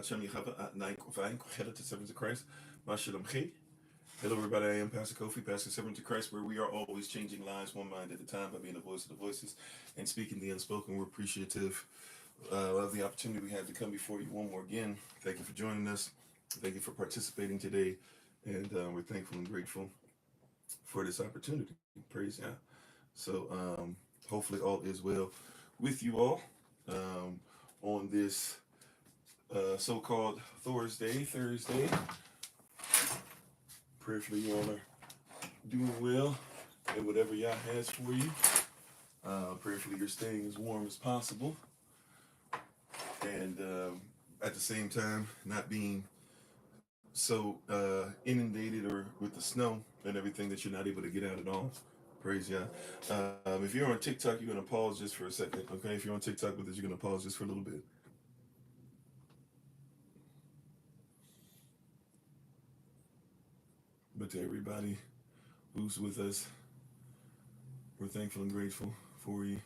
Shem Yahavah at night to servants of Christ. Shalom. Hello, everybody. I am Pastor Kofi, Pastor Servant of Christ, where we are always changing lives one mind at a time by being the voice of the voices and speaking the unspoken. We're appreciative of the opportunity we have to come before you one more again. Thank you for joining us. Thank you for participating today. And we're thankful and grateful for this opportunity. Praise God. So hopefully all is well with you all on this so-called Thursday. Prayerfully you all are doing well and whatever Yah has for you. Prayerfully you're staying as warm as possible. And at the same time, not being so inundated or with the snow and everything that you're not able to get out at all. Praise Yah. If you're on TikTok, you're going to pause just for a second, okay? If you're on TikTok with us, you're going to pause just for a little bit. But to everybody who's with us, we're thankful and grateful for you.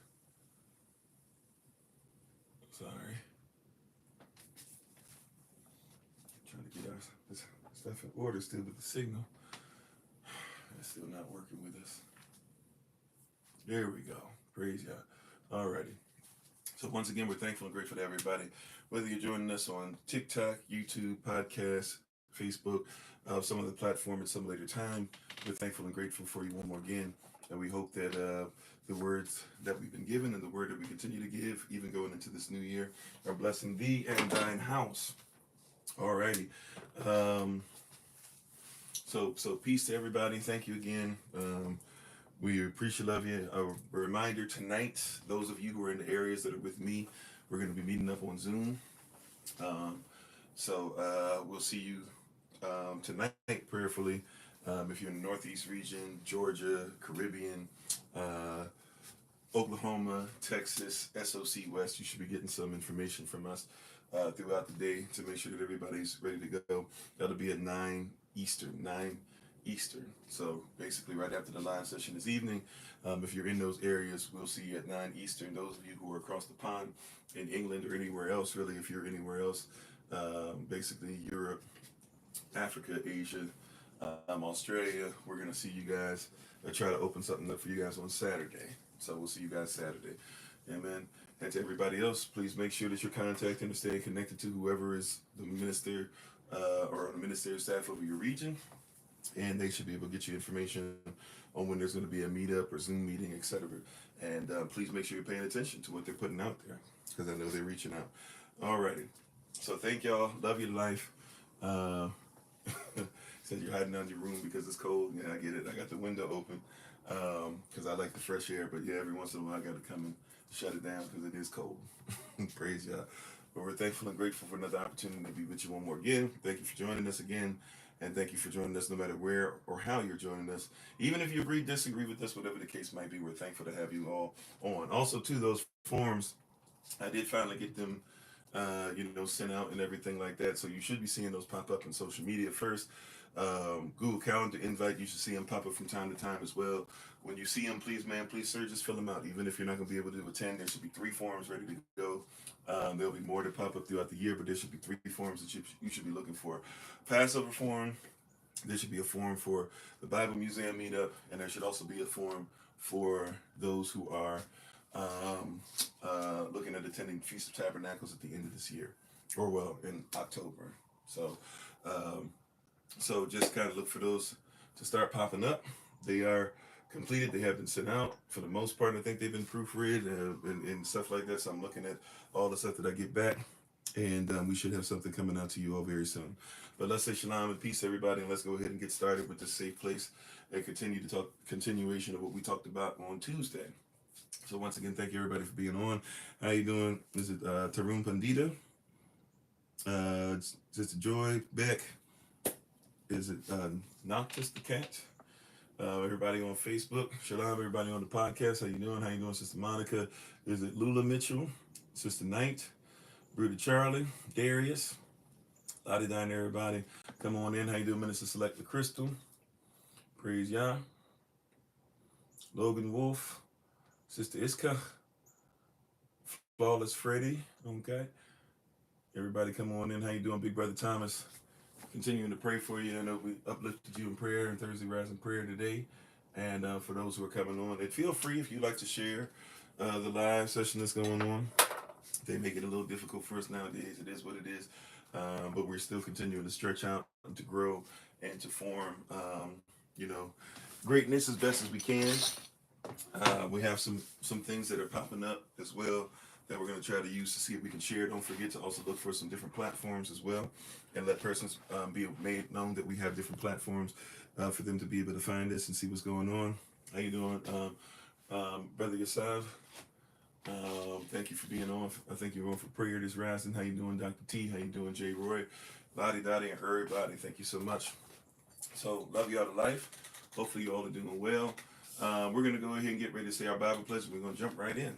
Sorry. Trying to get our stuff in order still with the signal. It's still not working with us. There we go. Praise God. Alrighty. So once again, we're thankful and grateful to everybody. Whether you're joining us on TikTok, YouTube, podcast, Facebook, some other platform at some later time, we're thankful and grateful for you one more again. And we hope that the words that we've been given and the word that we continue to give, even going into this new year, are blessing thee and thine house. Alrighty. So peace to everybody. Thank you again. We appreciate love you. A reminder tonight, those of you who are in the areas that are with me, we're going to be meeting up on Zoom. So we'll see you tonight, prayerfully. If you're in the Northeast region, Georgia, Caribbean, Oklahoma, Texas, SOC West, you should be getting some information from us throughout the day to make sure that everybody's ready to go. That'll be at 9 Eastern. So basically right after the live session this evening, if you're in those areas, we'll see you at 9 Eastern. Those of you who are across the pond in England or anywhere else, really, if you're anywhere else, basically Europe, Africa, Asia, Australia, we're going to see you guys. I try to open something up for you guys on Saturday. So we'll see you guys Saturday. Amen. And to everybody else, please make sure that you're contacting or staying connected to whoever is the minister or the ministerial staff over your region. And they should be able to get you information on when there's going to be a meetup or Zoom meeting, etc. And please make sure you're paying attention to what they're putting out there, because I know they're reaching out. Alrighty. So thank y'all. Love you to life. Said you're hiding out your room because it's cold. Yeah, I get it. I got the window open because I like the fresh air. But yeah, every once in a while I got to come and shut it down because it is cold. Praise y'all. But we're thankful and grateful for another opportunity to be with you one more again. Thank you for joining us again. And thank you for joining us no matter where or how you're joining us. Even if you agree, disagree with us, whatever the case might be, we're thankful to have you all on. Also, too, those forms, I did finally get them sent out and everything like that. So you should be seeing those pop up on social media first. Google Calendar invite, you should see them pop up from time to time as well. When you see them, please, sir, just fill them out. Even if you're not going to be able to attend, there should be 3 forms ready to go. There'll be more to pop up throughout the year, but there should be 3 forms that you should be looking for. Passover form, there should be a form for the Bible Museum meetup, and there should also be a form for those who are looking at attending Feast of Tabernacles at the end of this year, or well, in October. So just kind of look for those to start popping up. They are completed. They have been sent out for the most part. I think they've been proofread and stuff like that. So I'm looking at all the stuff that I get back, and we should have something coming out to you all very soon. But let's say shalom and peace, everybody, and let's go ahead and get started with this safe place and continuation of what we talked about on Tuesday. So once again, thank you everybody for being on. How you doing? Is it Tarun Pandita? Sister Joy Beck? Is it Noctis the Cat? Everybody on Facebook. Shalom, everybody on the podcast. How you doing? How you doing, Sister Monica? Is it Lula Mitchell? Sister Knight? Bruder Charlie? Darius? Lottie down there, everybody. Come on in. How you doing, Minister Select the Crystal? Praise Yah. Logan Wolf. Sister Iska. Flawless Freddy. Okay. Everybody come on in. How you doing, Big Brother Thomas? Continuing to pray for you. I know we uplifted you in prayer and Thursday Rising Prayer today. And for those who are coming on, and feel free if you'd like to share the live session that's going on. They make it a little difficult for us nowadays. It is what it is. But we're still continuing to stretch out and to grow and to form, greatness as best as we can. We have some things that are popping up as well that we're going to try to use to see if we can share. Don't forget to also look for some different platforms as well, and let persons be made known that we have different platforms for them to be able to find us and see what's going on. How you doing, Brother Yahavah? Thank you for being on. I think you're on for prayer this rising. How you doing, Dr. T? How you doing, J. Roy? Lottie, Dottie, and everybody. Thank you so much. So, love you all to life. Hopefully you all are doing well. We're going to go ahead and get ready to say our Bible pledge. We're going to jump right in.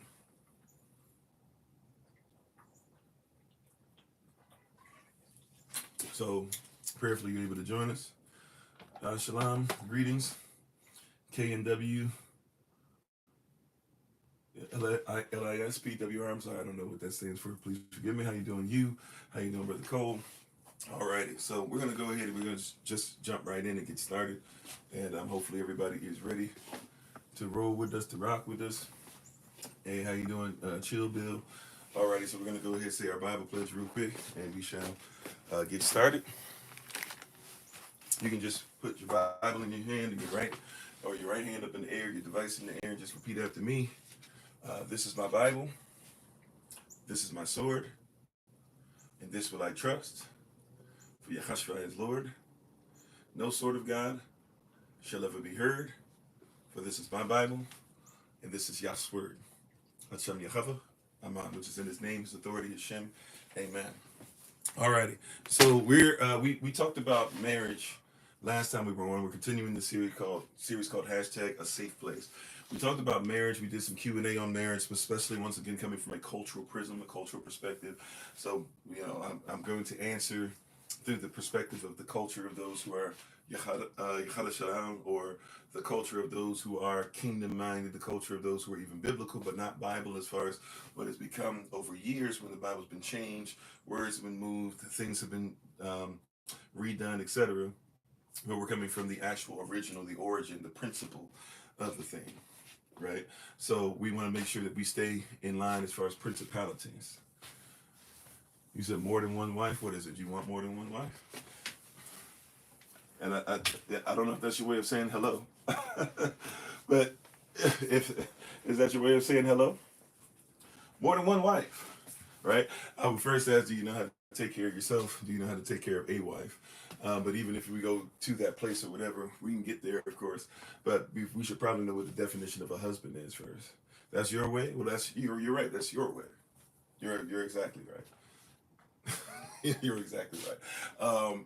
So, prayerfully you're able to join us. Shalom, greetings. KNW, LISPWR. I'm sorry, I don't know what that stands for. Please forgive me. How you doing, you? How you doing, Brother Cole? Alrighty, so we're going to go ahead and we're going to just jump right in and get started. And hopefully everybody is ready to roll with us, to rock with us. Hey, how you doing, Chill Bill? Alrighty, so we're going to go ahead and say our Bible pledge real quick, and we shall get started. You can just put your Bible in your hand and your right hand up in the air, your device in the air, and just repeat after me. This is my Bible. This is my sword. And this will I trust. For Yeshua is Lord. No sword of God shall ever be heard. For this is my Bible. And this is Yah's word. Hashem Yahavah, Aman, which is in his name, his authority, Hashem. Amen. Alrighty. So we talked about marriage last time we were on. We're continuing the series called #ASafePlace. We talked about marriage. We did some Q&A on marriage, especially once again coming from a cultural prism, a cultural perspective. So I'm going to answer through the perspective of the culture of those who are Yahada or the culture of those who are kingdom-minded, the culture of those who are even biblical, but not Bible, as far as what has become over years when the Bible's been changed, words have been moved, things have been redone, etc. But we're coming from the actual original, the origin, the principle of the thing, right? So we want to make sure that we stay in line as far as principalities. You said more than one wife? What is it? You want more than one wife? And I don't know if that's your way of saying hello. But is that your way of saying hello? More than one wife, right? I would first ask, do you know how to take care of yourself? Do you know how to take care of a wife? But even if we go to that place or whatever, we can get there, of course. But we should probably know what the definition of a husband is first. That's your way? Well, you're right. That's your way. You're exactly right. You're exactly right.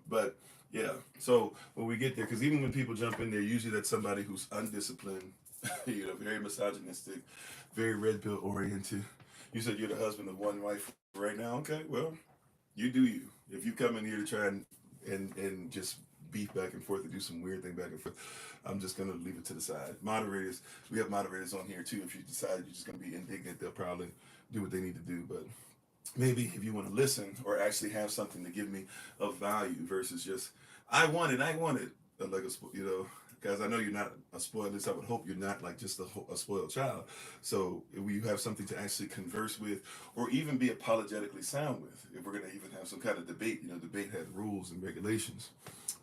But yeah, so when we get there, because even when people jump in there, usually that's somebody who's undisciplined, very misogynistic, very red pill oriented. You said you're the husband of one wife right now. Okay, well, you do you. If you come in here to try and just beef back and forth and do some weird thing back and forth, I'm just going to leave it to the side. Moderators, we have moderators on here too. If you decide you're just going to be indignant, they'll probably do what they need to do. But maybe if you want to listen or actually have something to give me of value versus just, I want it, like guys, I know you're not a spoiled, at least I would hope you're not like just a spoiled child. So if you have something to actually converse with or even be apologetically sound with, if we're going to even have some kind of debate, debate has rules and regulations.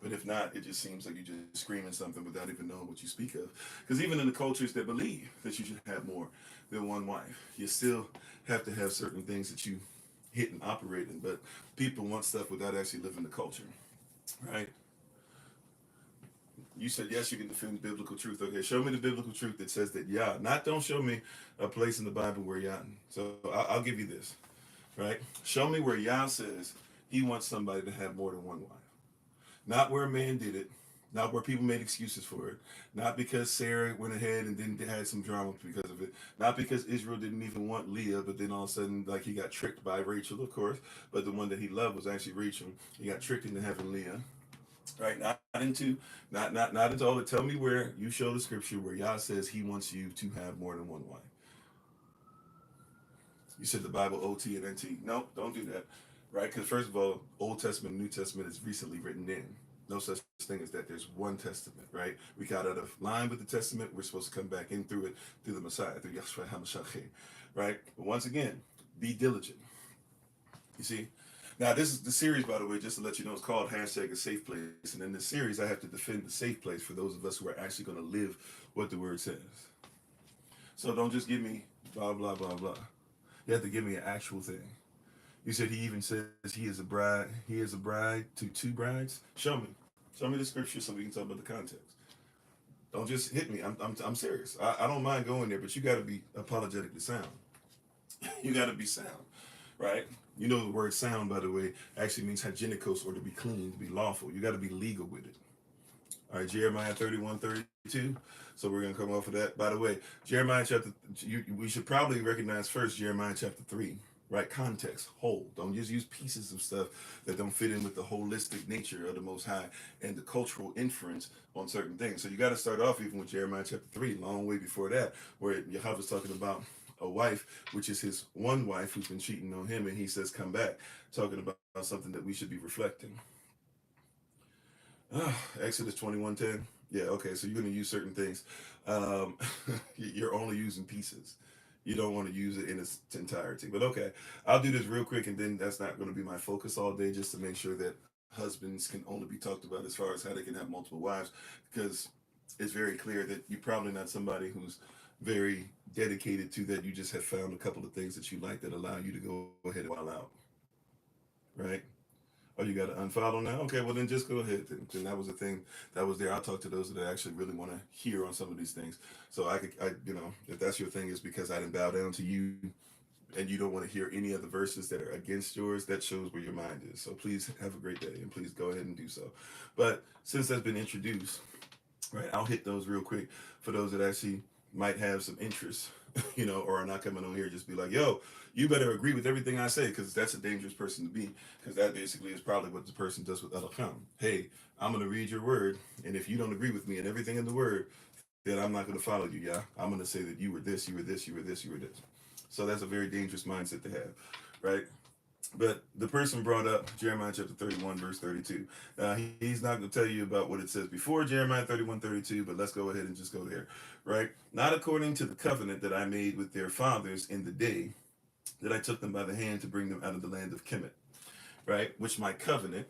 But if not, it just seems like you're just screaming something without even knowing what you speak of. Because even in the cultures that believe that you should have more than one wife, you still have to have certain things that you hit and operate in. But people want stuff without actually living the culture, right? You said, yes, you can defend biblical truth. Okay, show me the biblical truth that says that Yah, don't show me a place in the Bible where Yah. So I'll give you this, right? Show me where Yah says he wants somebody to have more than one wife. Not where a man did it, not where people made excuses for it, not because Sarah went ahead and then had some drama because of it, not because Israel didn't even want Leah, but then all of a sudden, like, he got tricked by Rachel, of course, but the one that he loved was actually Rachel. He got tricked into having Leah. Right, not into all the. Tell me where you show the scripture where Yah says he wants you to have more than one wife. You said the Bible OT and NT. No, don't do that. right? Because first of all, Old Testament, New Testament is recently written in. No such thing as that. There's one testament, right? We got out of line with the testament. We're supposed to come back in through it, through the Messiah, through Yeshua HaMashiach, right? But once again, be diligent. You see? Now, this is the series, by the way, just to let you know, it's called #ASafePlace. And in this series, I have to defend the safe place for those of us who are actually going to live what the word says. So don't just give me blah, blah, blah, blah. You have to give me an actual thing. You said he even says he is a bride. He is a bride to two brides. Show me. Show me the scripture so we can talk about the context. Don't just hit me. I'm serious. I don't mind going there, but you got to be apologetically sound. You got to be sound, right? You know the word sound, by the way, actually means hygienicos, or to be clean, to be lawful. You got to be legal with it. All right, Jeremiah 31:32. So we're going to come off of that. By the way, Jeremiah chapter, we should probably recognize first Jeremiah chapter 3, right? Context, whole. Don't just use pieces of stuff that don't fit in with the holistic nature of the Most High and the cultural inference on certain things. So you got to start off even with Jeremiah chapter 3, long way before that, where Yahavah's talking about a wife, which is his one wife who's been cheating on him, and he says, come back, talking about something that we should be reflecting. Exodus 21:10. Yeah, okay, so you're going to use certain things. You're only using pieces. You don't want to use it in its entirety. But okay, I'll do this real quick, and then that's not going to be my focus all day, just to make sure that husbands can only be talked about as far as how they can have multiple wives, because it's very clear that you're probably not somebody who's very dedicated to that. You just have found a couple of things that you like that allow you to go ahead and wild out, right? Oh, you got to unfollow now? Okay, well then just go ahead. Then that was the thing that was there. I'll talk to those that actually really want to hear on some of these things. So if that's your thing, is because I didn't bow down to you, and you don't want to hear any of the verses that are against yours. That shows where your mind is. So please have a great day, and please go ahead and do so. But since that's been introduced, right, I'll hit those real quick for those that actually might have some interest, or are not coming on here. Just be like, yo, you better agree with everything I say, because that's a dangerous person to be, because that basically is probably what the person does with Elokam. Hey, I'm going to read your word, and if you don't agree with me and everything in the word, then I'm not going to follow you, yeah? I'm going to say that you were this, you were this, you were this, you were this. So that's a very dangerous mindset to have, right? But the person brought up Jeremiah chapter 31, verse 32. He's not going to tell you about what it says before Jeremiah 31:32, but let's go ahead and just go there, right? Not according to the covenant that I made with their fathers in the day that I took them by the hand to bring them out of the land of Kemet, right? Which my covenant,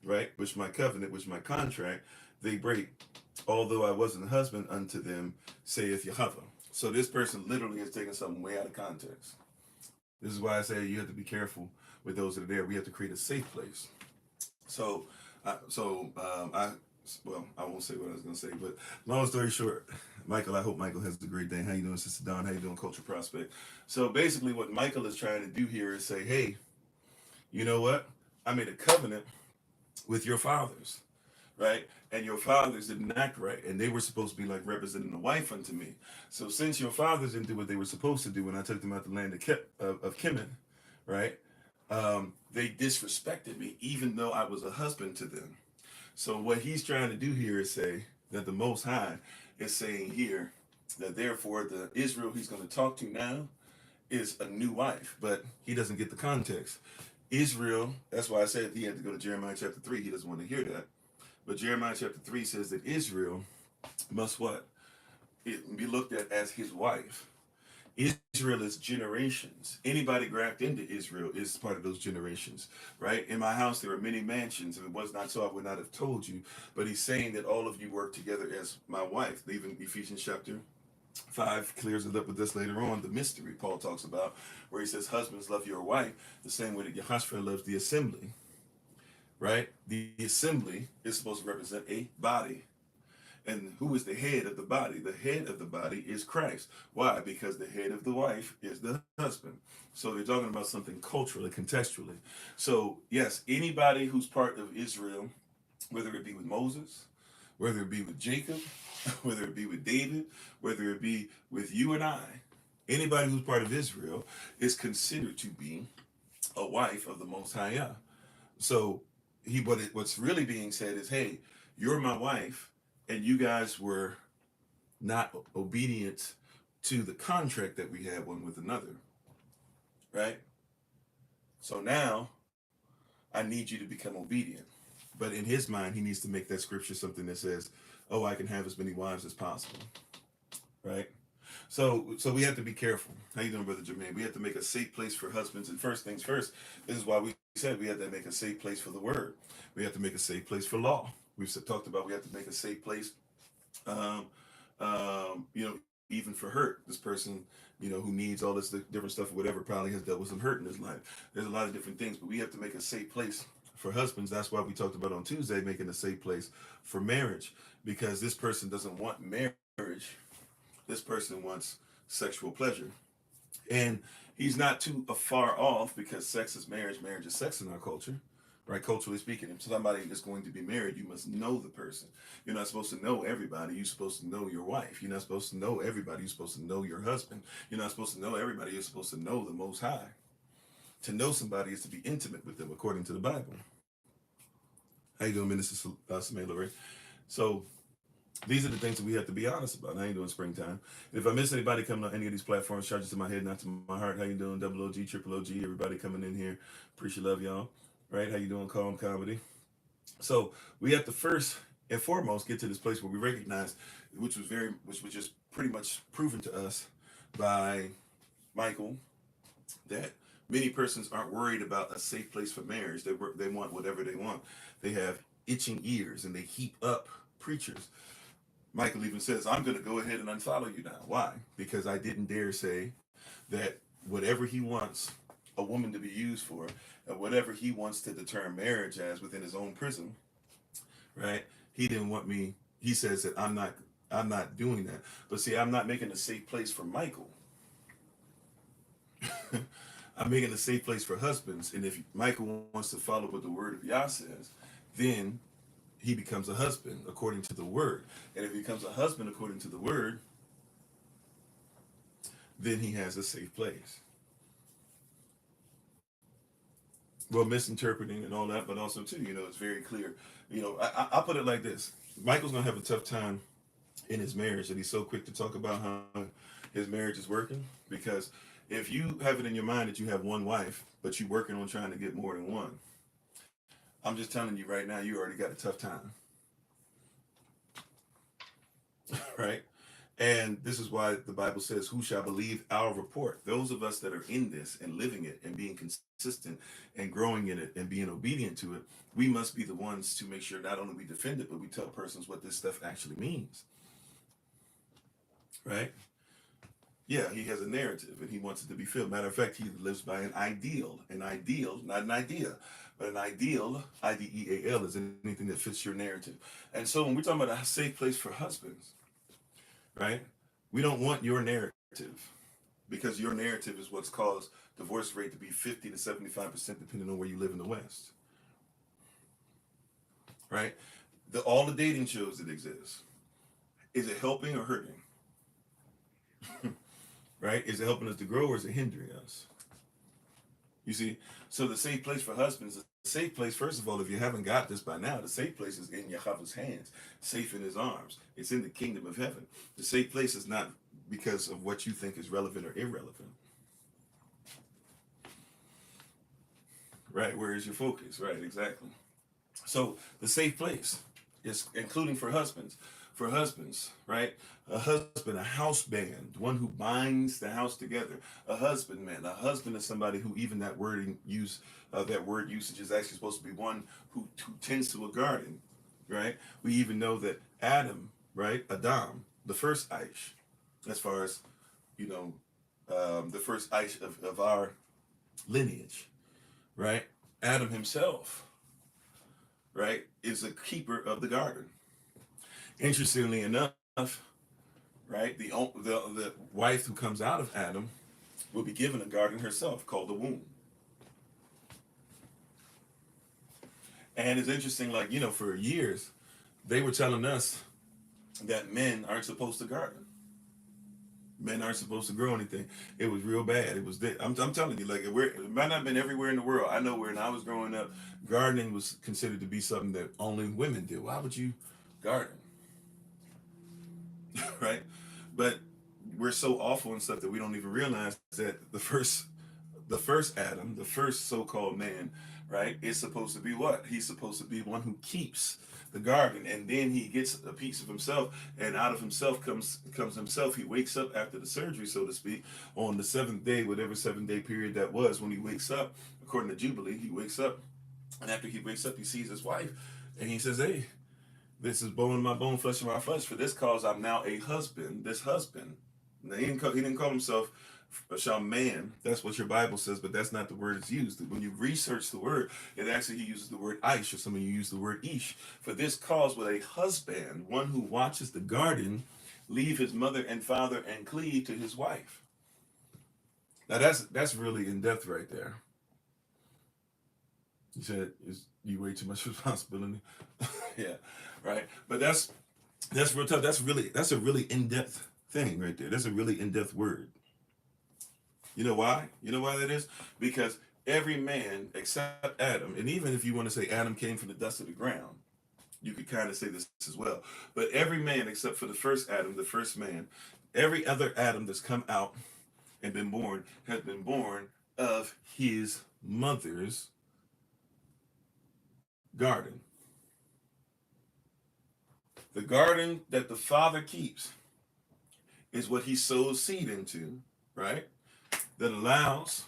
which my contract, they break, although I wasn't a husband unto them, saith Yahavah. So this person literally is taking something way out of context. This is why I say you have to be careful with those that are there. We have to create a safe place. I won't say what I was going to say, but long story short, Michael, I hope Michael has a great day. How you doing, Sister Dawn? How you doing, Culture Prospect? So basically what Michael is trying to do here is say, hey, you know what? I made a covenant with your fathers, right? And your fathers didn't act right, and they were supposed to be like representing a wife unto me. So since your fathers didn't do what they were supposed to do when I took them out the land of Kemet, right? They disrespected me, even though I was a husband to them. So what he's trying to do here is say that the Most High is saying here that therefore the Israel he's going to talk to now is a new wife, but he doesn't get the context. Israel, that's why I said he had to go to Jeremiah chapter 3. He doesn't want to hear that. But Jeremiah chapter 3 says that Israel must what? It be looked at as his wife. Israel is generations. Anybody grafted into Israel is part of those generations, right? In my house, there are many mansions. If it was not so, I would not have told you. But he's saying that all of you work together as my wife. Even Ephesians chapter 5 clears it up with this later on. The mystery Paul talks about, where he says, husbands, love your wife the same way that Yahashua loves the assembly, right? The assembly is supposed to represent a body. And who is the head of the body? The head of the body is Christ. Why? Because the head of the wife is the husband. So they're talking about something culturally, contextually. So yes, anybody who's part of Israel, whether it be with Moses, whether it be with Jacob, whether it be with David, whether it be with you and I, anybody who's part of Israel is considered to be a wife of the Most High. So what's really being said is, hey, you're my wife, and you guys were not obedient to the contract that we had one with another, right? So now I need you to become obedient. But in his mind, he needs to make that scripture something that says, oh, I can have as many wives as possible. Right? So we have to be careful. How you doing, Brother Jermaine? We have to make a safe place for husbands. And first things first, this is why we said we have to make a safe place for the word. We have to make a safe place for law. We've talked about we have to make a safe place, even for hurt. This person, who needs all this different stuff or whatever, probably has dealt with some hurt in his life. There's a lot of different things, but we have to make a safe place for husbands. That's why we talked about on Tuesday, making a safe place for marriage, because this person doesn't want marriage. This person wants sexual pleasure. And he's not too far off, because sex is marriage. Marriage is sex in our culture, right? Culturally speaking. If somebody is going to be married, you must know the person. You're not supposed to know everybody. You're supposed to know your wife. You're not supposed to know everybody. You're supposed to know your husband. You're not supposed to know everybody. You're supposed to know the Most High. To know somebody is to be intimate with them, according to the Bible. How you doing, Minister Samay Lorraine? So these are the things that we have to be honest about. How you doing, springtime? If I miss anybody coming on any of these platforms, charges to my head, not to my heart. How you doing, Double OG, Triple OG, everybody coming in here. Appreciate, love y'all. Right? How you doing, Calm Comedy? So we have to first and foremost get to this place where we recognize, which was just pretty much proven to us by Michael, that many persons aren't worried about a safe place for marriage. They want whatever they want. They have itching ears and they heap up preachers. Michael even says, I'm going to go ahead and unfollow you now. Why? Because I didn't dare say that whatever he wants a woman to be used for, and whatever he wants to determine marriage as within his own prism, right? He didn't want me. He says that I'm not doing that. But see, I'm not making a safe place for Michael. I'm making a safe place for husbands. And if Michael wants to follow what the word of Yah says, then he becomes a husband according to the word. And if he becomes a husband according to the word, then he has a safe place. Well, misinterpreting and all that, but also too, it's very clear. I'll put it like this. Michael's going to have a tough time in his marriage, and he's so quick to talk about how his marriage is working, because if you have it in your mind that you have one wife, but you're working on trying to get more than one, I'm just telling you right now, you already got a tough time. Right? And this is why the Bible says, who shall believe our report? Those of us that are in this and living it and being consistent and growing in it and being obedient to it, we must be the ones to make sure not only we defend it, but we tell persons what this stuff actually means. Right? Yeah, he has a narrative and he wants it to be filled. Matter of fact, he lives by an ideal, not an idea, but an ideal, IDEAL, is anything that fits your narrative. And so when we're talking about a safe place for husbands, right? We don't want your narrative, because your narrative is what's caused divorce rate to be 50 to 75%, depending on where you live in the West. Right? All the dating shows that exist, is it helping or hurting? Right? Is it helping us to grow, or is it hindering us? You see? So the safe place for husbands, the safe place, first of all, if you haven't got this by now, the safe place is in Yahavah's hands, safe in his arms. It's in the kingdom of heaven. The safe place is not because of what you think is relevant or irrelevant. Right? Where is your focus? Right, exactly. So the safe place is including for husbands. For husbands, right? A husband, a house band, one who binds the house together. A husbandman. A husband is somebody who, even that word usage is actually supposed to be one who tends to a garden, right? We even know that Adam, right? Adam, the first Aish, as far as, the first Aish of our lineage, right? Adam himself, right, is a keeper of the garden. Interestingly enough, right, the wife who comes out of Adam will be given a garden herself called the womb. And it's interesting, for years, they were telling us that men aren't supposed to garden. Men aren't supposed to grow anything. It was real bad. It was. I'm telling you, it might not have been everywhere in the world. I know when I was growing up, gardening was considered to be something that only women did. Why would you garden? Right? But we're so awful and stuff that we don't even realize that the first Adam, the first so-called man, right? It's supposed to be what? He's supposed to be one who keeps the garden, and then he gets a piece of himself, and out of himself comes himself. He wakes up after the surgery, so to speak, on the seventh day, whatever 7 day period that was, when he wakes up, according to Jubilee, he wakes up, and after he wakes up, he sees his wife, and he says, "Hey, this is bone of my bone, flesh of my flesh. For this cause, I'm now a husband." This husband. Now, he didn't call himself a man. That's what your Bible says, but that's not the word it's used. When you research the word, it actually he uses the word Aish, or some of you use the word Ish. For this cause, with a husband, one who watches the garden, leave his mother and father and cleave to his wife. Now that's really in depth right there. You said you way too much responsibility. Yeah, right. But that's real tough. That's a really in depth thing right there. That's a really in depth word. You know why? You know why that is? Because every man except Adam, and even if you want to say Adam came from the dust of the ground, you could kind of say this as well. But every man except for the first Adam, the first man, every other Adam that's come out and been born has been born of his mother's garden. The garden that the father keeps is what he sows seed into, right? That allows,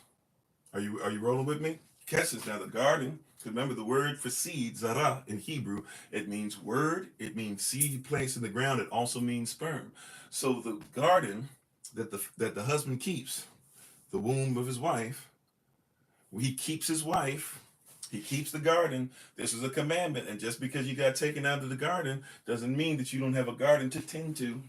are you rolling with me? Catch this now. The garden, remember the word for seed, zara, in Hebrew, it means word, it means seed placed in the ground, it also means sperm. So the garden that the husband keeps, the womb of his wife, he keeps his wife, he keeps the garden. This is a commandment, and just because you got taken out of the garden doesn't mean that you don't have a garden to tend to.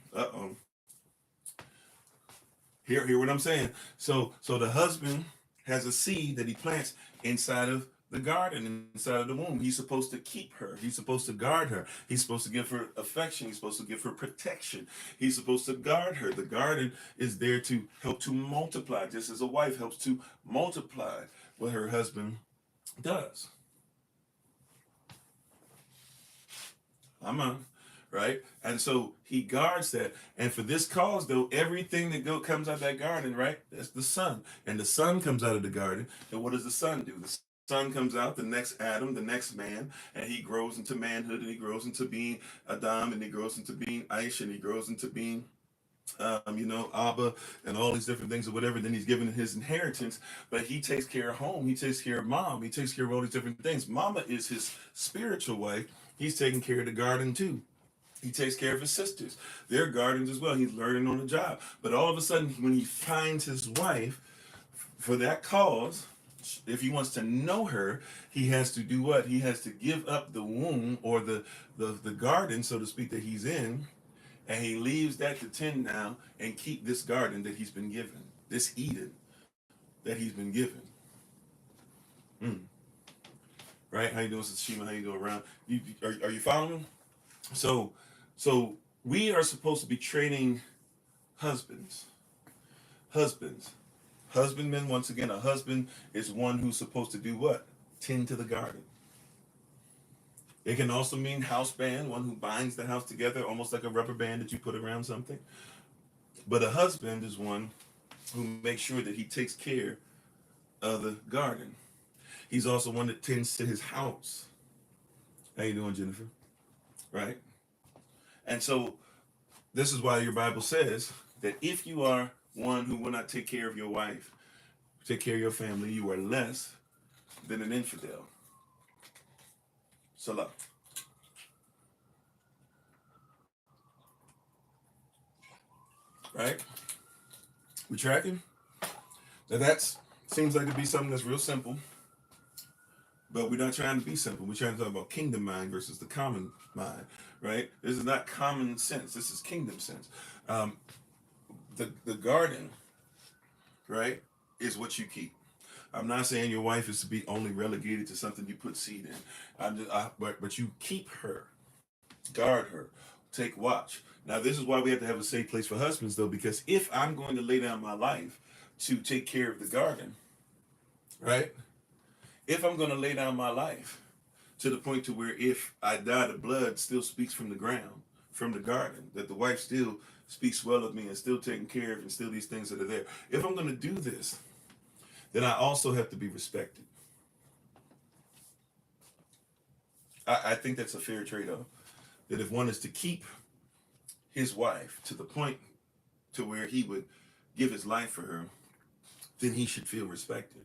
Hear what I'm saying? So the husband has a seed that he plants inside of the garden, inside of the womb. He's supposed to keep her. He's supposed to guard her. He's supposed to give her affection. He's supposed to give her protection. He's supposed to guard her. The garden is there to help to multiply, just as a wife helps to multiply what her husband does. I'm on. Right? And so he guards that. And for this cause, though, everything that comes out of that garden, right? That's the sun. And the sun comes out of the garden. And what does the sun do? The sun comes out, the next Adam, the next man, and he grows into manhood, and he grows into being Adam, and he grows into being Aish, and he grows into being Abba, and all these different things or whatever. Then he's given his inheritance, but he takes care of home. He takes care of mom. He takes care of all these different things. Mama is his spiritual wife. He's taking care of the garden too. He takes care of his sisters, their gardens as well. He's learning on the job. But all of a sudden, when he finds his wife, for that cause, if he wants to know her, he has to do what? He has to give up the womb or the garden, so to speak, that he's in, and he leaves that to tend now and keep this garden that he's been given, this Eden that he's been given. Right? How you doing, Sister Shima? How you doing, around? Are you following? So we are supposed to be training husbands. Husbandmen, once again, a husband is one who's supposed to do what? Tend to the garden. It can also mean house band, one who binds the house together, almost like a rubber band that you put around something. But a husband is one who makes sure that he takes care of the garden. He's also one that tends to his house. How you doing, Jennifer? Right? And so this is why your Bible says that if you are one who will not take care of your wife, take care of your family, you are less than an infidel. Salah. Right? We tracking? Now that seems like to be something that's real simple, but we're not trying to be simple. We're trying to talk about kingdom mind versus the common mind, right? This is not common sense. This is kingdom sense. The garden, right, is what you keep. I'm not saying your wife is to be only relegated to something you put seed in. But you keep her, guard her, take watch. Now, this is why we have to have a safe place for husbands, though, because if I'm going to lay down my life to take care of the garden, right? If I'm going to lay down my life to the point to where if I die, the blood still speaks from the ground, from the garden, that the wife still speaks well of me and still taken care of and still these things that are there. If I'm going to do this, then I also have to be respected. I think that's a fair trade-off. That if one is to keep his wife to the point to where he would give his life for her, then he should feel respected.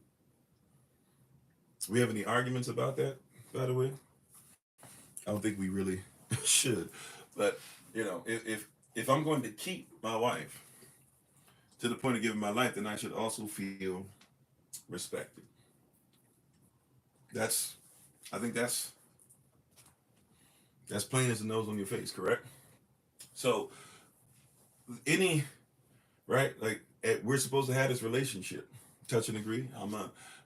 We have any arguments about that, by the way? I don't think we really should. But, you know, if I'm going to keep my wife to the point of giving my life, then I should also feel respected. I think that's plain as the nose on your face, correct? So right, like we're supposed to have this relationship, touch and agree.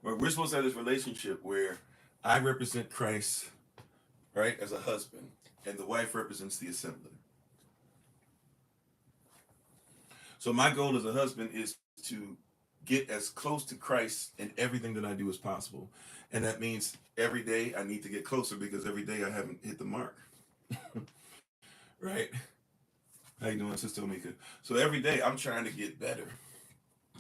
We're supposed to have this relationship where I represent Christ, right, as a husband, and the wife represents the assembly. So my goal as a husband is to get as close to Christ in everything that I do as possible. And that means every day I need to get closer, because every day I haven't hit the mark. Right? How you doing, Sister Omika? So every day I'm trying to get better.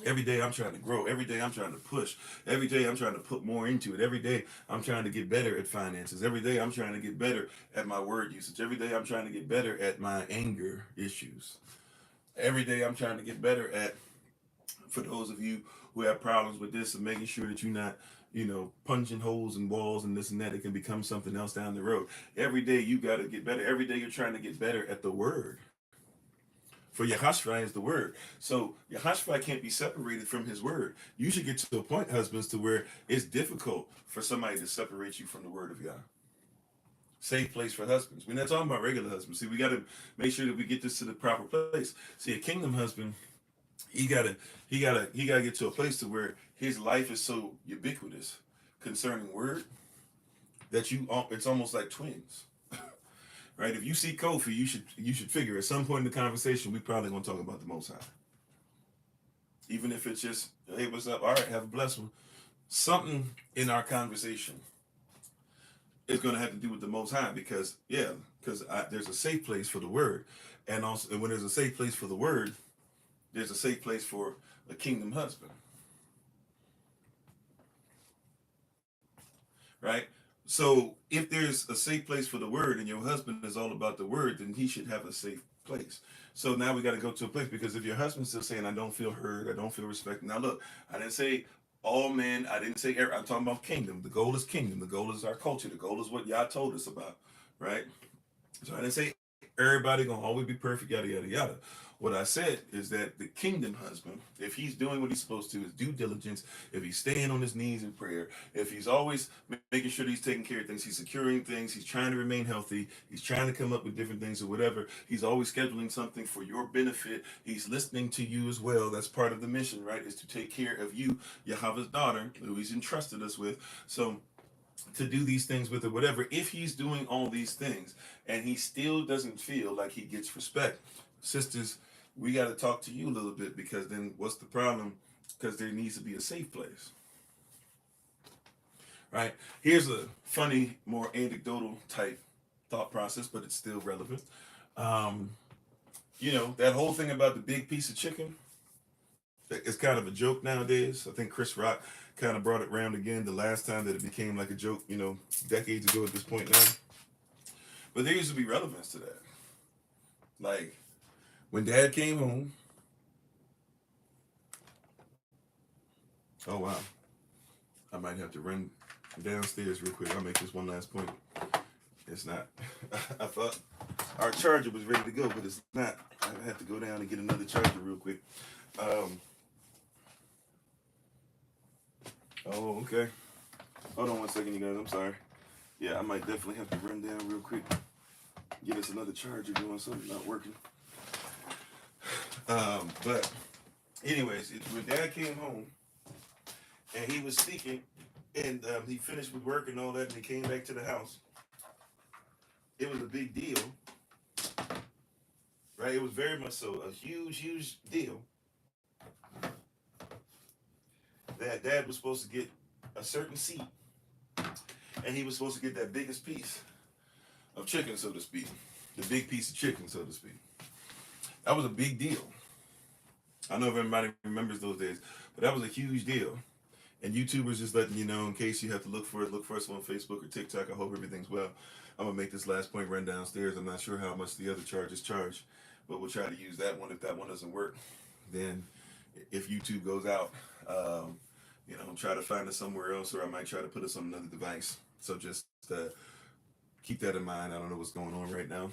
Every day I'm trying to grow. Every day I'm trying to push. Every day I'm trying to put more into it. Every day I'm trying to get better at finances. Every day I'm trying to get better at my word usage. Every day I'm trying to get better at my anger issues. Every day I'm trying to get better at, for those of you who have problems with this, and making sure that you're not, punching holes in walls and this and that. It can become something else down the road. Every day you got to get better. Every day you're trying to get better at the word. For Yahavah is the word. So Yahavah can't be separated from his word. You should get to a point, husbands, to where it's difficult for somebody to separate you from the word of God. Safe place for husbands. We're not talking about regular husbands. See, we got to make sure that we get this to the proper place. See, a kingdom husband, he gotta get to a place to where his life is so ubiquitous concerning word that it's almost like twins. Right? If you see Kofi, you should figure at some point in the conversation we probably gonna talk about the Most High. Even if it's just, hey, what's up? All right, have a blessed one. Something in our conversation is gonna have to do with the Most High, because there's a safe place for the word, and when there's a safe place for the word, there's a safe place for a kingdom husband. Right? So if there's a safe place for the word and your husband is all about the word, then he should have a safe place. So now we got to go to a place, because if your husband's still saying, I don't feel heard, I don't feel respected. Now look, I didn't say all men, I didn't say I'm talking about kingdom. The goal is kingdom. The goal is our culture. The goal is what Yah told us about, right? So I didn't say everybody gonna always be perfect, yada, yada, yada. What I said is that the kingdom husband, if he's doing what he's supposed to, his due diligence, if he's staying on his knees in prayer, if he's always making sure that he's taking care of things, he's securing things, he's trying to remain healthy, he's trying to come up with different things or whatever, he's always scheduling something for your benefit, he's listening to you as well. That's part of the mission, right? Is to take care of you, Yahavah's daughter, who he's entrusted us with. So to do these things with or whatever, if he's doing all these things and he still doesn't feel like he gets respect, sisters, we got to talk to you a little bit, because then what's the problem? Because there needs to be a safe place. Right? Here's a funny, more anecdotal type thought process, but it's still relevant. That whole thing about the big piece of chicken, it's kind of a joke nowadays. I think Chris Rock kind of brought it around again the last time that it became like a joke, decades ago at this point now. But there used to be relevance to that. Like, when Dad came home, oh wow, I might have to run downstairs real quick. I'll make this one last point. It's not. I thought our charger was ready to go, but it's not. I have to go down and get another charger real quick. Oh, okay. Hold on one second, you guys. I'm sorry. Yeah, I might definitely have to run down real quick. Get us another charger doing something not working. But anyways, when Dad came home and he was speaking, and he finished with work and all that, and he came back to the house, it was a big deal, right? It was very much so a huge, huge deal that Dad was supposed to get a certain seat, and he was supposed to get that biggest piece of chicken, so to speak, the big piece of chicken, so to speak. That was a big deal. I don't know if everybody remembers those days, but that was a huge deal. And YouTubers just letting you know, in case you have to look for us on Facebook or TikTok. I hope everything's well. I'm gonna make this last point run downstairs. I'm not sure how much the other charges charge, but we'll try to use that one. If that one doesn't work, then if YouTube goes out, try to find us somewhere else, or I might try to put us on another device. So just keep that in mind. I don't know what's going on right now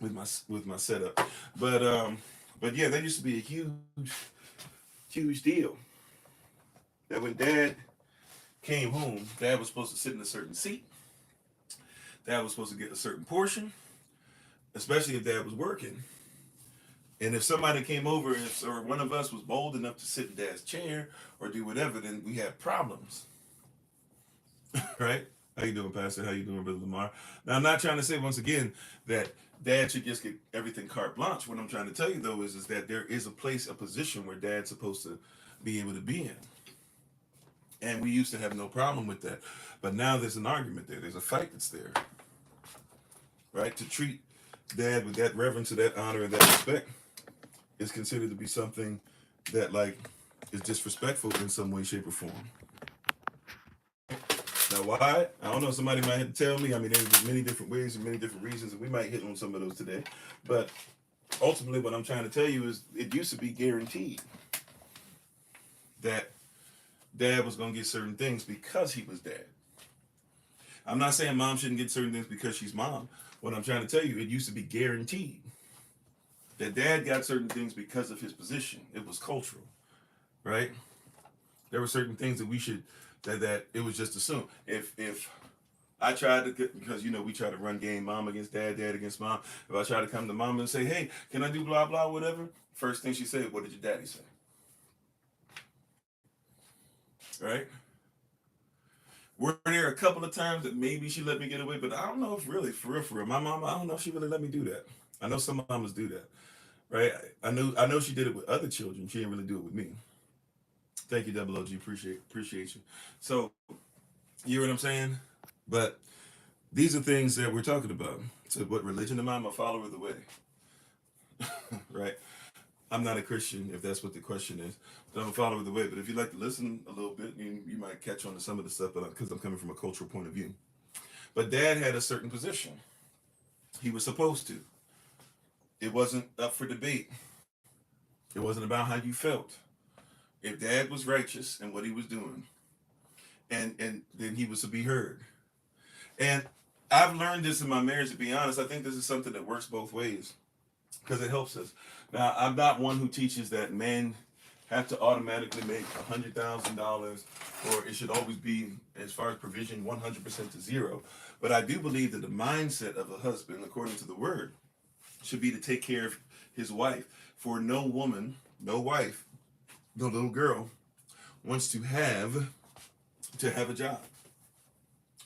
with my setup, but yeah, that used to be a huge deal. That when Dad came home, Dad was supposed to sit in a certain seat. Dad was supposed to get a certain portion, especially if Dad was working. And if somebody came over, or one of us was bold enough to sit in Dad's chair or do whatever, then we had problems. Right? How you doing, Pastor? How you doing, Brother Lamar? Now, I'm not trying to say, once again, that Dad should just get everything carte blanche. What I'm trying to tell you, though, is that there is a position where Dad's supposed to be able to be in. And we used to have no problem with that. But now there's an argument there. There's a fight that's there. Right? To treat Dad with that reverence, or that honor, and that respect is considered to be something that, like, is disrespectful in some way, shape, or form. Now, why? I don't know. Somebody might have to tell me. I mean, there's many different ways and many different reasons, and we might hit on some of those today. But ultimately, what I'm trying to tell you is it used to be guaranteed that Dad was going to get certain things because he was Dad. I'm not saying Mom shouldn't get certain things because she's Mom. What I'm trying to tell you, it used to be guaranteed that Dad got certain things because of his position. It was cultural, right? There were certain things that we should, that it was just assumed. If I tried to get, because we try to run game, Mom against Dad, Dad against Mom. If I try to come to Mom and say, hey, can I do blah blah whatever? First thing she said, what did your daddy say? Right? Were there a couple of times that maybe she let me get away, but I don't know if really, for real, my mom, I don't know if she really let me do that. I know some mamas do that, right? I know she did it with other children. She didn't really do it with me. Thank you, Double OG. Appreciate you. So, you hear what I'm saying? But these are things that we're talking about. So, what religion am I? I'm a follower of the way, right? I'm not a Christian, if that's what the question is. But I'm a follower of the way. But if you'd like to listen a little bit, you might catch on to some of the stuff, because I'm coming from a cultural point of view. But Dad had a certain position. He was supposed to. It wasn't up for debate. It wasn't about how you felt. If Dad was righteous in what he was doing, and then he was to be heard. And I've learned this in my marriage, to be honest. I think this is something that works both ways, because it helps us. Now, I'm not one who teaches that men have to automatically make $100,000, or it should always be, as far as provision, 100% to zero. But I do believe that the mindset of a husband, according to the word, should be to take care of his wife. For no woman, no wife, no little girl wants to have a job,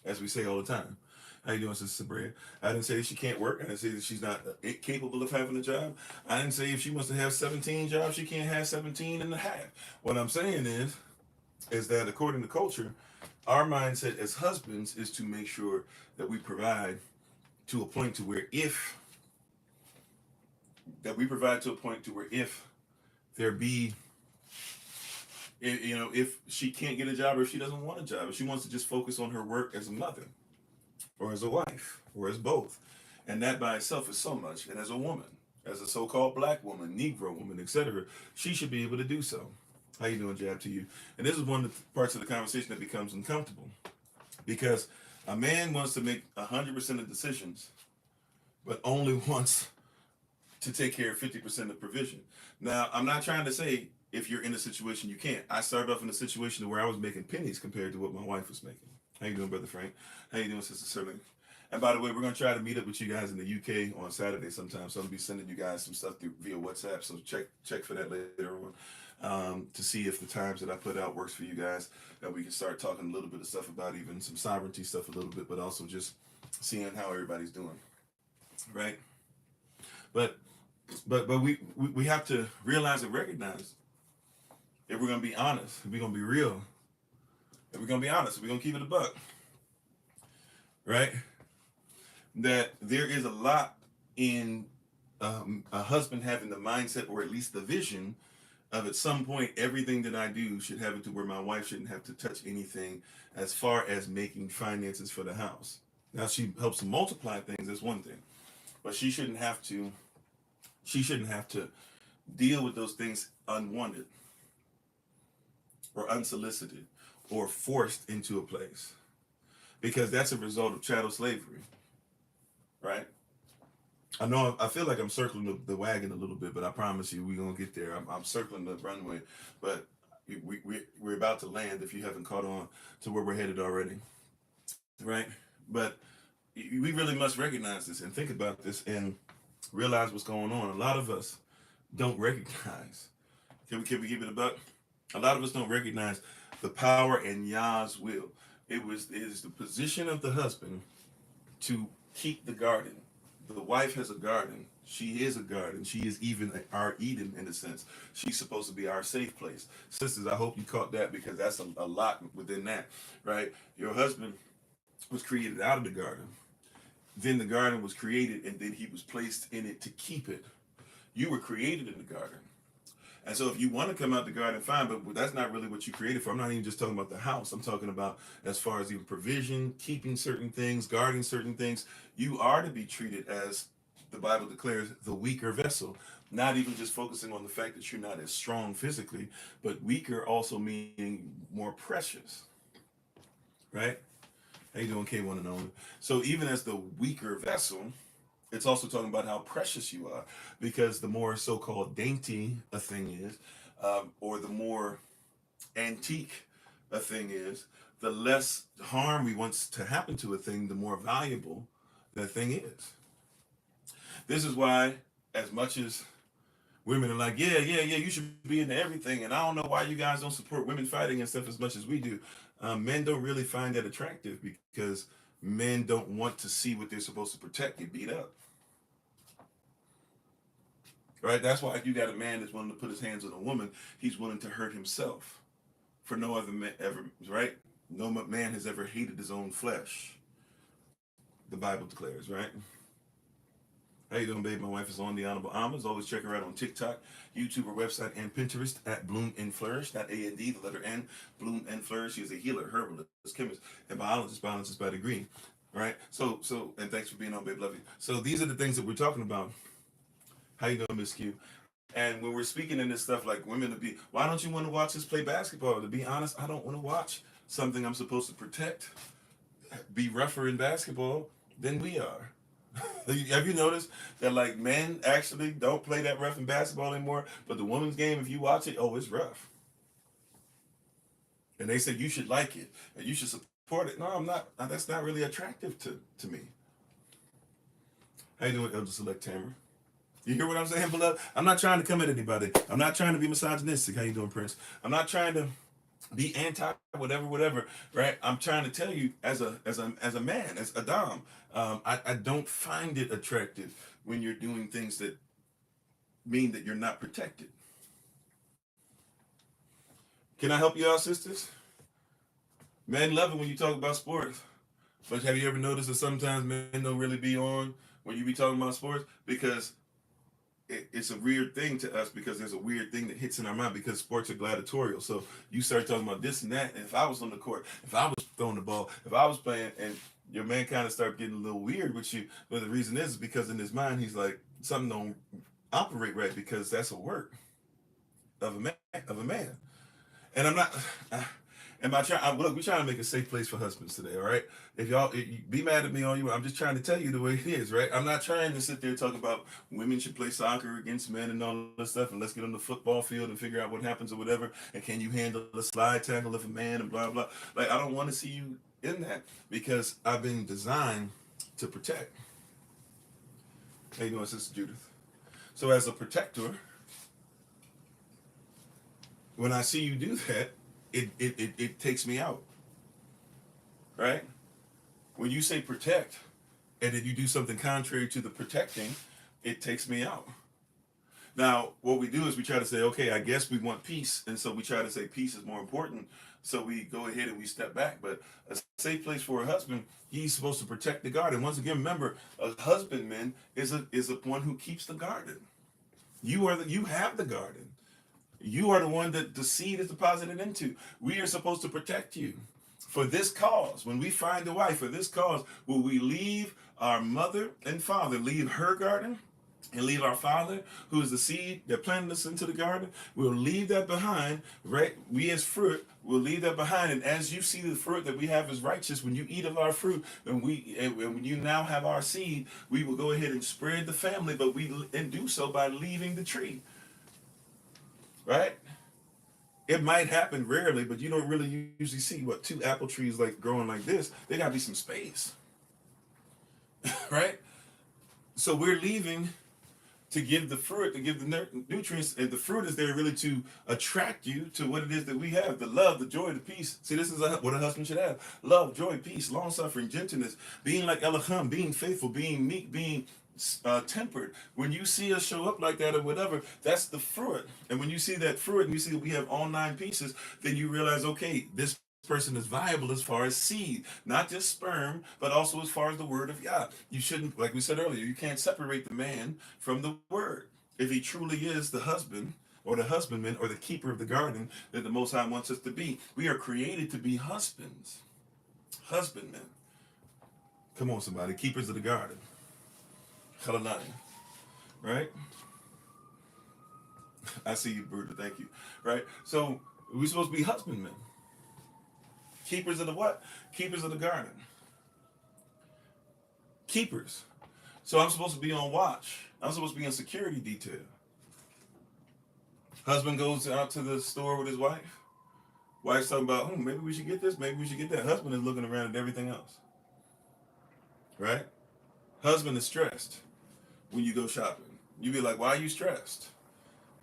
as we say all the time. How you doing, Sister Sabria? I didn't say that she can't work. I didn't say that she's not capable of having a job. I didn't say if she wants to have 17 jobs, she can't have 17 and a half. What I'm saying is that according to culture, our mindset as husbands is to make sure that we provide to a point to where if there be, if she can't get a job, or if she doesn't want a job, if she wants to just focus on her work as a mother, or as a wife, or as both. And that by itself is so much. And as a woman, as a so-called black woman, Negro woman, etc., she should be able to do so. How you doing, Jab to you? And this is one of the parts of the conversation that becomes uncomfortable. Because a man wants to make 100% of decisions, but only wants to take care of 50% of provision. Now, I'm not trying to say if you're in a situation you can't. I started off in a situation where I was making pennies compared to what my wife was making. How you doing, Brother Frank? How you doing, Sister Sterling? And by the way, we're going to try to meet up with you guys in the UK on Saturday sometime. So I'll be sending you guys some stuff via WhatsApp. So check for that later on, to see if the times that I put out works for you guys. That we can start talking a little bit of stuff about even some sovereignty stuff a little bit, but also just seeing how everybody's doing, right? But we have to realize and recognize, if we're going to be honest, if we're going to be real, if we're going to be honest, if we're going to keep it a buck, right? That there is a lot in a husband having the mindset, or at least the vision, of at some point everything that I do should have it to where my wife shouldn't have to touch anything as far as making finances for the house. Now she helps to multiply things, that's one thing. But she shouldn't have to deal with those things unwanted or unsolicited or forced into a place. Because that's a result of chattel slavery. Right? I feel like I'm circling the wagon a little bit, but I promise you we're gonna get there. I'm circling the runway, but we're about to land if you haven't caught on to where we're headed already. Right? But we really must recognize this and think about this and realize what's going on. A lot of us don't recognize. Can we give it a buck? A lot of us don't recognize the power in Yah's will. It is the position of the husband to keep the garden. The wife has a garden. She is a garden. She is even our Eden in a sense. She's supposed to be our safe place. Sisters, I hope you caught that because that's a lot within that, right? Your husband was created out of the garden. Then the garden was created and then he was placed in it to keep it. You were created in the garden. And so if you want to come out the garden, fine, but that's not really what you created for. I'm not even just talking about the house. I'm talking about as far as even provision, keeping certain things, guarding certain things. You are to be treated as the Bible declares the weaker vessel. Not even just focusing on the fact that you're not as strong physically, but weaker also meaning more precious. Right? How you doing, K1 and only? So even as the weaker vessel, it's also talking about how precious you are, because the more so-called dainty a thing is, or the more antique a thing is, the less harm we want to happen to a thing, the more valuable that thing is. This is why, as much as women are like, yeah, you should be into everything, and I don't know why you guys don't support women fighting and stuff as much as we do. Men don't really find that attractive because men don't want to see what they're supposed to protect get beat up. Right? That's why if you got a man that's willing to put his hands on a woman, he's willing to hurt himself. For no other man ever, right? No man has ever hated his own flesh. The Bible declares, right? How you doing, babe? My wife is on the Honorable Almas. Always check her out on TikTok, YouTube, her website, and Pinterest at Bloom and Flourish. Not A and D, the letter N. Bloom and Flourish. She is a healer, herbalist, chemist, and biologist. Biologist by degree, right? So, and thanks for being on, babe. Love you. So these are the things that we're talking about. How you doing, Miss Q? And when we're speaking in this stuff, like women to be, why don't you want to watch us play basketball? To be honest, I don't want to watch something I'm supposed to protect be rougher in basketball than we are. Have you noticed that like men actually don't play that rough in basketball anymore, but the women's game, if you watch it, oh, it's rough. And they say you should like it and you should support it. No, I'm not. That's not really attractive to me. How you doing, Elder Select Tamara? You hear what I'm saying, beloved? I'm not trying to come at anybody. I'm not trying to be misogynistic. How you doing, Prince? I'm not trying to be anti whatever, right? I'm trying to tell you as a man, as Adam, I don't find it attractive when you're doing things that mean that you're not protected. Can I help you out, sisters? Men love it when you talk about sports. But have you ever noticed that sometimes men don't really be on when you be talking about sports? Because it's a weird thing to us because there's a weird thing that hits in our mind because sports are gladiatorial. So you start talking about this and that, and if I was on the court, if I was throwing the ball, if I was playing, and your man kind of start getting a little weird with you. But the reason is because in his mind he's like, something don't operate right because that's a work of a man. And I'm not. Look, we're trying to make a safe place for husbands today, all right? If y'all be mad at me all you want, I'm just trying to tell you the way it is, right? I'm not trying to sit there and talk about women should play soccer against men and all this stuff, and let's get on the football field and figure out what happens or whatever, and can you handle a slide tackle if a man and blah, blah. Like, I don't want to see you in that because I've been designed to protect. How you doing, Sister Judith? So as a protector, when I see you do that, it takes me out, right? When you say protect, and then you do something contrary to the protecting, it takes me out. Now, what we do is we try to say, okay, I guess we want peace, and so we try to say peace is more important, so we go ahead and we step back. But a safe place for a husband, he's supposed to protect the garden. Once again, remember, a husbandman is a one who keeps the garden. You have the garden. You are the one that the seed is deposited into. We are supposed to protect you. For this cause, when we find a wife, for this cause, will we leave our mother and father, leave her garden, and leave our father, who is the seed that planted us into the garden? We'll leave that behind, right? We as fruit will leave that behind. And as you see the fruit that we have is righteous, when you eat of our fruit, and when you now have our seed, we will go ahead and spread the family, but and do so by leaving the tree, right? It might happen rarely, but you don't really usually see two apple trees like growing like this. There gotta be some space, right? So we're leaving to give the fruit, to give the nutrients, and the fruit is there really to attract you to what it is that we have: the love, the joy, the peace. See, this is what a husband should have: love, joy, peace, long suffering, gentleness, being like Elohim, being faithful, being meek, being tempered. When you see us show up like that or whatever, that's the fruit. And when you see that fruit and you see that we have all 9 pieces, then you realize, okay, this person is viable as far as seed, not just sperm, but also as far as the word of Yah. You shouldn't, like we said earlier, you can't separate the man from the word. If he truly is the husband or the husbandman or the keeper of the garden that the Most High wants us to be, we are created to be husbands, husbandmen. Come on, somebody, keepers of the garden. Hallelujah. Right? I see you, Bruder. Thank you. Right? So we're supposed to be husbandmen. Keepers of the what? Keepers of the garden. Keepers. So I'm supposed to be on watch. I'm supposed to be in security detail. Husband goes out to the store with his wife. Wife's talking about, maybe we should get this, maybe we should get that. Husband is looking around at everything else. Right? Husband is stressed when you go shopping. You be like, why are you stressed?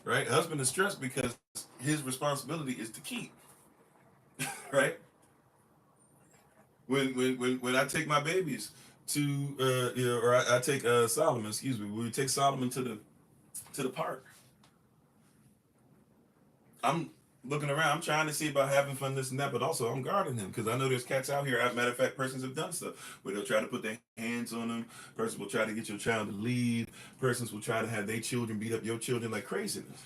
Right? Husband is stressed because his responsibility is to keep. Right? When I take my babies to or I take Solomon, excuse me, when we take Solomon to the park, I'm looking around, I'm trying to see about having fun, this and that, but also I'm guarding him because I know there's cats out here. As a matter of fact, persons have done stuff where they'll try to put their hands on them. Persons will try to get your child to leave. Persons will try to have their children beat up your children like craziness.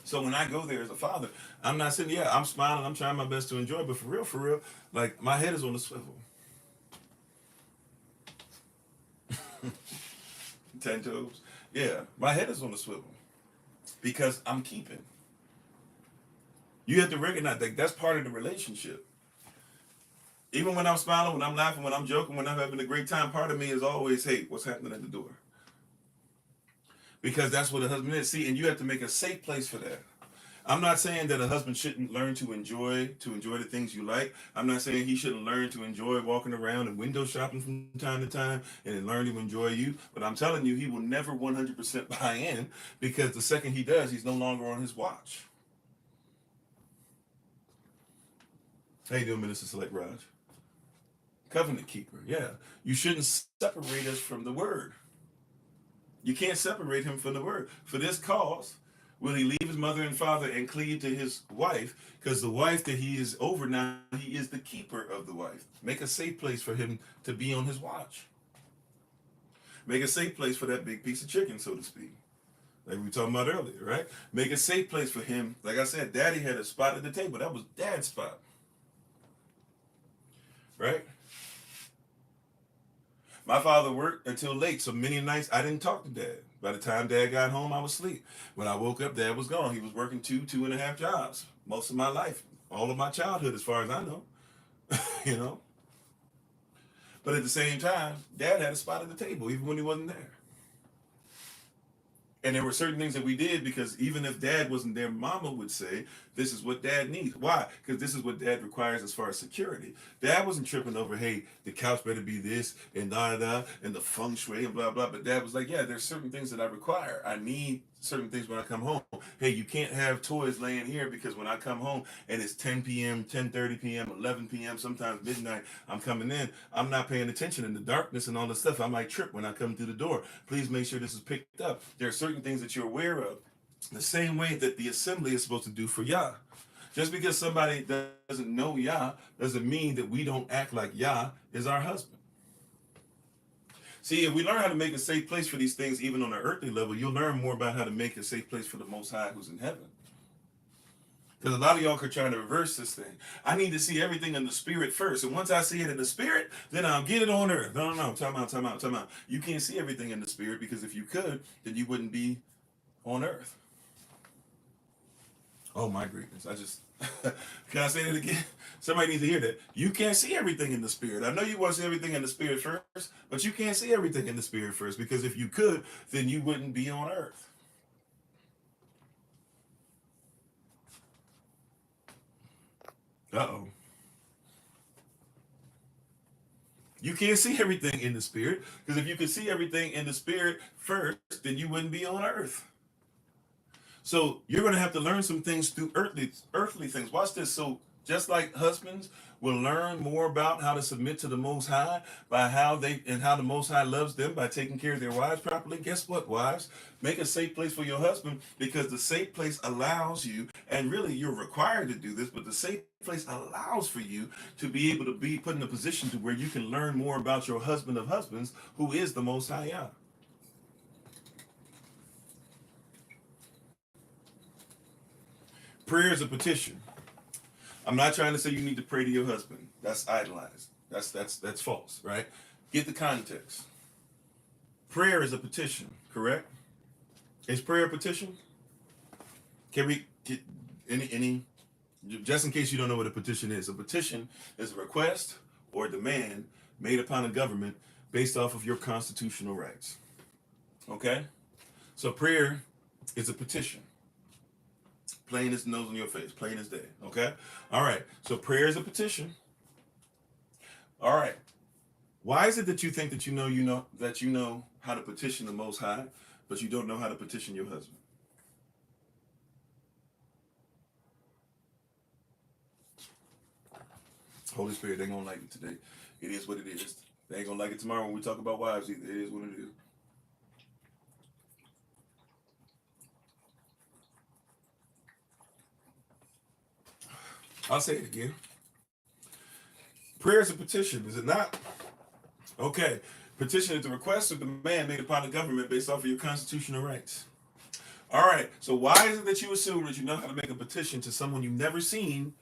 So when I go there as a father, I'm not sitting, I'm smiling, I'm trying my best to enjoy, but for real, like my head is on the swivel. 10 toes. Yeah, my head is on the swivel because I'm keeping. You have to recognize that that's part of the relationship. Even when I'm smiling, when I'm laughing, when I'm joking, when I'm having a great time, part of me is always, hey, what's happening at the door? Because that's what a husband is. See, and you have to make a safe place for that. I'm not saying that a husband shouldn't learn to enjoy the things you like. I'm not saying he shouldn't learn to enjoy walking around and window shopping from time to time and learn to enjoy you. But I'm telling you, he will never 100% buy in because the second he does, he's no longer on his watch. How you doing, Minister Select Raj? Covenant keeper, yeah. You shouldn't separate us from the word. You can't separate him from the word. For this cause, will he leave his mother and father and cleave to his wife? Because the wife that he is over now, he is the keeper of the wife. Make a safe place for him to be on his watch. Make a safe place for that big piece of chicken, so to speak. Like we were talking about earlier, right? Make a safe place for him. Like I said, Daddy had a spot at the table. That was Dad's spot. Right? My father worked until late, so many nights I didn't talk to Dad. By the time Dad got home, I was asleep. When I woke up, Dad was gone. He was working 2.5 jobs most of my life, all of my childhood, as far as I know. You know? But at the same time, Dad had a spot at the table, even when he wasn't there. And there were certain things that we did because even if Dad wasn't there, Mama would say, this is what Dad needs. Why? Because this is what Dad requires as far as security. Dad wasn't tripping over, hey, the couch better be this and da-da, and the feng shui and blah, blah. But Dad was like, yeah, there's certain things that I require. I need certain things when I come home. Hey, you can't have toys laying here because when I come home and it's 10 p.m., 10:30 p.m., 11 p.m., sometimes midnight, I'm coming in, I'm not paying attention in the darkness and all this stuff. I might trip when I come through the door. Please make sure this is picked up. There are certain things that you're aware of. The same way that the assembly is supposed to do for Yah. Just because somebody doesn't know Yah doesn't mean that we don't act like Yah is our husband. See, if we learn how to make a safe place for these things, even on an earthly level, you'll learn more about how to make a safe place for the Most High who's in heaven. Because a lot of y'all are trying to reverse this thing. I need to see everything in the spirit first. And once I see it in the spirit, then I'll get it on earth. No. Time out. You can't see everything in the spirit, because if you could, then you wouldn't be on earth. Oh my greatness. Can I say that again? Somebody needs to hear that. You can't see everything in the spirit. I know you want to see everything in the spirit first, but you can't see everything in the spirit first, because if you could, then you wouldn't be on earth. Uh-oh. You can't see everything in the spirit, because if you could see everything in the spirit first, then you wouldn't be on earth. So you're going to have to learn some things through earthly things. Watch this. So just like husbands will learn more about how to submit to the Most High by how the Most High loves them by taking care of their wives properly. Guess what, wives? Make a safe place for your husband, because the safe place allows you, and really you're required to do this, but the safe place allows for you to be able to be put in a position to where you can learn more about your husband of husbands, who is the Most High Yah. Prayer is a petition. I'm not trying to say you need to pray to your husband. That's idolized. That's false, right? Get the context. Prayer is a petition, correct? Is prayer a petition? Can we get any just in case you don't know what a petition is? A petition is a request or a demand made upon a government based off of your constitutional rights. Okay? So prayer is a petition. Plain as the nose on your face, plain as day. Okay? All right. So prayer is a petition. All right. Why is it that you think that you know how to petition the Most High, but you don't know how to petition your husband? Holy Spirit, they ain't gonna like it today. It is what it is. They ain't gonna like it tomorrow when we talk about wives either. It is what it is. I'll say it again. Prayer is a petition, is it not? Okay. Petition is the request or demand made upon the government based off of your constitutional rights. All right. So why is it that you assume that you know how to make a petition to someone you've never seen,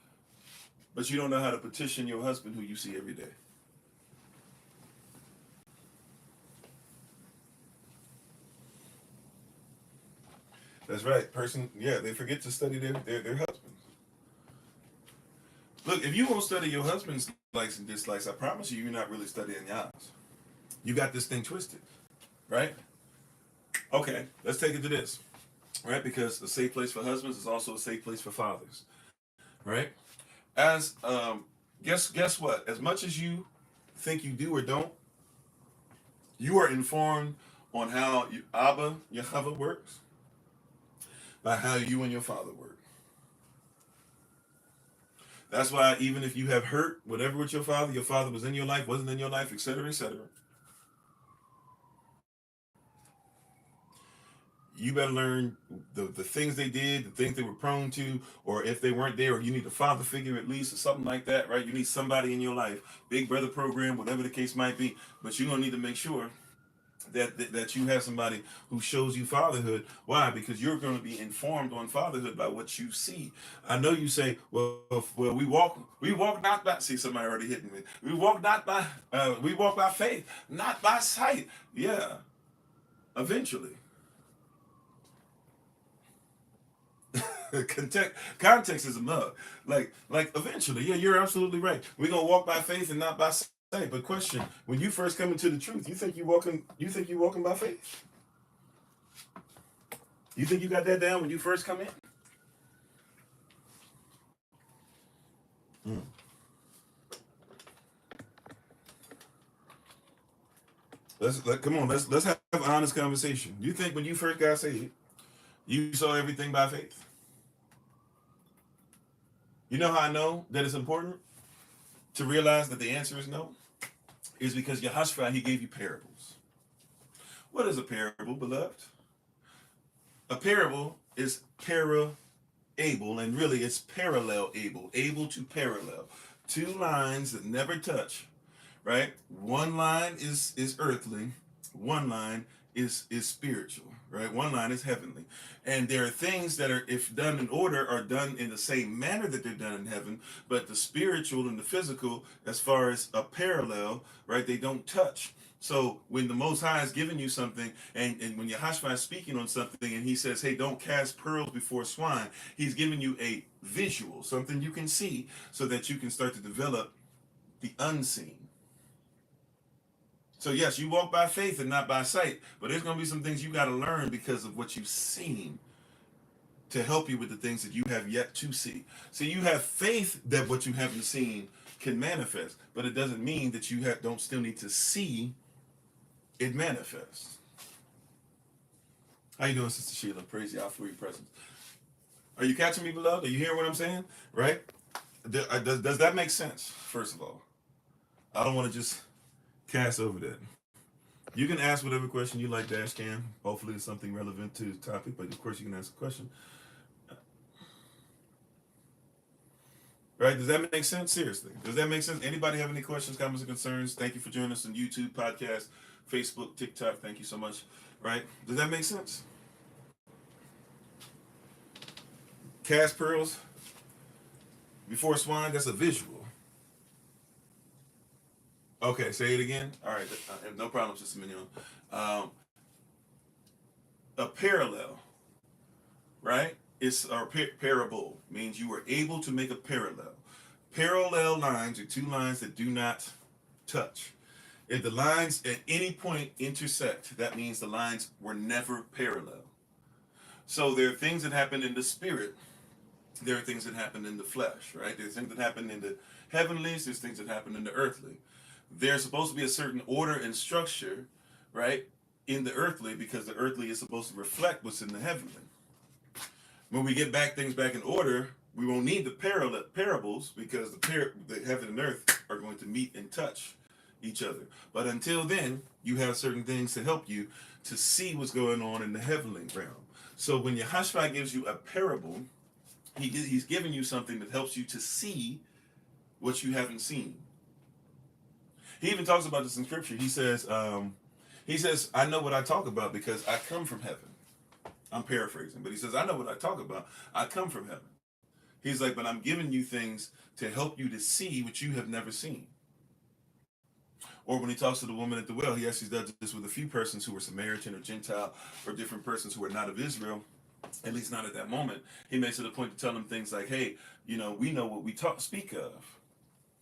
but you don't know how to petition your husband who you see every day? That's right. They forget to study their husbands. Look, if you won't study your husband's likes and dislikes, I promise you're not really studying yours. You got this thing twisted, right? Okay, let's take it to this, right? Because a safe place for husbands is also a safe place for fathers, right? As guess what? As much as you think you do or don't, you are informed on how Yahavah works by how you and your father work. That's why even if you have hurt whatever with your father was in your life, wasn't in your life, etc., etc., you better learn the things they did, the things they were prone to, or if they weren't there, or you need a father figure at least, or something like that, right? You need somebody in your life, big brother program, whatever the case might be, but you're going to need to make sure that you have somebody who shows you fatherhood. Why? Because you're going to be informed on fatherhood by what you see. I know you say, well, we walk not by. See, somebody already hitting me. We walk by faith, not by sight. Yeah, eventually. Context is a mug. Like eventually. Yeah, you're absolutely right. We're gonna walk by faith and not by sight. But question: when you first come into the truth, you think you're walking by faith? You think you got that down when you first come in? Let's have an honest conversation. You think when you first got saved, you saw everything by faith? You know how I know that it's important to realize that the answer is no? Is because Yahashua, he gave you parables. What is a parable, beloved? A parable is able, and really it's parallel able to parallel. Two lines that never touch, right? One line is earthly, one line is spiritual, right? One line is heavenly. And there are things that are, if done in order, are done in the same manner that they're done in heaven, but the spiritual and the physical, as far as a parallel, right, they don't touch. So when the Most High is giving you something, and when Yahavah is speaking on something, and he says, hey, don't cast pearls before swine, he's giving you a visual, something you can see, so that you can start to develop the unseen. So yes, you walk by faith and not by sight, but there's going to be some things you got to learn because of what you've seen to help you with the things that you have yet to see. So you have faith that what you haven't seen can manifest, but it doesn't mean that you don't still need to see it manifest. How you doing, Sister Sheila? Praise Yahweh for your presence. Are you catching me, beloved? Are you hearing what I'm saying? Right? Does that make sense, first of all? I don't want to just cast over that. You can ask whatever question you like to ask, Cam. Hopefully it's something relevant to the topic, but of course you can ask a question. Right? Does that make sense? Seriously. Does that make sense? Anybody have any questions, comments, or concerns? Thank you for joining us on YouTube, podcast, Facebook, TikTok. Thank you so much. Right? Does that make sense? Cast pearls before swine, that's a visual. Okay, say it again. All right, no problem, Sister Mignon. A parallel, right? It's a parable, means you were able to make a parallel. Parallel lines are two lines that do not touch. If the lines at any point intersect, that means the lines were never parallel. So there are things that happen in the spirit. There are things that happen in the flesh, right? There's things that happen in the heavenlies. There's things that happen in the earthly. There's supposed to be a certain order and structure, right, in the earthly, because the earthly is supposed to reflect what's in the heavenly. When we get things back in order, we won't need the parables, because the heaven and earth are going to meet and touch each other. But until then, you have certain things to help you to see what's going on in the heavenly realm. So when Yahavah gives you a parable, he's giving you something that helps you to see what you haven't seen. He even talks about this in scripture. He says, I know what I talk about because I come from heaven. I'm paraphrasing, but he says, I know what I talk about. I come from heaven. He's like, but I'm giving you things to help you to see what you have never seen. Or when he talks to the woman at the well, he actually does this with a few persons who were Samaritan or Gentile, or different persons who are not of Israel, at least not at that moment. He makes it a point to tell them things like, hey, we know what we speak of,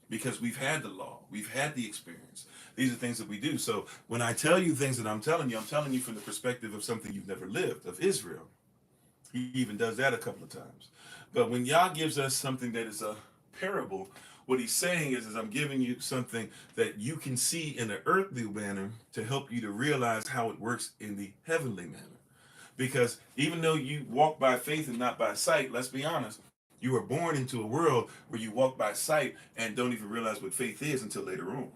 because we've had the law, we've had the experience. These are things that we do. So when I tell you things that I'm telling you from the perspective of something you've never lived, of Israel. He even does that a couple of times. But when Yah gives us something that is a parable, what he's saying is I'm giving you something that you can see in an earthly manner to help you to realize how it works in the heavenly manner. Because even though you walk by faith and not by sight, let's be honest, you were born into a world where you walk by sight and don't even realize what faith is until later on.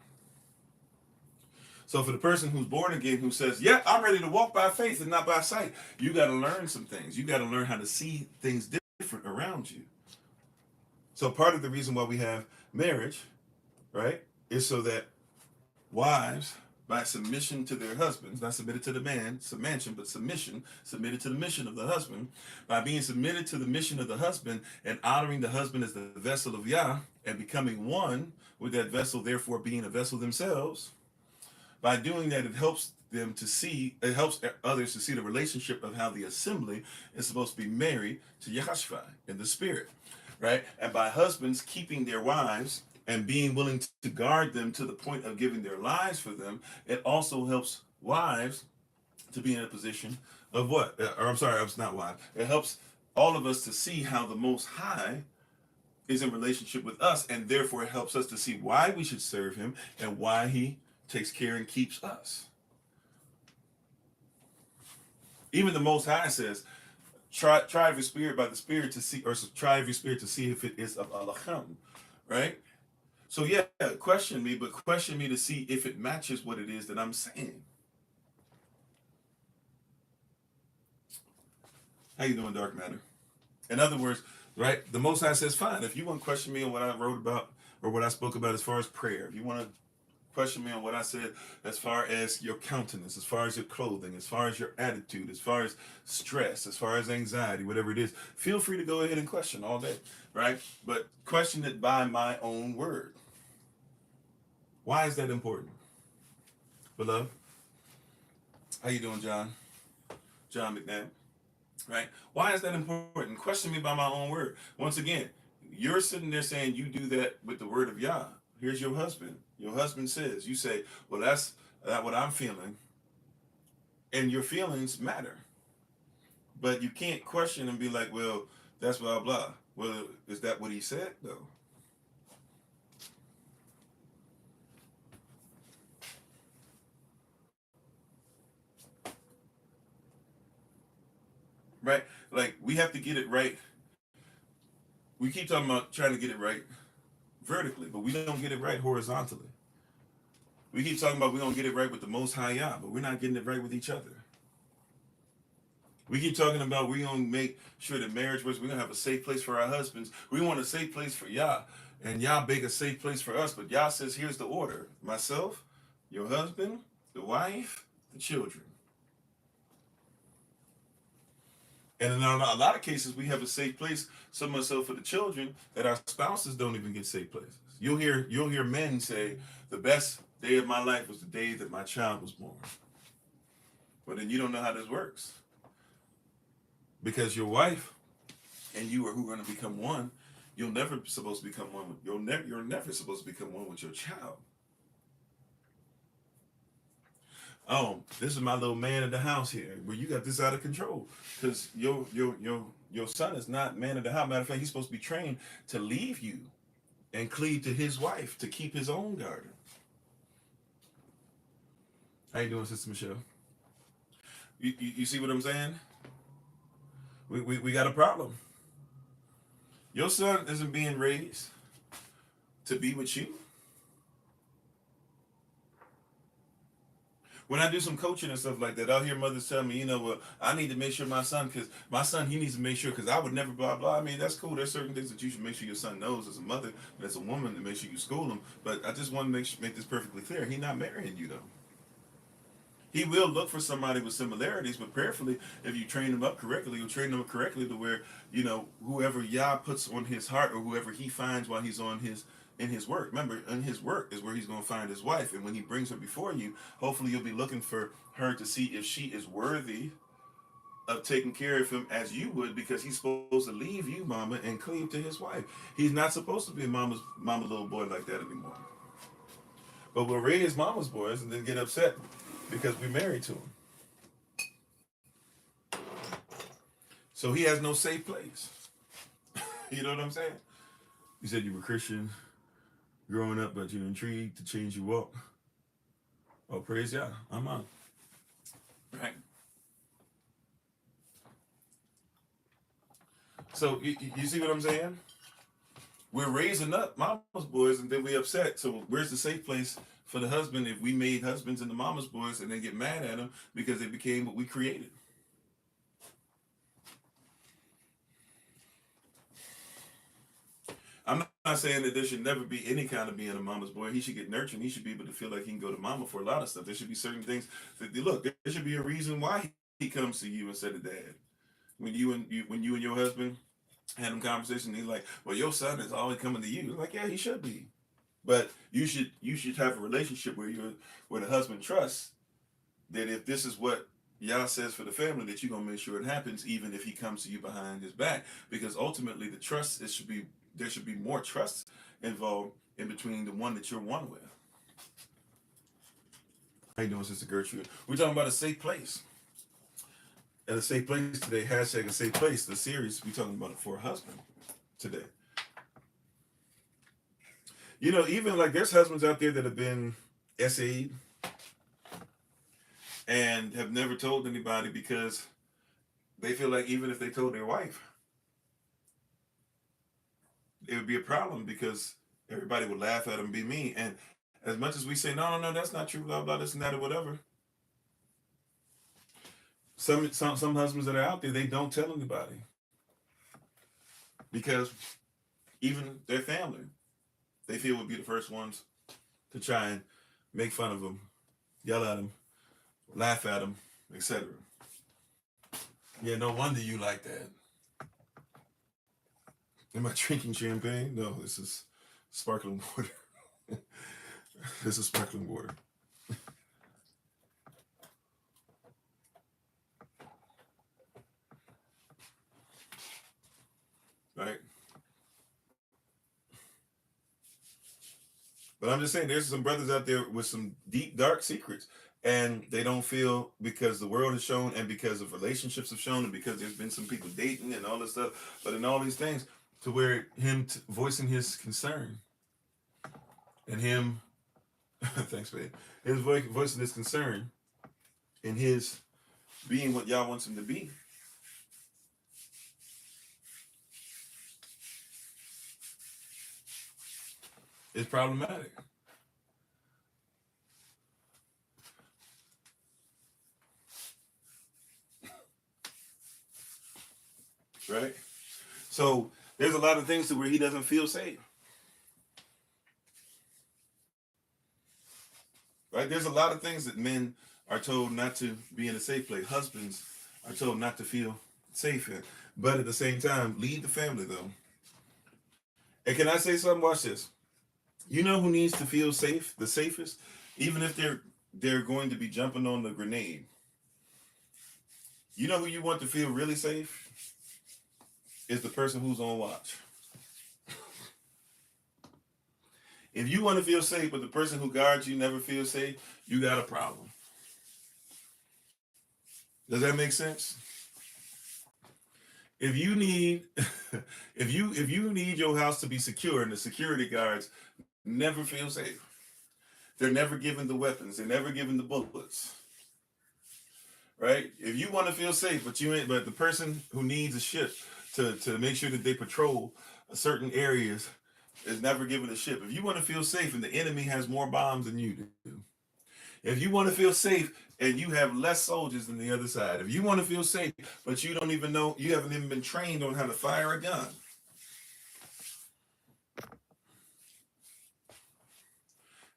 So for the person who's born again, who says, yeah, I'm ready to walk by faith and not by sight, you got to learn some things. You got to learn how to see things different around you. So part of the reason why we have marriage, right, is so that wives, by submission to their husbands, not submitted to the man, submission, but submitted to the mission of the husband, by being submitted to the mission of the husband and honoring the husband as the vessel of Yah and becoming one with that vessel, therefore being a vessel themselves. By doing that, it helps others to see the relationship of how the assembly is supposed to be married to Yahavah in the spirit, right? And by husbands keeping their wives and being willing to guard them to the point of giving their lives for them, it also helps wives to be in a position of what? It's not wives. It helps all of us to see how the Most High is in relationship with us, and therefore it helps us to see why we should serve him and why he takes care and keeps us. Even the Most High says, try every spirit by the Spirit to see, or try every spirit to see if it is of Allahim, right? So yeah, question me to see if it matches what it is that I'm saying. How you doing, Dark Matter? In other words, right, the Most High says, fine, if you want to question me on what I wrote about or what I spoke about as far as prayer, if you want to Question me on what I said as far as your countenance, as far as your clothing, as far as your attitude, as far as stress, as far as anxiety, whatever it is. Feel free to go ahead and question all day, right? But question it by my own word. Why is that important? Beloved, how you doing, John? John McNabb, right? Why is that important? Question me by my own word. Once again, you're sitting there saying you do that with the word of Yah. Here's your husband. Your husband says, you say, well, that's what I'm feeling. And your feelings matter. But you can't question and be like, well, that's blah, blah. Well, is that what he said, though? Right? Like, we have to get it right. We keep talking about trying to get it right vertically, but we don't get it right horizontally. We keep talking about we're going to get it right with the Most High Yah, but we're not getting it right with each other. We keep talking about we're going to make sure that marriage works. We're going to have a safe place for our husbands. We want a safe place for Yah, and Yah make a safe place for us. But Yah says, here's the order. Myself, your husband, the wife, the children. And in a lot of cases, we have a safe place, so much so for the children that our spouses don't even get safe places. You'll hear men say, the best day of my life was the day that my child was born. But then you don't know how this works. Because your wife and you are who are going to become one. You're never supposed to become one. You're never supposed to become one with your child. Oh, this is my little man of the house here. Well, you got this out of control because your son is not man of the house. Matter of fact, he's supposed to be trained to leave you and cleave to his wife to keep his own garden. How you doing, Sister Michelle? You see what I'm saying? We got a problem. Your son isn't being raised to be with you. When I do some coaching and stuff like that, I'll hear mothers tell me, well, I need to make sure my son, he needs to make sure, because I would never blah, blah. I mean, that's cool. There's certain things that you should make sure your son knows as a mother, and as a woman, to make sure you school him. But I just want to make this perfectly clear. He's not marrying you, though. He will look for somebody with similarities, but prayerfully, if you train him up correctly, you'll train him up correctly to where, whoever Yah puts on his heart or whoever he finds while he's in his work. Remember, in his work is where he's going to find his wife. And when he brings her before you, hopefully you'll be looking for her to see if she is worthy of taking care of him as you would, because he's supposed to leave you, mama, and cleave to his wife. He's not supposed to be mama little boy like that anymore. But we'll raise mama's boys and then get upset because we're married to him. So he has no safe place. You know what I'm saying? You said you were Christian growing up, but you're intrigued to change your walk. Oh, praise Yah. I'm on. Right. So you see what I'm saying? We're raising up mama's boys and then we upset. So where's the safe place for the husband if we made husbands into mama's boys and then get mad at them because they became what we created? I'm not saying that there should never be any kind of being a mama's boy. He should get nurtured. He should be able to feel like he can go to mama for a lot of stuff. There should be certain things that, look, there should be a reason why he comes to you instead of dad. When you and your husband had them conversations, he's like, well, your son is always coming to you. Like, yeah, he should be. But you should have a relationship where the husband trusts that if this is what Yah says for the family, that you're gonna make sure it happens, even if he comes to you behind his back. Because ultimately the trust, there should be more trust involved in between the one that you're one with. How you doing, Sister Gertrude? We're talking about a safe place. And a safe place today, hashtag a safe place, the series, we're talking about it for a husband today. Even like there's husbands out there that have been SA'd and have never told anybody because they feel like even if they told their wife, it would be a problem because everybody would laugh at them and be mean. And as much as we say, no, that's not true, blah, blah, this and that or whatever. Some husbands that are out there, they don't tell anybody because even their family, they feel would be the first ones to try and make fun of them, yell at them, laugh at them, etc. Yeah, no wonder you like that. Am I drinking champagne? No, this is sparkling water. This is sparkling water. Right? But I'm just saying, there's some brothers out there with some deep, dark secrets. And they don't feel, because the world has shown, and because of relationships have shown, and because there's been some people dating and all this stuff, but in all these things, to where him voicing his concern, and him, thanks, babe, his voicing his concern, and his being what y'all wants him to be. It's problematic. Right? So there's a lot of things to where he doesn't feel safe. Right? There's a lot of things that men are told not to be in a safe place. Husbands are told not to feel safe in. But at the same time, lead the family though. And can I say something? Watch this. You know who needs to feel safe, the safest? Even if they're going to be jumping on the grenade. You know who you want to feel really safe? Is the person who's on watch. If you want to feel safe, but the person who guards you never feels safe, you got a problem. Does that make sense? If you need if you need your house to be secure and the security guards never feel safe. They're never given the weapons, they're never given the bullets. Right? If you want to feel safe, but the person who needs a ship to make sure that they patrol certain areas is never given a ship. If you want to feel safe and the enemy has more bombs than you do. If you want to feel safe and you have less soldiers than the other side. If you want to feel safe, but you don't even know, you haven't even been trained on how to fire a gun.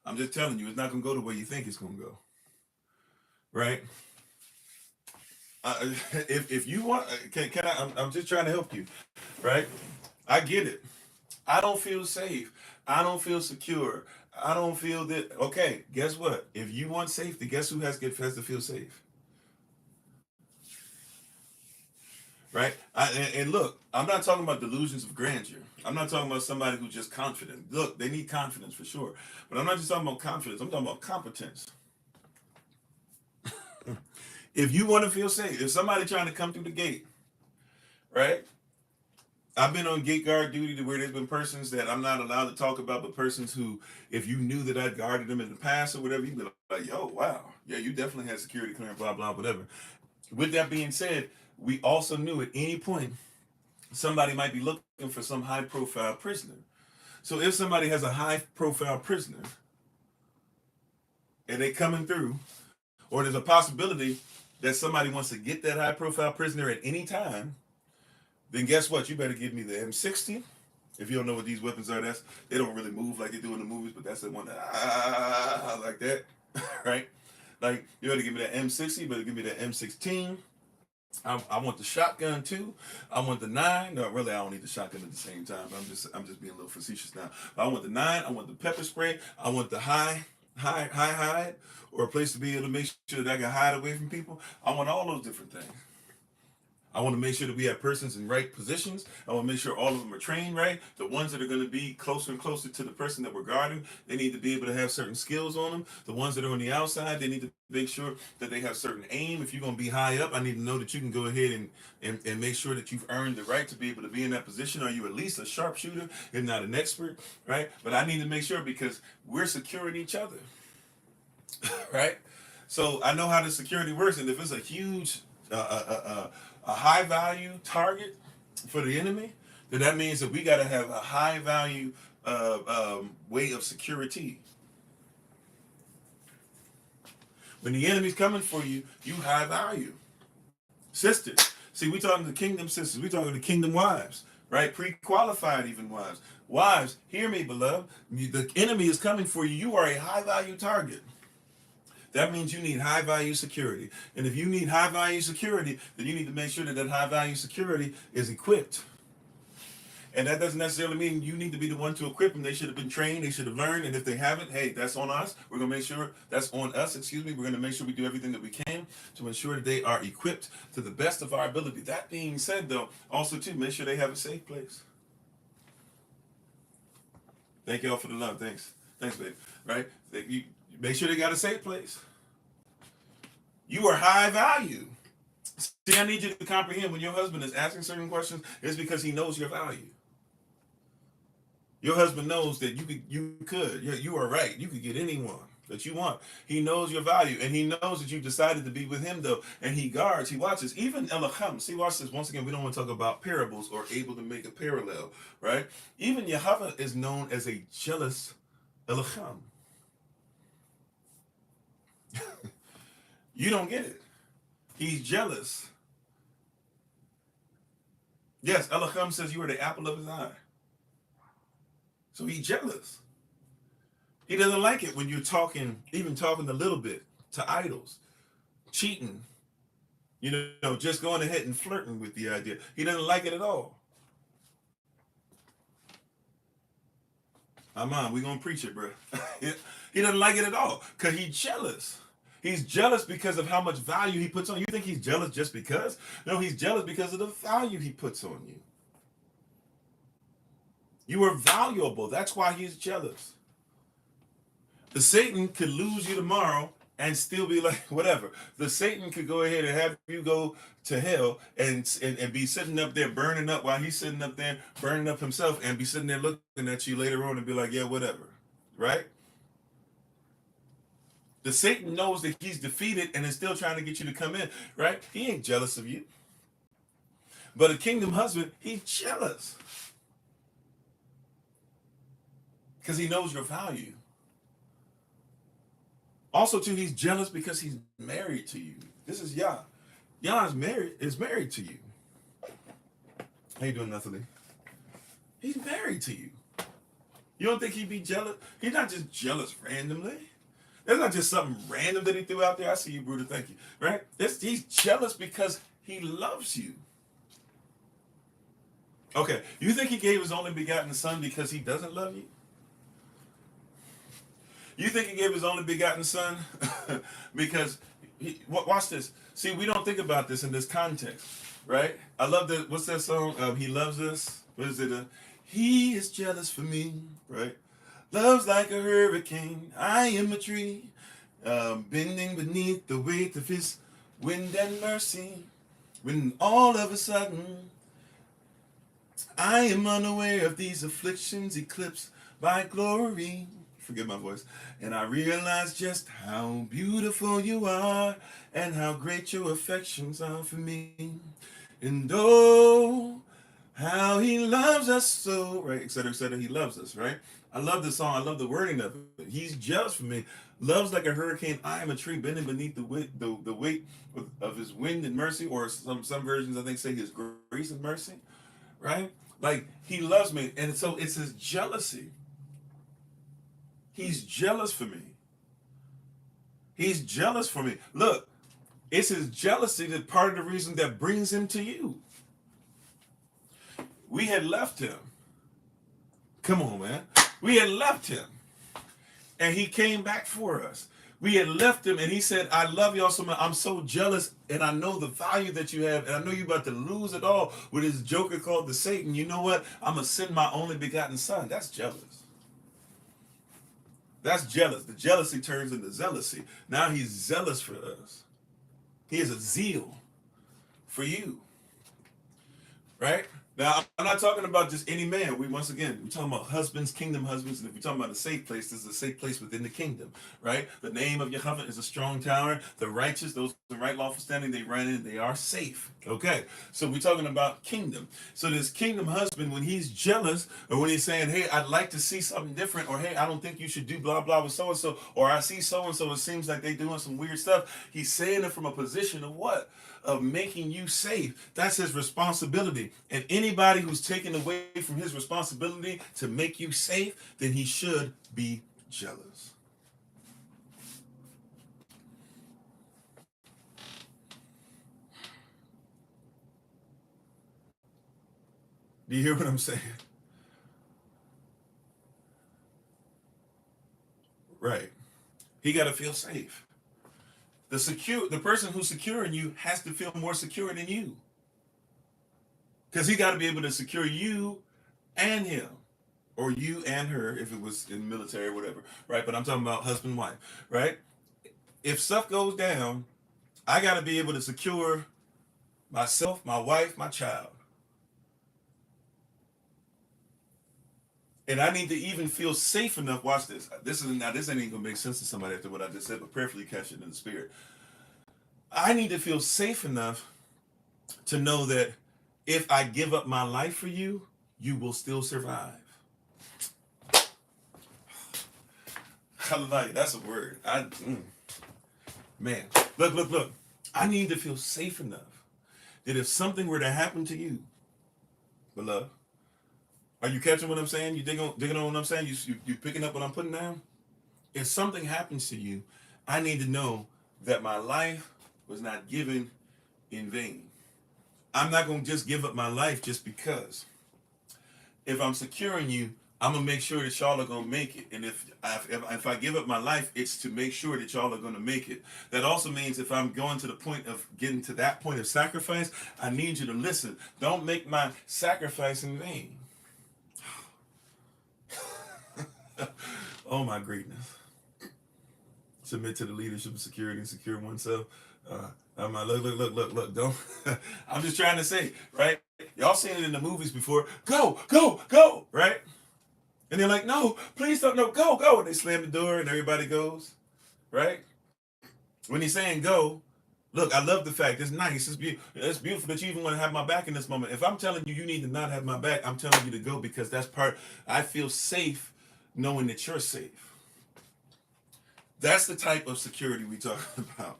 I'm just telling you, it's not going to go the way you think it's going to go. Right? If you want, can I? I'm just trying to help you. Right? I get it. I don't feel safe. I don't feel secure. I don't feel that. Okay, guess what? If you want safety, guess who has to feel safe? Right? And look, I'm not talking about delusions of grandeur. I'm not talking about somebody who's just confident. Look, they need confidence for sure. But I'm not just talking about confidence. I'm talking about competence. If you want to feel safe, if somebody trying to come through the gate, right? I've been on gate guard duty to where there's been persons that I'm not allowed to talk about, but persons who, if you knew that I'd guarded them in the past or whatever, you'd be like, yo, wow. Yeah, you definitely had security clearance, blah, blah, whatever. With that being said, we also knew at any point somebody might be looking for some high-profile prisoner. So if somebody has a high-profile prisoner and they coming through, or there's a possibility that somebody wants to get that high-profile prisoner at any time, then guess what? You better give me the M60. If you don't know what these weapons are, they don't really move like they do in the movies, but that's the one that like that, right? Like, you better give me that M60, you better give me that M16. I want the shotgun too. I want the 9. No, really, I don't need the shotgun at the same time. I'm just being a little facetious now. But I want the 9. I want the pepper spray. I want the hide, or a place to be able to make sure that I can hide away from people. I want all those different things. I want to make sure that we have persons in right positions. I want to make sure all of them are trained right. The ones that are going to be closer and closer to the person that we're guarding, they need to be able to have certain skills on them. The ones that are on the outside, they need to make sure that they have certain aim. If you're going to be high up, I need to know that you can go ahead and make sure that you've earned the right to be able to be in that position. Are you at least a sharpshooter, if not an expert, right? But I need to make sure, because we're securing each other, right? So I know how the security works, and if it's a huge a high value target for the enemy, then that means that we got to have a high value way of security. When the enemy's coming for you, you high value. Sisters, see, we talking to kingdom sisters, we talking to kingdom wives, right? Pre-qualified even wives. Wives, hear me, beloved. The enemy is coming for you. You are a high-value target. That means you need high-value security. And if you need high-value security, then you need to make sure that that high-value security is equipped. And that doesn't necessarily mean you need to be the one to equip them. They should have been trained. They should have learned. And if they haven't, hey, that's on us. We're going to make sure that's on us. We're going to make sure we do everything that we can to ensure that they are equipped to the best of our ability. That being said, though, also, too, make sure they have a safe place. Thank you all for the love. Thanks. Thanks, babe. Right? You make sure they got a safe place. You are high value. See, I need you to comprehend when your husband is asking certain questions, it's because he knows your value. Your husband knows that you are right. You could get anyone that you want. He knows your value, and he knows that you decided to be with him, though, and he guards, he watches. Even Elohim, see, watch this. Once again, we don't want to talk about parables or able to make a parallel, right? Even Yahavah is known as a jealous Elohim. You don't get it. He's jealous. Yes, Elohim says you are the apple of his eye. So he's jealous. He doesn't like it when you're talking, even talking a little bit to idols, cheating, just going ahead and flirting with the idea. He doesn't like it at all. We're going to preach it, bro. He doesn't like it at all because he's jealous. He's jealous because of how much value he puts on you. You think he's jealous just because? No, he's jealous because of the value he puts on you. You are valuable. That's why he's jealous. The Satan could lose you tomorrow and still be like, whatever. The Satan could go ahead and have you go to hell and be sitting up there burning up while he's sitting up there burning up himself and be sitting there looking at you later on and be like, yeah, whatever. Right? The Satan knows that he's defeated and is still trying to get you to come in, right? He ain't jealous of you. But a kingdom husband, he's jealous. Because he knows your value. Also, too, he's jealous because he's married to you. This is Yah. Yah is married to you. How you doing, Nathalie? He's married to you. You don't think he'd be jealous? He's not just jealous randomly. That's not just something random that he threw out there. I see you, Bruder. Thank you. Right? He's jealous because he loves you. Okay. You think he gave his only begotten son because he doesn't love you? You think he gave his only begotten son because watch this. See, we don't think about this in this context, right? I love that. What's that song? He loves us. What is it? He is jealous for me, right? Love's like a hurricane. I am a tree, bending beneath the weight of his wind and mercy. When all of a sudden, I am unaware of these afflictions eclipsed by glory. Forget my voice. And I realize just how beautiful you are and how great your affections are for me. And oh, how he loves us so, right, et cetera, he loves us, right? I love this song. I love the wording of it. He's jealous for me. Love's like a hurricane. I am a tree bending beneath the weight of his wind and mercy, or some versions I think say his grace and mercy, right? Like he loves me, and so it's his jealousy. He's jealous for me. He's jealous for me. Look, it's his jealousy that part of the reason that brings him to you. We had left him. Come on, man. We had left him. And he came back for us. We had left him and he said, I love y'all so much. I'm so jealous and I know the value that you have. And I know you're about to lose it all with this joker called the Satan. You know what? I'm going to send my only begotten son. That's jealous. That's jealous. The jealousy turns into zealousy. Now he's zealous for us. He has a zeal for you. Right? Now, I'm not talking about just any man. We're talking about husbands, kingdom husbands. And if we're talking about a safe place, this is a safe place within the kingdom, right? The name of Yahavah is a strong tower. The righteous, those in right lawful standing, they run in, they are safe. Okay, so we're talking about kingdom. So this kingdom husband, when he's jealous, or when he's saying, hey, I'd like to see something different, or hey, I don't think you should do blah, blah with so-and-so, or I see so-and-so, it seems like they're doing some weird stuff. He's saying it from a position of what? Of making you safe. That's his responsibility. And any anybody who's taken away from his responsibility to make you safe, then he should be jealous. Do you hear what I'm saying? Right. He got to feel safe. The person who's securing you has to feel more secure than you. Because he got to be able to secure you and him. Or you and her, if it was in the military or whatever. Right? But I'm talking about husband and wife. Right? If stuff goes down, I got to be able to secure myself, my wife, my child. And I need to even feel safe enough. Watch this. This ain't even gonna make sense to somebody after what I just said, but prayerfully catch it in the spirit. I need to feel safe enough to know that if I give up my life for you, you will still survive. Hallelujah. That's a word. Man, look. I need to feel safe enough that if something were to happen to you, beloved, are you catching what I'm saying? You digging on what I'm saying? You picking up what I'm putting down? If something happens to you, I need to know that my life was not given in vain. I'm not going to just give up my life just because. If I'm securing you, I'm going to make sure that y'all are going to make it. And if I give up my life, it's to make sure that y'all are going to make it. That also means if I'm going to the point of getting to that point of sacrifice, I need you to listen. Don't make my sacrifice in vain. Oh my greatness. Submit to the leadership of security and secure oneself. I'm like, look, don't. I'm just trying to say, right? Y'all seen it in the movies before. Go, right? And they're like, no, please don't, no, go. And they slam the door and everybody goes, right? When he's saying go, look, I love the fact, it's nice, it's beautiful that you even want to have my back in this moment. If I'm telling you, you need to not have my back, I'm telling you to go because that's I feel safe knowing that you're safe. That's the type of security we talking about.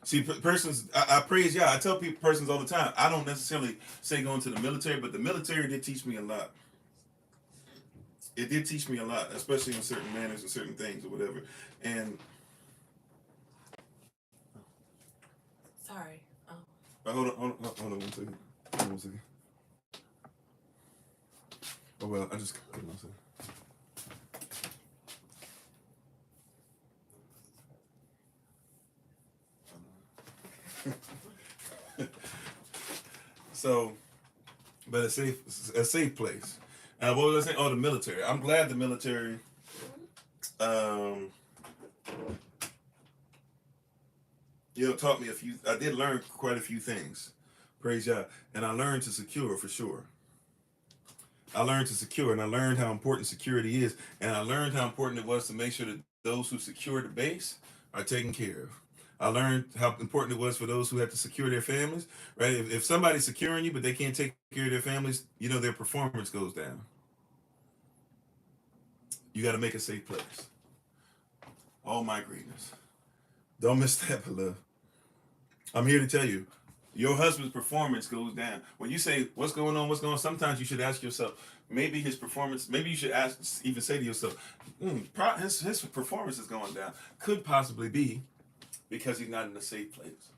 See, persons, I praise Yah. I tell persons all the time, I don't necessarily say going to the military, but the military did teach me a lot. It did teach me a lot, especially in certain manners and certain things or whatever. And sorry. hold on one second. Oh well, I just hold on a second. So, but a safe place. What was I saying? Oh, the military. I'm glad the military. Taught me I did learn quite a few things. Praise God. And I learned to secure for sure. I learned to secure, and I learned how important security is, and I learned how important it was to make sure that those who secure the base are taken care of. I learned how important it was for those who have to secure their families, right? If somebody's securing you, but they can't take care of their families, their performance goes down. You got to make a safe place. Oh my greatness. Don't miss that, beloved. I'm here to tell you, your husband's performance goes down. When you say, what's going on, sometimes you should ask yourself, maybe his performance, maybe you should even say to yourself, his performance is going down. Could possibly be because he's not in a safe place.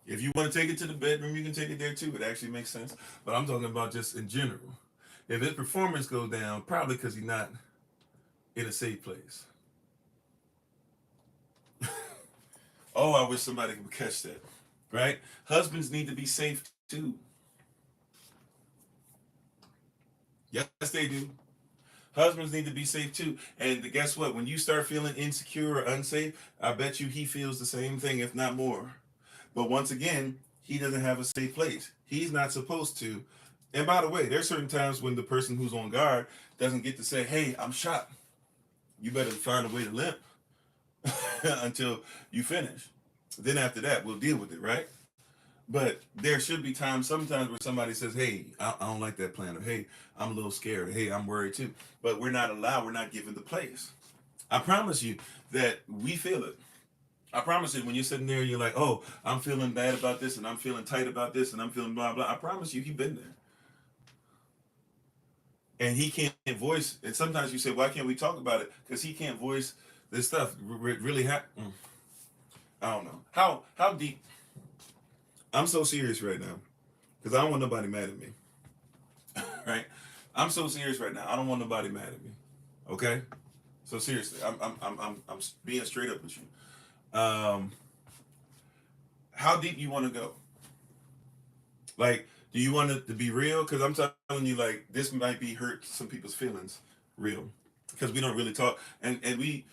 If you want to take it to the bedroom, you can take it there too. It actually makes sense. But I'm talking about just in general. If his performance goes down, probably because he's not in a safe place. Oh, I wish somebody could catch that. Right? Husbands need to be safe too. Yes, they do. Husbands need to be safe too. And guess what? When you start feeling insecure or unsafe, I bet you he feels the same thing, if not more. But once again, he doesn't have a safe place. He's not supposed to. And by the way, there's certain times when the person who's on guard doesn't get to say, hey, I'm shot. You better find a way to limp until you finish. Then after that, we'll deal with it, right? But there should be sometimes where somebody says, hey, I don't like that plan. Or, hey, I'm a little scared. Or, hey, I'm worried too. But we're not given the place. I promise you that we feel it. I promise you, when you're sitting there, you're like, oh, I'm feeling bad about this, and I'm feeling tight about this, and I'm feeling blah, blah. I promise you, he's been there. And he can't voice, and sometimes you say, why can't we talk about it? Because he can't voice this stuff. Really, I don't know. How deep? I'm so serious right now, because I don't want nobody mad at me. Right? I'm so serious right now. I don't want nobody mad at me. Okay? So seriously, I'm being straight up with you. How deep you want to go? Like, do you want it to be real? Because I'm telling you, like, this might be hurt some people's feelings, real, because we don't really talk, and we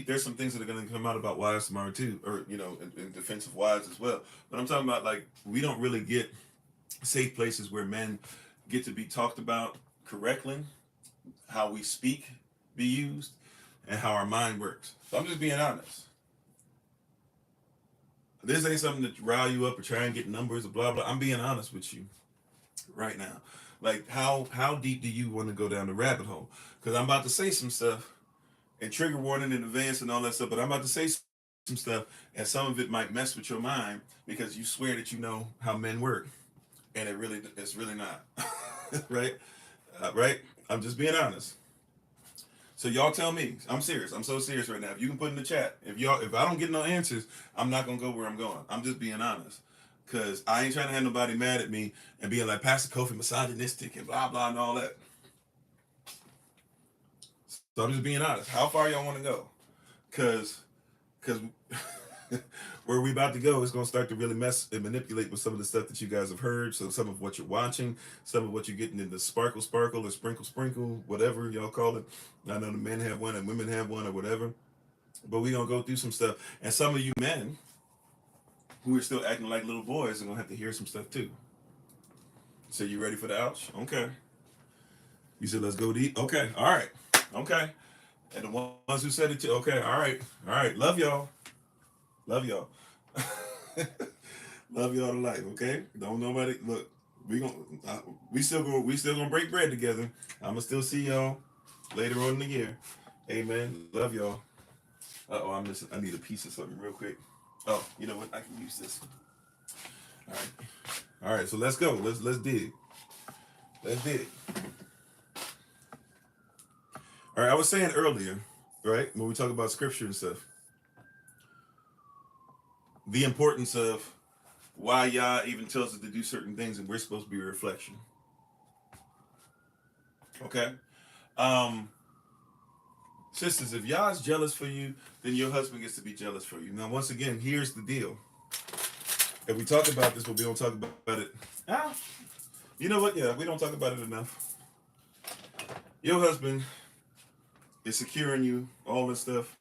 there's some things that are going to come out about wives tomorrow too, or in defense of wives as well. But I'm talking about, like, we don't really get safe places where men get to be talked about correctly, how we speak be used, and how our mind works. So I'm just being honest. This ain't something to rile you up or try and get numbers or blah blah. I'm being honest with you right now. Like, how deep do you want to go down the rabbit hole? Because I'm about to say some stuff, and trigger warning in advance and all that stuff. But I'm about to say some stuff, and some of it might mess with your mind because you swear that you know how men work, and it's really not. Right? Right? I'm just being honest. So y'all tell me. I'm serious. I'm so serious right now. If you can put in the chat, if I don't get no answers, I'm not gonna go where I'm going. I'm just being honest. Cause I ain't trying to have nobody mad at me and being like Pastor Kofi misogynistic and blah blah and all that. So I'm just being honest. How far y'all want to go? Cause where we about to go is going to start to really mess and manipulate with some of the stuff that you guys have heard. So some of what you're watching, some of what you're getting in the sparkle or sprinkle, whatever y'all call it. I know the men have one and women have one or whatever. But we're going to go through some stuff. And some of you men who are still acting like little boys are going to have to hear some stuff too. So you ready for the ouch? Okay. You said let's go deep? Okay. All right. Okay. And the ones who said it too, okay. All right. All right. Love y'all. Love y'all. Love y'all to life, okay? Don't nobody look. We still gonna break bread together. I'ma still see y'all later on in the year. Amen. Love y'all. I need a piece of something real quick. Oh, you know what? I can use this. All right. All right. So let's go. Let's dig. Let's dig. All right. I was saying earlier, right, when we talk about scripture and stuff, the importance of why Yah even tells us to do certain things, and we're supposed to be a reflection. Okay? Sisters, if Yah's jealous for you, then your husband gets to be jealous for you. Now, once again, here's the deal. If we talk about this, but we don't talk about it. You know what? Yeah, we don't talk about it enough. Your husband is securing you, all this stuff.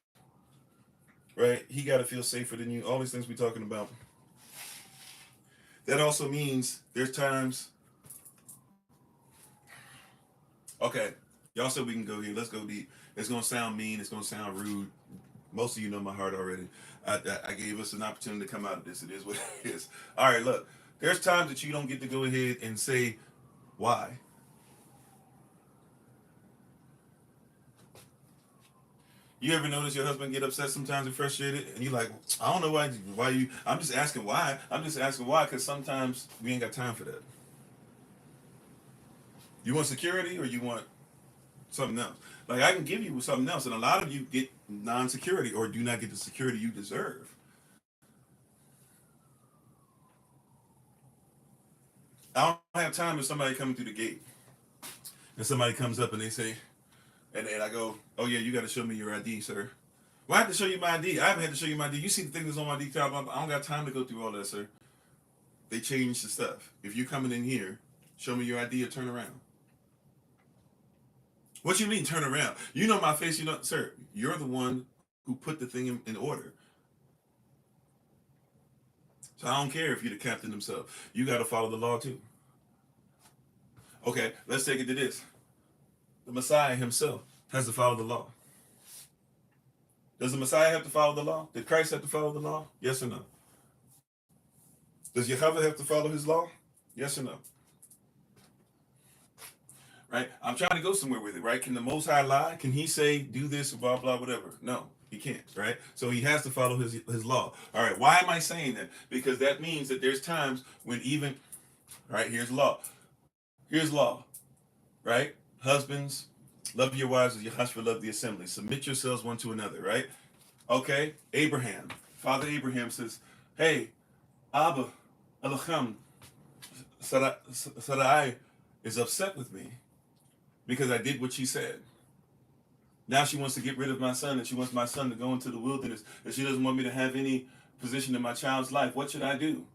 Right? He got to feel safer than you. All these things we're talking about. That also means there's times. Okay, y'all said we can go here. Let's go deep. It's gonna sound mean. It's gonna sound rude. Most of you know my heart already. I gave us an opportunity to come out of this. It is what it is. All right, look. There's times that you don't get to go ahead and say why. You ever notice your husband get upset sometimes and frustrated, and you're like, I don't know why you. I'm just asking why. I'm just asking why because sometimes we ain't got time for that. You want security or you want something else? Like, I can give you something else, and a lot of you get non-security or do not get the security you deserve. I don't have time if somebody coming through the gate and somebody comes up and they say, and I go, oh yeah, you got to show me your ID, sir. Well, I have to show you my ID. I haven't had to show you my ID. You see the thing that's on my ID card. I don't got time to go through all that, sir. They changed the stuff. If you're coming in here, show me your ID or turn around. What you mean turn around? You know my face. You know, sir, you're the one who put the thing in order. So I don't care if you're the captain himself. You got to follow the law too. Okay, let's take it to this. The Messiah himself has to follow the law. Does the Messiah have to follow the law? Did Christ have to follow the law? Yes or no? Does Yahavah have to follow his law? Yes or no? Right? I'm trying to go somewhere with it, right? Can the Most High lie? Can he say, do this, blah, blah, whatever? No. He can't, right? So he has to follow his law. All right, why am I saying that? Because that means that there's times when even, right, here's law. Here's law, right? Husbands, love your wives as Yahshua loved the assembly. Submit yourselves one to another, right? Okay, Abraham. Father Abraham says, hey, Abba, Elacham, Sarai is upset with me because I did what she said. Now she wants to get rid of my son, and she wants my son to go into the wilderness, and she doesn't want me to have any position in my child's life. What should I do?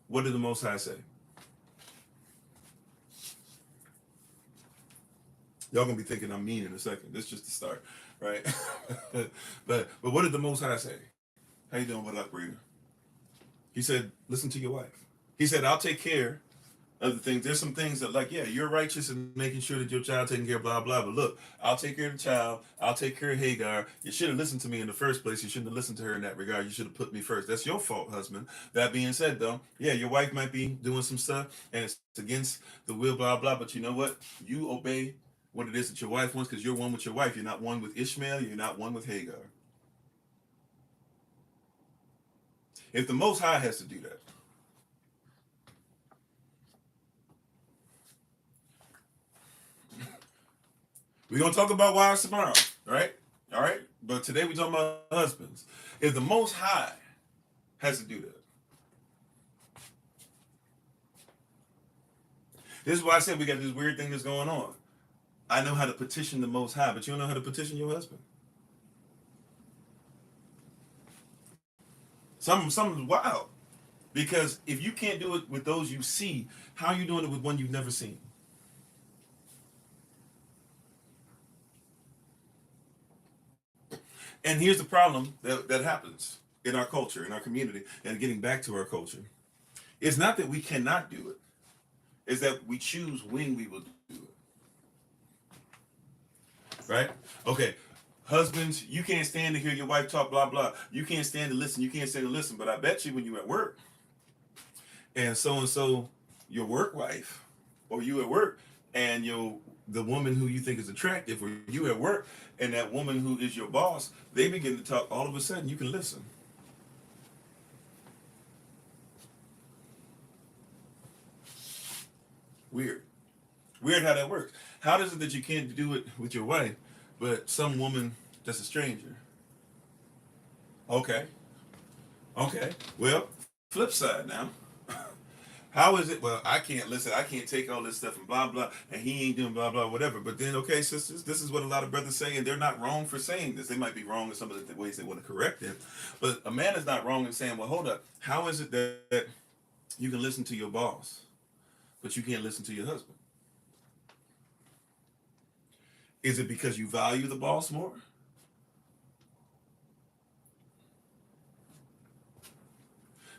What did the Most High say? Y'all gonna be thinking I'm mean in a second. This is just the start, right? but what did the Most High say? How you doing, operator? He said, listen to your wife. He said, I'll take care of the things. There's some things that, like, yeah, you're righteous in making sure that your child taking care of blah, blah. But look, I'll take care of the child. I'll take care of Hagar. You should have listened to me in the first place. You shouldn't have listened to her in that regard. You should have put me first. That's your fault, husband. That being said, though, yeah, your wife might be doing some stuff, and it's against the will, blah, blah. But you know what? You obey what it is that your wife wants, because you're one with your wife. You're not one with Ishmael. You're not one with Hagar. If the Most High has to do that, we're going to talk about wives tomorrow, right? All right? But today we're talking about husbands. If the Most High has to do that. This is why I said we got this weird thing that's going on. I know how to petition the Most High, but you don't know how to petition your husband. Something's wild. Because if you can't do it with those you see, how are you doing it with one you've never seen? And here's the problem that happens in our culture, in our community, and getting back to our culture. It's not that we cannot do it. It's that we choose when we will do it. Right? Okay. Husbands, you can't stand to hear your wife talk, blah, blah. You can't stand to listen. You can't stand to listen. But I bet you when you're at work, and so your work wife, or you at work, and the woman who you think is attractive, or you at work, and that woman who is your boss, they begin to talk, all of a sudden you can listen. Weird how that works. How is it that you can't do it with your wife, but some woman that's a stranger? Okay. Well, flip side now. How is it? Well, I can't listen. I can't take all this stuff and blah, blah, and he ain't doing blah, blah, whatever. But then, okay, sisters, this is what a lot of brothers say, and they're not wrong for saying this. They might be wrong in some of the ways they want to correct it. But a man is not wrong in saying, well, hold up. How is it that you can listen to your boss, but you can't listen to your husband? Is it because you value the boss more?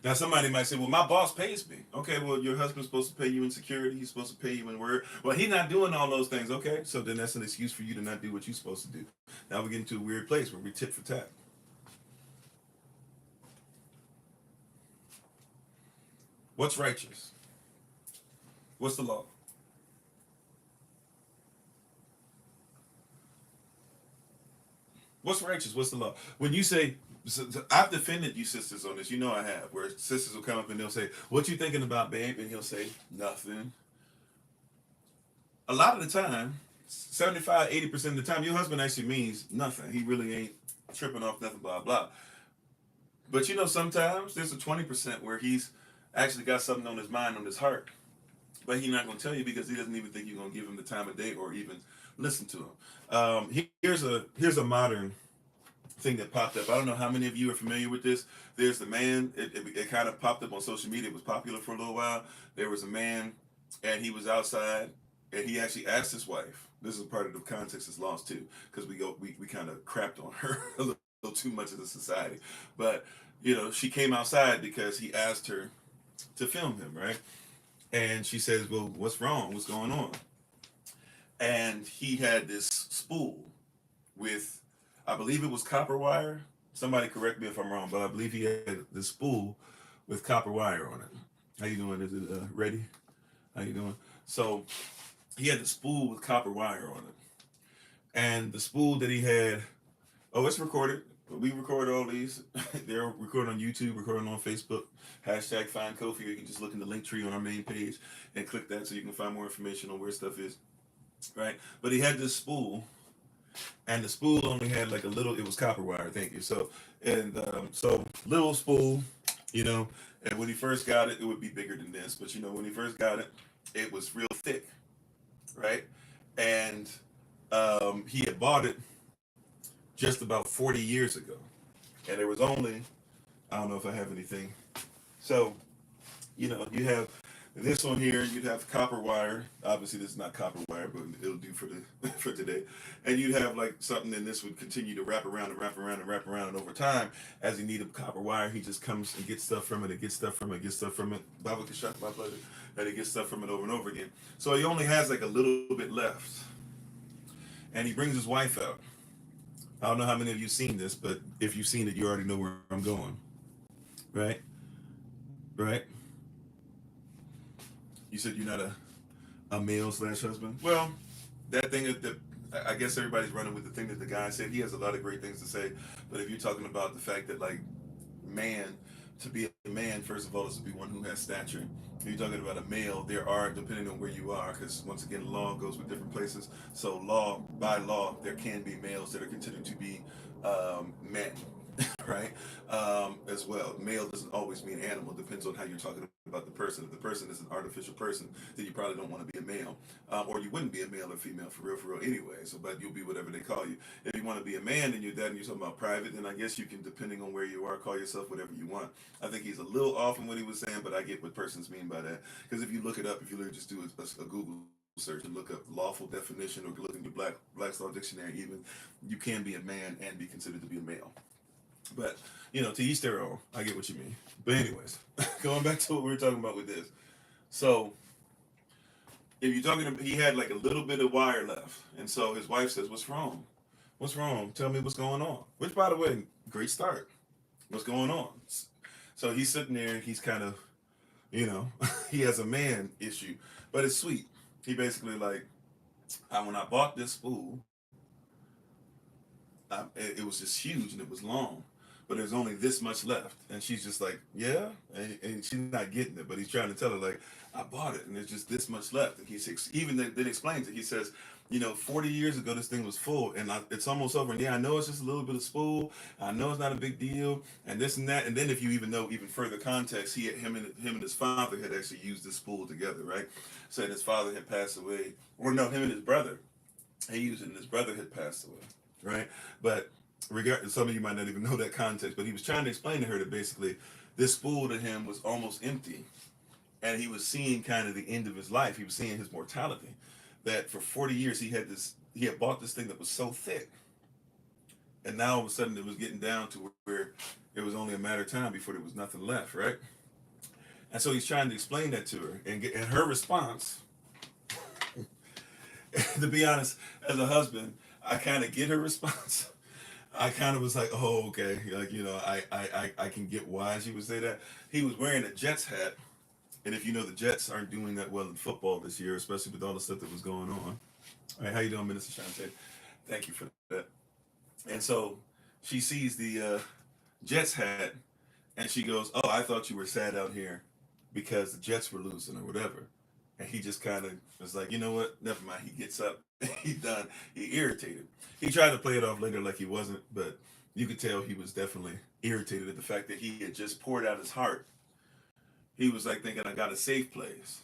Now, somebody might say, well, my boss pays me. Okay, well, your husband's supposed to pay you in security. He's supposed to pay you in word. Well, he's not doing all those things. Okay, so then that's an excuse for you to not do what you're supposed to do. Now we get into a weird place where we tit for tat. What's righteous? What's the law? What's righteous? What's the law? When you say, so I've defended you sisters on this, you know I have, where sisters will come up and they'll say, what you thinking about, babe? And he'll say, nothing. A lot of the time, 75, 80% of the time, your husband actually means nothing. He really ain't tripping off nothing, blah, blah. But sometimes there's a 20% where he's actually got something on his mind, on his heart. But he's not going to tell you because he doesn't even think you're going to give him the time of day or even listen to him. Here's a modern thing that popped up. I don't know how many of you are familiar with this. There's the man, it kind of popped up on social media. It was popular for a little while. There was a man, and he was outside, and he actually asked his wife. This is part of the context that's lost too, because we kind of crapped on her a little too much as a society. But she came outside because he asked her to film him, right? And she says, well, what's wrong? What's going on? And he had this spool with, I believe it was copper wire. Somebody correct me if I'm wrong, but I believe he had this spool with copper wire on it. How you doing? Is it ready? How you doing? So he had the spool with copper wire on it. And the spool that he had Oh, it's recorded. We record all these. They're recorded on YouTube, recording on Facebook. Hashtag find Kofi. You can just look in the link tree on our main page and click that so you can find more information on where stuff is. Right? But he had this spool, and the spool only had like a little, it was copper wire, thank you. So, and so little spool, you know, and when he first got it, it would be bigger than this. But, you know, when he first got it, it was real thick, right? And he had bought it just about 40 years ago. And there was only, I don't know if I have anything. So, you know, you have this one here, you'd have copper wire. Obviously, this is not copper wire, but it'll do for the for today. And you'd have like something, and this would continue to wrap around and wrap around and wrap around. And over time, as he needed copper wire, he just comes and gets stuff from it, and gets stuff from it, gets stuff from it. Baba Kashak, my pleasure. And he gets stuff from it over and over again. So he only has like a little bit left. And he brings his wife out. I don't know how many of you seen this, but if you've seen it, you already know where I'm going. Right? Right? You said you're not a male/husband? Well, that thing that I guess everybody's running with the thing that the guy said. He has a lot of great things to say, but if you're talking about the fact that like man, to be a man, first of all, is to be one who has stature. If you're talking about a male, there are, depending on where you are, because once again, law goes with different places. So by law, there can be males that are considered to be men, right? As well. Male doesn't always mean animal. It depends on how you're talking about the person. If the person is an artificial person, then you probably don't want to be a male. Or you wouldn't be a male or female for real anyway. So, but you'll be whatever they call you. If you want to be a man and you're that and you're talking about private, then I guess you can, depending on where you are, call yourself whatever you want. I think he's a little off in what he was saying, but I get what persons mean by that. Because if you look it up, if you literally just do a Google search and look up lawful definition, or look in your Black's Law Dictionary even, you can be a man and be considered to be a male. But, you know, to each their own. I get what you mean. But anyways, going back to what we were talking about with this. So, if you're talking about, he had like a little bit of wire left. And so his wife says, what's wrong? What's wrong? Tell me what's going on. Which, by the way, great start. What's going on? So he's sitting there and he's kind of, you know, he has a man issue. But it's sweet. He basically like, when I bought this spool, it was just huge and it was long. But there's only this much left. And she's just like, yeah? And she's not getting it. But he's trying to tell her, like, I bought it and there's just this much left. And he's even then explains it. He says, you know, 40 years ago, this thing was full and it's almost over. And yeah, I know it's just a little bit of spool. I know it's not a big deal and this and that. And then if you even know even further context, him and his father had actually used this spool together, right? Said his father had passed away. Or no, him and his brother. He used it and his brother had passed away, right? But some of you might not even know that context, but he was trying to explain to her that basically this spool to him was almost empty. And he was seeing kind of the end of his life. He was seeing his mortality. That for 40 years he had bought this thing that was so thick. And now all of a sudden it was getting down to where it was only a matter of time before there was nothing left, right? And so he's trying to explain that to her. And her response, to be honest, as a husband, I kind of get her response. I kind of was like, oh, okay. Like, you know, I can get why she would say that. He was wearing a Jets hat. And if you know, the Jets aren't doing that well in football this year, especially with all the stuff that was going on. All right, how you doing, Minister Shante? Thank you for that. And so she sees the Jets hat, and she goes, oh, I thought you were sad out here because the Jets were losing or whatever. And he just kind of was like, you know what? Never mind. He gets up. He's done. He irritated. He tried to play it off later like he wasn't, but you could tell he was definitely irritated at the fact that he had just poured out his heart. He was like thinking, I got a safe place,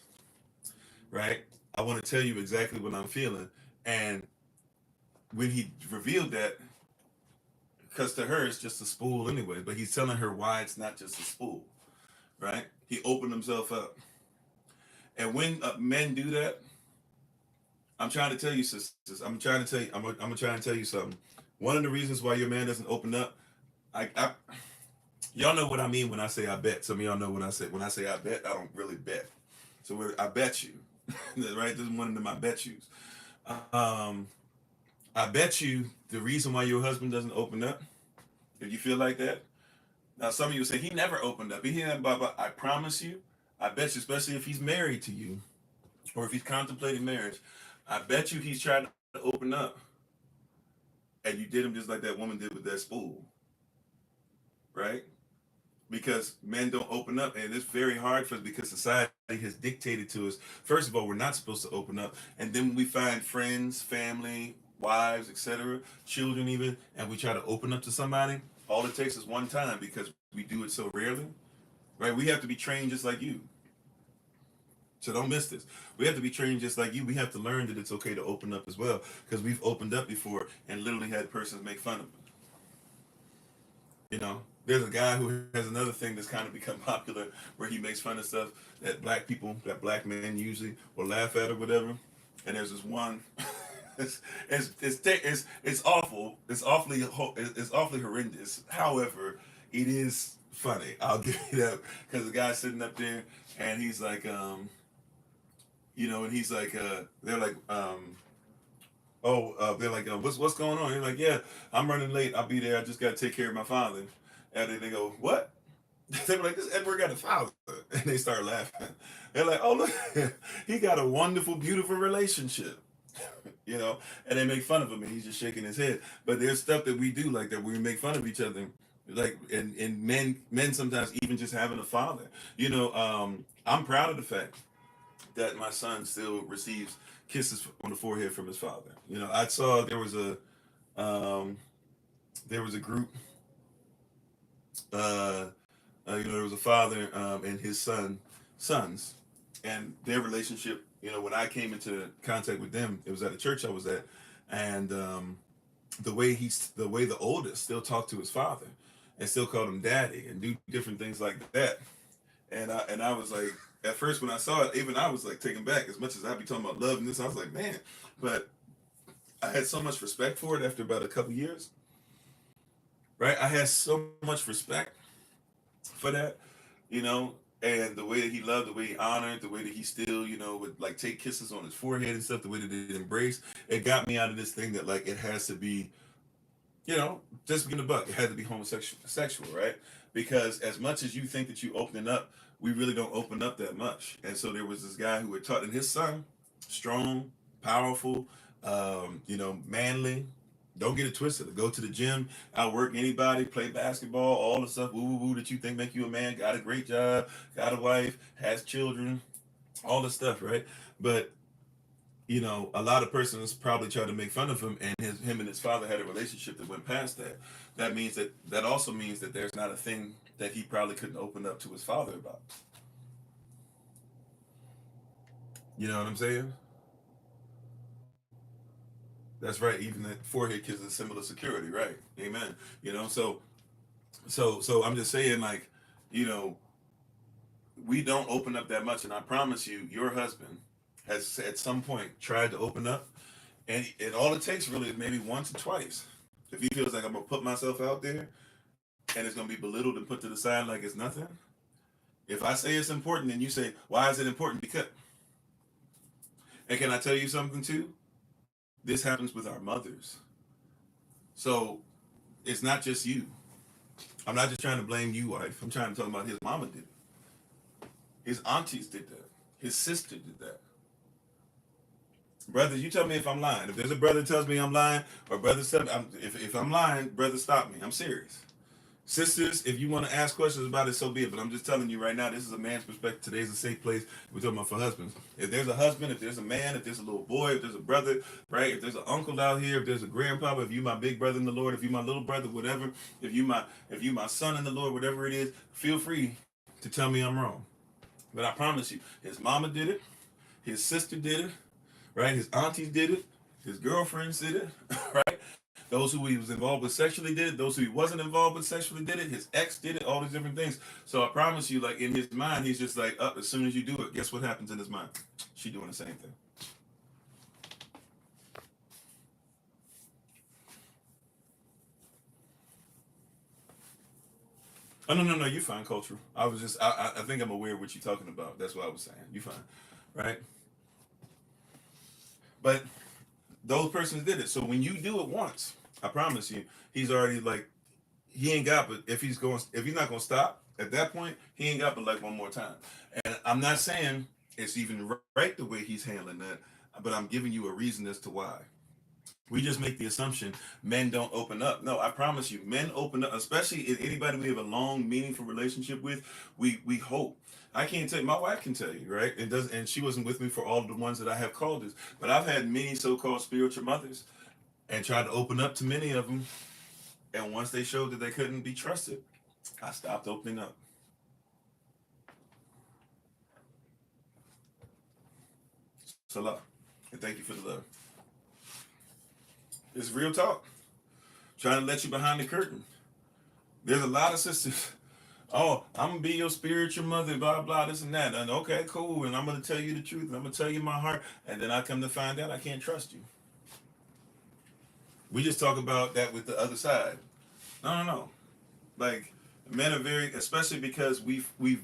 right? I want to tell you exactly what I'm feeling. And when he revealed that, because to her it's just a spool anyway, but he's telling her why it's not just a spool, right? He opened himself up. And when men do that, I'm trying to tell you, sisters, I'm trying to tell you something. One of the reasons why your man doesn't open up, y'all know what I mean when I say I bet. Some of y'all know what I say. When I say I bet, I don't really bet. So I bet you, right? This is one of them I bet yous. I bet you the reason why your husband doesn't open up, if you feel like that. Now, some of you say he never opened up. I promise you, I bet you, especially if he's married to you or if he's contemplating marriage, I bet you he's trying to open up. and you did them just like that woman did with that spool, right? Because men don't open up, and it's very hard for us because society has dictated to us. First of all, we're not supposed to open up, and then when we find friends, family, wives, etc., children even, and we try to open up to somebody, all it takes is one time because we do it so rarely, right? We have to be trained just like you. So don't miss this. We have to be trained just like you. We have to learn that it's okay to open up as well, because we've opened up before and literally had persons make fun of us. You know, there's a guy who has another thing that's kind of become popular where he makes fun of stuff that black people, that black men usually will laugh at or whatever. And there's this one. It's awful. It's awfully horrendous. However, it is funny. I'll give you that, because the guy's sitting up there and he's like, and he's like, they're like, they're like, what's going on? You're like, yeah, I'm running late. I'll be there. I just got to take care of my father. And then they go, what? They were like, this Edward got a father. And they start laughing. They're like, oh, look, he got a wonderful, beautiful relationship. And they make fun of him and he's just shaking his head. But there's stuff that we do like that, we make fun of each other. Like, and men sometimes even just having a father. I'm proud of the fact that my son still receives kisses on the forehead from his father. I saw there was a group. There was a father and his sons, and their relationship. When I came into contact with them, it was at a church I was at, and the way the oldest still talked to his father, and still called him daddy, and do different things like that. And I was like, at first when I saw it, even I was like taken back. As much as I be talking about love and this, I was like, man. But I had so much respect for it after about a couple years. Right? I had so much respect for that, and the way that he loved, the way he honored, the way that he still, would like take kisses on his forehead and stuff, the way that they embrace, it got me out of this thing that like it has to be, just being a buck, it had to be homosexual, right? Because as much as you think that you opening up, we really don't open up that much. And so there was this guy who had taught, and his son, strong, powerful, manly. Don't get it twisted. Go to the gym, outwork anybody, play basketball, all the stuff, woo woo woo that you think make you a man. Got a great job, got a wife, has children, all the stuff, right? But a lot of persons probably try to make fun of him, and him and his father had a relationship that went past that. That also means that there's not a thing that he probably couldn't open up to his father about. You know what I'm saying? That's right. Even the forehead kiss is a symbol of security, right? Amen. So I'm just saying, like, you know, we don't open up that much, and I promise you, your husband has at some point tried to open up, and all it takes really is maybe once or twice. If he feels like I'm gonna put myself out there, and it's gonna be belittled and put to the side like it's nothing. If I say it's important, and you say, "Why is it important?" Because, and can I tell you something too? This happens with our mothers. So it's not just you. I'm not just trying to blame you, wife. I'm trying to talk about his mama did it. His aunties did that. His sister did that. Brothers, you tell me if I'm lying. If there's a brother that tells me I'm lying, or brothers tell me, if I'm lying, brother, stop me. I'm serious. Sisters, if you want to ask questions about it, so be it. But I'm just telling you right now, this is a man's perspective. Today's a safe place. We're talking about for husbands. If there's a husband, if there's a man, if there's a little boy, if there's a brother, right? If there's an uncle out here, if there's a grandpapa, if you my big brother in the Lord, if you my little brother, whatever, if you my son in the Lord, whatever it is, feel free to tell me I'm wrong. But I promise you, his mama did it, his sister did it, right? His aunties did it, his girlfriends did it, right? Those who he was involved with sexually did it. Those who he wasn't involved with sexually did it. His ex did it. All these different things. So I promise you, like in his mind, he's just like, up as soon as you do it, guess what happens in his mind? She doing the same thing. Oh no, you fine, cultural. I think I'm aware of what you're talking about. That's what I was saying. You fine, right? But those persons did it. So when you do it once, I promise you, he's already like, he ain't got, but if he's not gonna stop at that point, he ain't got but like one more time. And I'm not saying it's even right the way he's handling that, but I'm giving you a reason as to why. We just make the assumption men don't open up. No, I promise you, men open up, especially if anybody we have a long, meaningful relationship with. We hope. I can't tell you, my wife can tell you, right? And she wasn't with me for all of the ones that I have called this, but I've had many so-called spiritual mothers and tried to open up to many of them. And once they showed that they couldn't be trusted, I stopped opening up. Salah. And thank you for the love. It's real talk. Trying to let you behind the curtain. There's a lot of sisters. Oh, I'm going to be your spiritual mother, blah, blah, this and that. And okay, cool. And I'm going to tell you the truth. And I'm going to tell you my heart. And then I come to find out I can't trust you. We just talk about that with the other side. No. Like, men are very, especially because we've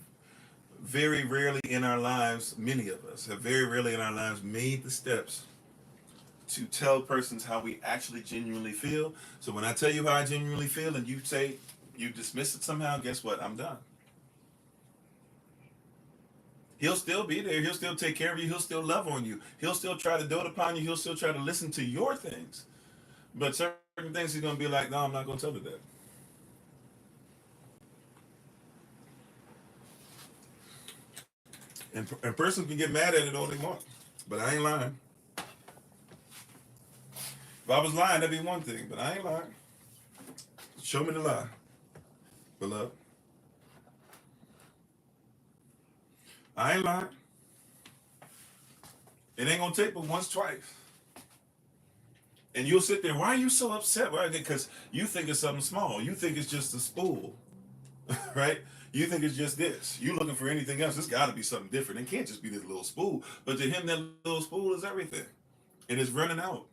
very rarely in our lives, many of us have very rarely in our lives made the steps to tell persons how we actually genuinely feel. So when I tell you how I genuinely feel and you say, you dismiss it somehow, guess what? I'm done. He'll still be there. He'll still take care of you. He'll still love on you. He'll still try to dote upon you. He'll still try to listen to your things. But certain things he's going to be like, no, I'm not going to tell her that. And a person can get mad at it all they want. But I ain't lying. If I was lying, that'd be one thing. But I ain't lying. Show me the lie, beloved. I ain't lying. It ain't going to take but once, twice. And you'll sit there, why are you so upset? Why? Because you think it's something small. You think it's just a spool, right? You think it's just this. You looking for anything else. It's got to be something different. It can't just be this little spool. But to him, that little spool is everything. And it's running out.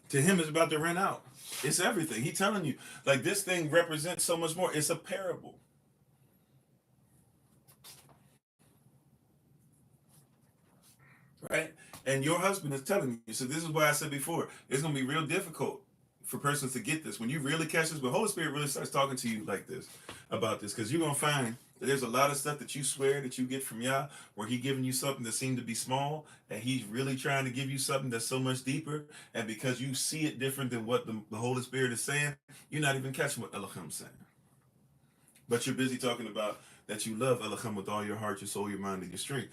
To him, it's about to run out. It's everything. He's telling you, like, this thing represents so much more. It's a parable. Right? And your husband is telling you. So this is why I said before, it's going to be real difficult for persons to get this. When you really catch this, when Holy Spirit really starts talking to you like this, about this, because you're going to find that there's a lot of stuff that you swear that you get from Yah, where he giving you something that seemed to be small, and he's really trying to give you something that's so much deeper, and because you see it different than what the Holy Spirit is saying, you're not even catching what Elohim's saying. But you're busy talking about that you love Elohim with all your heart, your soul, your mind, and your strength.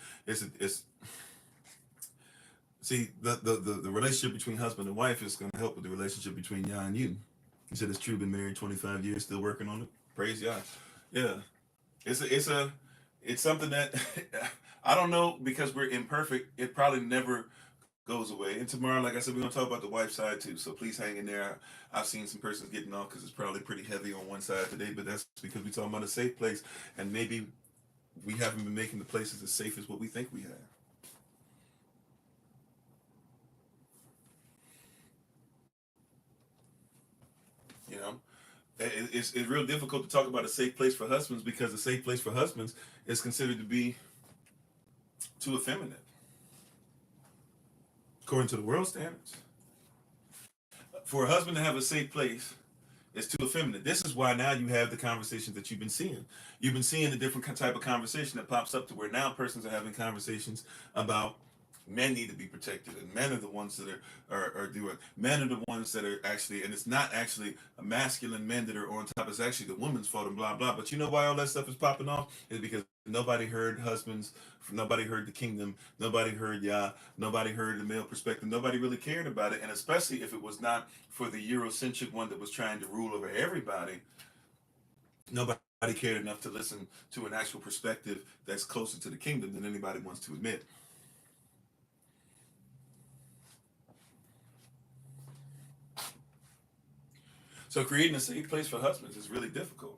See, the relationship between husband and wife is going to help with the relationship between Yah and you. He said it's true, been married 25 years, still working on it. Praise Yah. Yeah. It's something that I don't know, because we're imperfect. It probably never goes away. And tomorrow, like I said, we're going to talk about the wife side too. So please hang in there. I've seen some persons getting off because it's probably pretty heavy on one side today, but that's because we're talking about a safe place. And maybe we haven't been making the places as safe as what we think we have. You know, it's real difficult to talk about a safe place for husbands, because a safe place for husbands is considered to be too effeminate, according to the world standards. For a husband to have a safe place is too effeminate. This is why now you have the conversations that you've been seeing. You've been seeing the different type of conversation that pops up, to where now persons are having conversations about men need to be protected, and men are the ones that are doing. Men are the ones that are actually, and it's not actually a masculine men that are on top. It's actually the woman's fault and blah blah. But you know why all that stuff is popping off? Is because nobody heard husbands, nobody heard the kingdom, nobody heard Yah, nobody heard the male perspective. Nobody really cared about it, and especially if it was not for the Eurocentric one that was trying to rule over everybody. Nobody cared enough to listen to an actual perspective that's closer to the kingdom than anybody wants to admit. So creating a safe place for husbands is really difficult,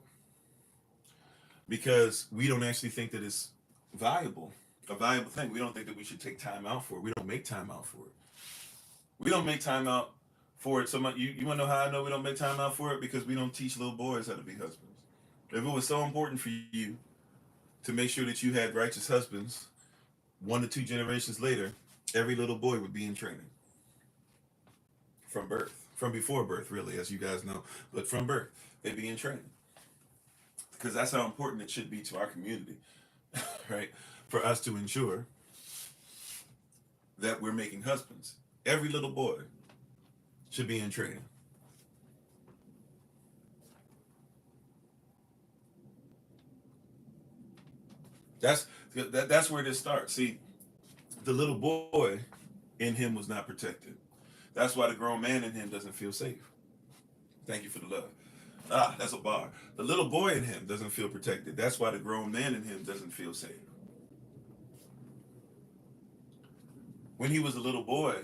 because we don't actually think that it's a valuable thing. We don't think that we should take time out for it. We don't make time out for it. We don't make time out for it so much. You want to know how I know we don't make time out for it? Because we don't teach little boys how to be husbands. If it was so important for you to make sure that you had righteous husbands, 1 to 2 generations later, every little boy would be in training from birth. From before birth, really, as you guys know, but from birth, they'd be in training, because that's how important it should be to our community, right? For us to ensure that we're making husbands. Every little boy should be in training. That's where this starts. See, the little boy in him was not protected. That's why the grown man in him doesn't feel safe. Thank you for the love. Ah, that's a bar. The little boy in him doesn't feel protected. That's why the grown man in him doesn't feel safe. When he was a little boy,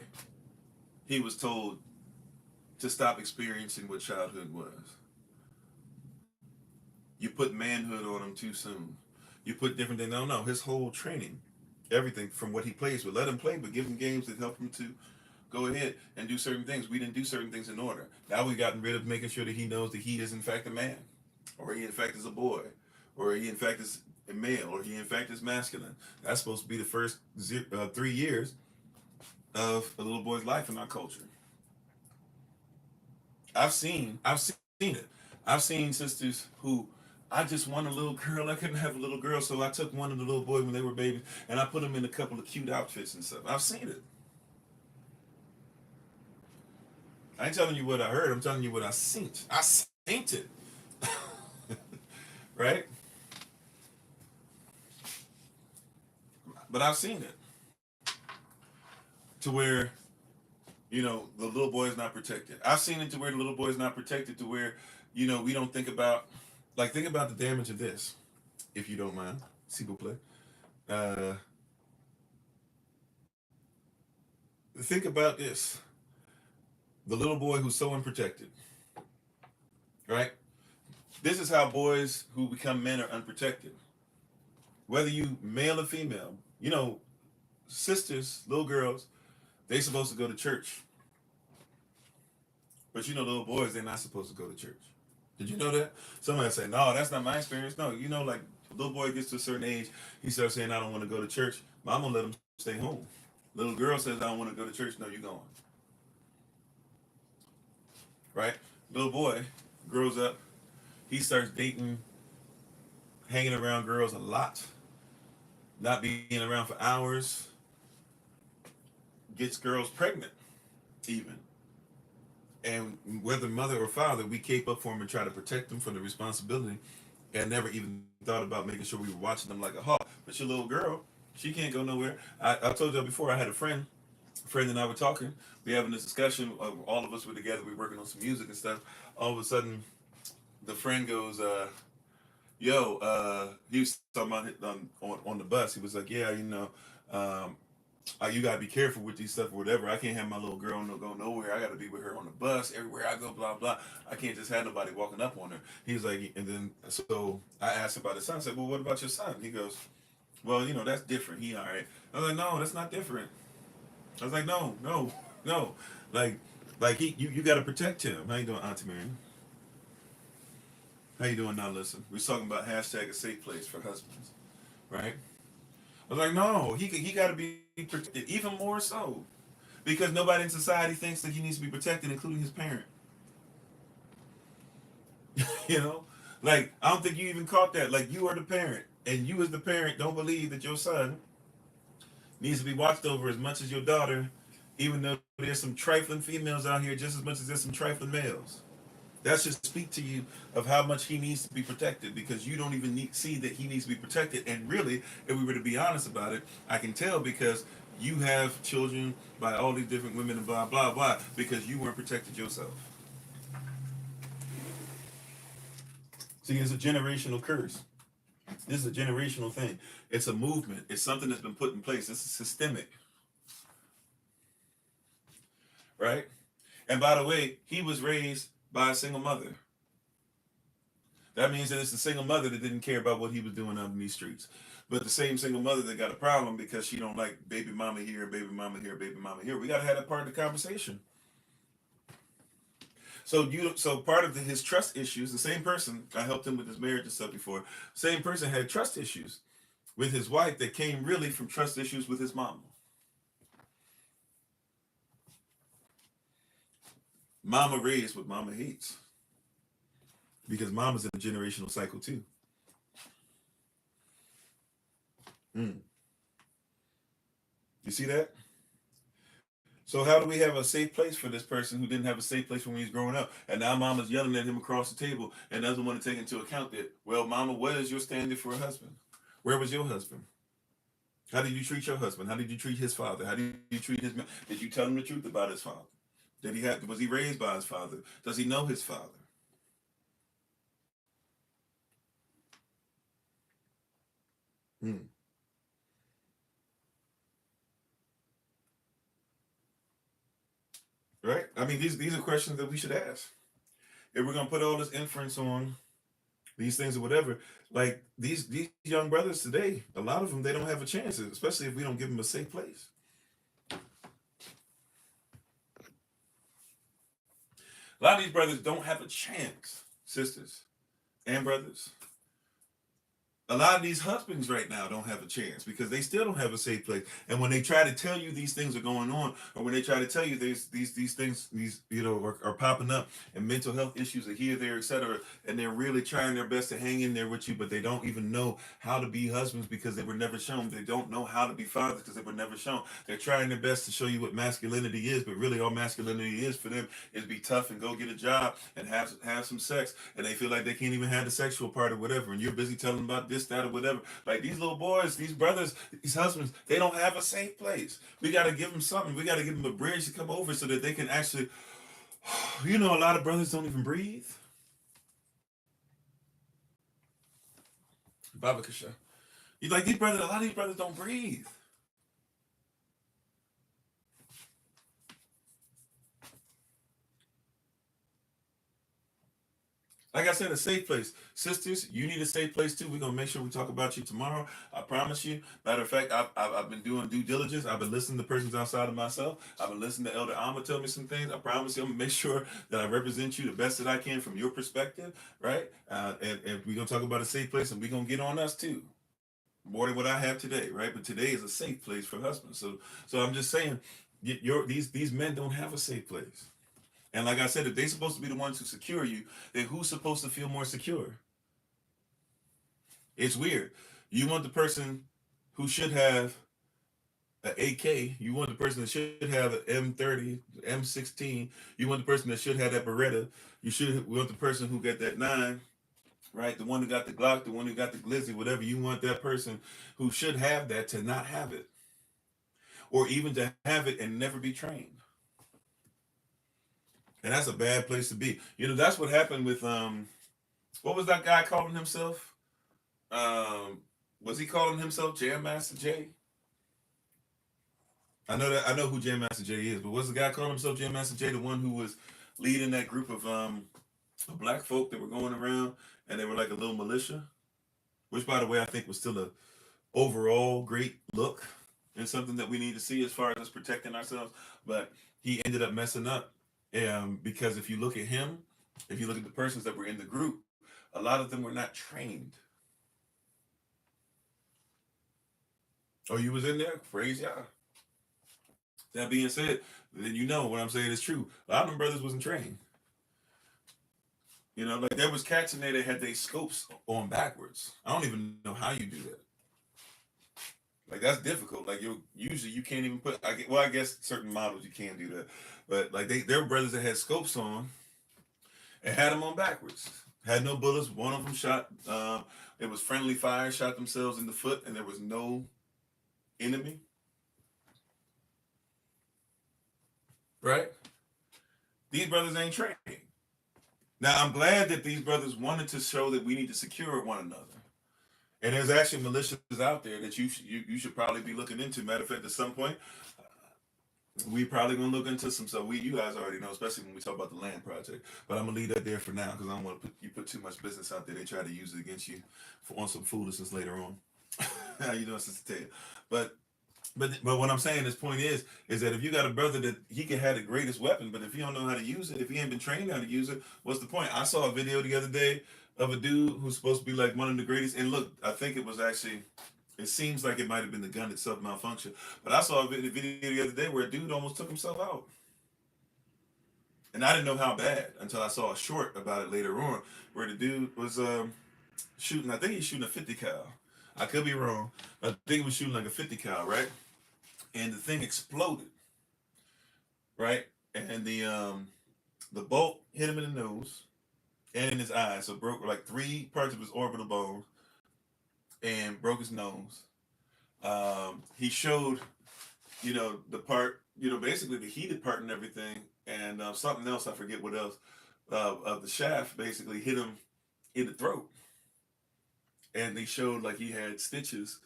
he was told to stop experiencing what childhood was. You put manhood on him too soon. You put different things. No, his whole training, everything from what he plays with, let him play, but give him games that help him to go ahead and do certain things. We didn't do certain things in order. Now we've gotten rid of making sure that he knows that he is in fact a man, or he in fact is a boy, or he in fact is a male, or he in fact is masculine. That's supposed to be the first 3 years of a little boy's life in our culture. I've seen it. I've seen sisters who, I just want a little girl. I couldn't have a little girl, so I took one of the little boys when they were babies, and I put them in a couple of cute outfits and stuff. I've seen it. I ain't telling you what I heard. I'm telling you what I seen. I seen it. Right? But I've seen it. To where, the little boy is not protected. I've seen it to where the little boy is not protected, to where, we don't think about, think about the damage of this, if you don't mind. S'il vous plaît. Think about this. The little boy who's so unprotected, right? This is how boys who become men are unprotected. Whether you male or female, sisters, little girls, they supposed to go to church. But little boys, they're not supposed to go to church. Did you know that? Somebody say, no, that's not my experience. No, little boy gets to a certain age, he starts saying, I don't want to go to church. But I'm going to let him stay home. Little girl says, I don't want to go to church. No, you're going. Right? Little boy grows up. He starts dating, hanging around girls a lot, not being around for hours, gets girls pregnant, even. And whether mother or father, we cape up for them and try to protect them from the responsibility, and never even thought about making sure we were watching them like a hawk. But your little girl, she can't go nowhere. I told you before, I had a friend and I were talking. We having this discussion. All of us were together. We were working on some music and stuff. All of a sudden, the friend goes, he was talking about on the bus. He was like, yeah, you gotta be careful with these stuff or whatever. I can't have my little girl go nowhere. I gotta be with her on the bus everywhere I go, blah blah. I can't just have nobody walking up on her. He was like, and then so I asked about his son. I said, well, what about your son? He goes, well, that's different. He all right. I was like, no, that's not different. I was like, no. Like you got to protect him. How you doing, Auntie Mary? How you doing now? Listen, we're talking about #ASafePlace for husbands, right? I was like, no, he got to be protected, even more so, because nobody in society thinks that he needs to be protected, including his parent. I don't think you even caught that. Like, you are the parent, and you as the parent don't believe that your son needs to be watched over as much as your daughter, even though there's some trifling females out here just as much as there's some trifling males. That should speak to you of how much he needs to be protected, because you don't even see that he needs to be protected. And really, if we were to be honest about it, I can tell, because you have children by all these different women and blah, blah, blah, because you weren't protected yourself. See, it's a generational curse. This is a generational thing. It's a movement. It's something that's been put in place. It's systemic. Right? And by the way, he was raised by a single mother. That means that it's the single mother that didn't care about what he was doing out in these streets. But the same single mother that got a problem because she don't like baby mama here, baby mama here, baby mama here. We got to have that part of the conversation. So part of his trust issues, the same person, I helped him with his marriage and stuff before, same person had trust issues with his wife that came really from trust issues with his mama. Mama raised what mama hates. Because mama's in a generational cycle too. You see that? So how do we have a safe place for this person who didn't have a safe place when he was growing up? And now mama's yelling at him across the table and doesn't want to take into account that, well, mama, what is your standard for a husband? Where was your husband? How did you treat your husband? How did you treat his father? How did you treat his man? Did you tell him the truth about his father? Was he raised by his father? Does he know his father? Hmm. Right? I mean, these are questions that we should ask. If we're gonna put all this inference on these things or whatever, like these young brothers today, a lot of them, they don't have a chance, especially if we don't give them a safe place. A lot of these brothers don't have a chance, sisters and brothers. A lot of these husbands right now don't have a chance because they still don't have a safe place. And when they try to tell you these things are going on, or when they try to tell you these things, are popping up, and mental health issues are here, there, etc., and they're really trying their best to hang in there with you, but they don't even know how to be husbands because they were never shown. They don't know how to be fathers because they were never shown. They're trying their best to show you what masculinity is, but really all masculinity is for them is be tough and go get a job and have some sex, and they feel like they can't even have the sexual part or whatever, and you're busy telling them about this, that, or whatever. Like these little boys, these brothers, these husbands, they don't have a safe place. We got to give them something. We got to give them a bridge to come over so that they can actually, a lot of brothers don't even breathe. Baba Kasha. You like these brothers, a lot of these brothers don't breathe. Like I said, a safe place. Sisters, you need a safe place too. We're going to make sure we talk about you tomorrow. I promise you. Matter of fact, I've been doing due diligence. I've been listening to persons outside of myself. I've been listening to Elder Alma tell me some things. I promise you, I'm going to make sure that I represent you the best that I can from your perspective, right? And we're going to talk about a safe place, and we're going to get on us too. More than what I have today, right? But today is a safe place for husbands. So I'm just saying, these men don't have a safe place. And like I said, if they're supposed to be the ones who secure you, then who's supposed to feel more secure? It's weird. You want the person who should have an AK. You want the person that should have an M30, M16. You want the person that should have that Beretta. You want the person who got that 9, right? The one who got the Glock, the one who got the Glizzy, whatever. You want that person who should have that to not have it. Or even to have it and never be trained. And that's a bad place to be. That's what happened with what was that guy calling himself? Was he calling himself Jam Master Jay? I know who Jam Master Jay is, but was the guy calling himself Jam Master Jay the one who was leading that group of black folk that were going around and they were like a little militia? Which, by the way, I think was still a overall great look and something that we need to see as far as us protecting ourselves. But he ended up messing up. Because if you look at him, if you look at the persons that were in the group, a lot of them were not trained. Oh, you was in there? Praise Yah. That being said, then what I'm saying is true. A lot of them brothers wasn't trained. Like there was cats in there that had their scopes on backwards. I don't even know how you do that. Like that's difficult. Like usually you can't even put. I guess certain models you can do that, but like there were brothers that had scopes on and had them on backwards. Had no bullets. One of them shot. It was friendly fire. Shot themselves in the foot, and there was no enemy. Right? These brothers ain't trained. Now I'm glad that these brothers wanted to show that we need to secure one another. And there's actually militias out there that you should probably be looking into. Matter of fact, at some point, we probably gonna look into some stuff. You guys already know, especially when we talk about the land project. But I'm gonna leave that there for now because I don't want to put too much business out there. They try to use it against you on some foolishness later on. How you doing, Sister Ted? But what I'm saying, this point is that if you got a brother that he can have the greatest weapon, but if he don't know how to use it, if he ain't been trained how to use it, what's the point? I saw a video the other day of a dude who's supposed to be like one of the greatest. And look, I think it was actually, it seems like it might have been the gun itself malfunction. But I saw a video the other day where a dude almost took himself out. And I didn't know how bad until I saw a short about it later on, where the dude was shooting, I think he's shooting a 50 cal. I could be wrong. I think he was shooting like a 50 cal, right? And the thing exploded. right? And the bolt hit him in the nose and in his eyes, so broke like 3 parts of his orbital bone and broke his nose. He showed, the part, basically the heated part and everything, and something else, I forget what else, of the shaft basically hit him in the throat. And they showed like he had stitches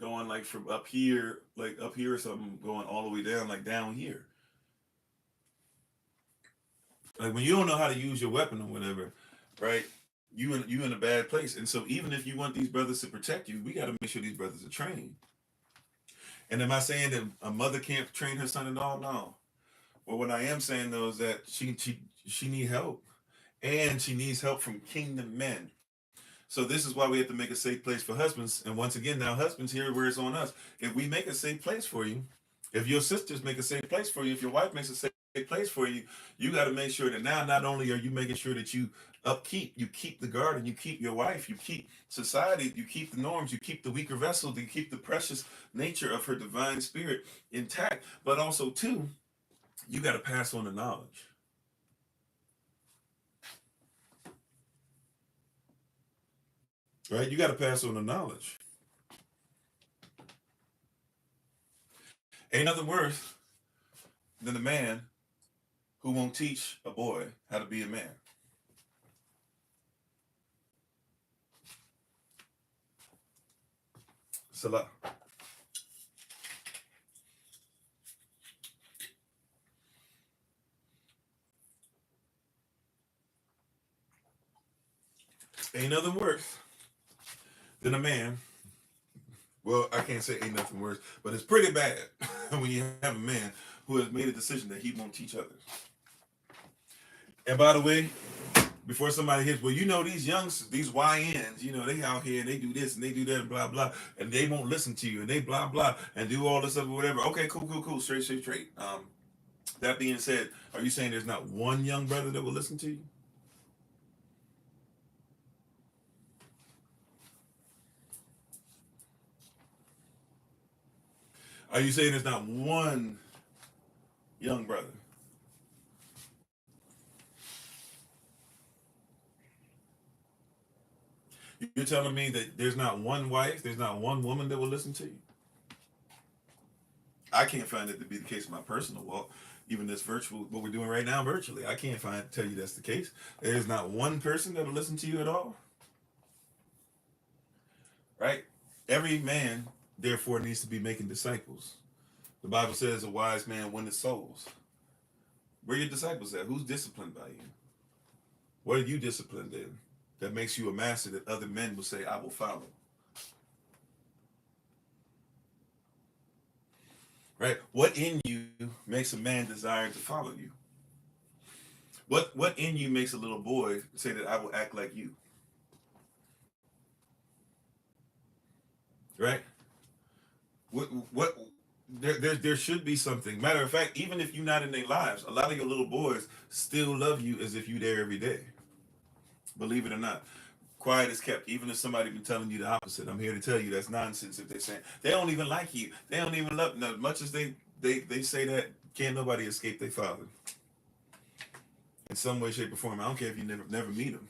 going like from up here, or something, going all the way down, like down here. Like when you don't know how to use your weapon or whatever, right? You in a bad place. And so even if you want these brothers to protect you, we got to make sure these brothers are trained. And am I saying that a mother can't train her son at all? No. Well, what I am saying though is that she need help, and she needs help from kingdom men. So this is why we have to make a safe place for husbands. And once again, now husbands, here where it's on us. If we make a safe place for you, if your sisters make a safe place for you, if your wife makes a safe place for you, you got to make sure that now not only are you making sure that you keep the garden, you keep your wife, you keep society, you keep the norms, you keep the weaker vessel, you keep the precious nature of her divine spirit intact, but also too, you got to pass on the knowledge. Right? You got to pass on the knowledge. Ain't nothing worse than a man who won't teach a boy how to be a man. Salah. Ain't nothing worse than a man. Well, I can't say ain't nothing worse, but it's pretty bad when you have a man who has made a decision that he won't teach others. And by the way, before somebody hits, well, these youngsters, these YNs, they out here and they do this and they do that and blah, blah, and they won't listen to you and they blah, blah, and do all this stuff or whatever. Okay, cool, straight. That being said, are you saying there's not one young brother that will listen to you? Are you saying there's not one young brother? You're telling me that there's not one wife, there's not one woman that will listen to you? I can't find it to be the case in my personal walk. Even this virtual, what we're doing right now virtually, I can't tell you that's the case. There's not one person that will listen to you at all. Right? Every man, therefore, needs to be making disciples. The Bible says a wise man winneth souls. Where are your disciples at? Who's disciplined by you? What are you disciplined in that makes you a master that other men will say, I will follow? Right? What in you makes a man desire to follow you? What in you makes a little boy say that I will act like you? Right? What there should be something. Matter of fact, even if you're not in their lives, a lot of your little boys still love you as if you're there every day. Believe it or not. Quiet is kept, even if somebody been telling you the opposite. I'm here to tell you that's nonsense. If they're saying they don't even like you, they don't even love. Now, much as they say that, can't nobody escape their father in some way, shape, or form. I don't care if you never meet him.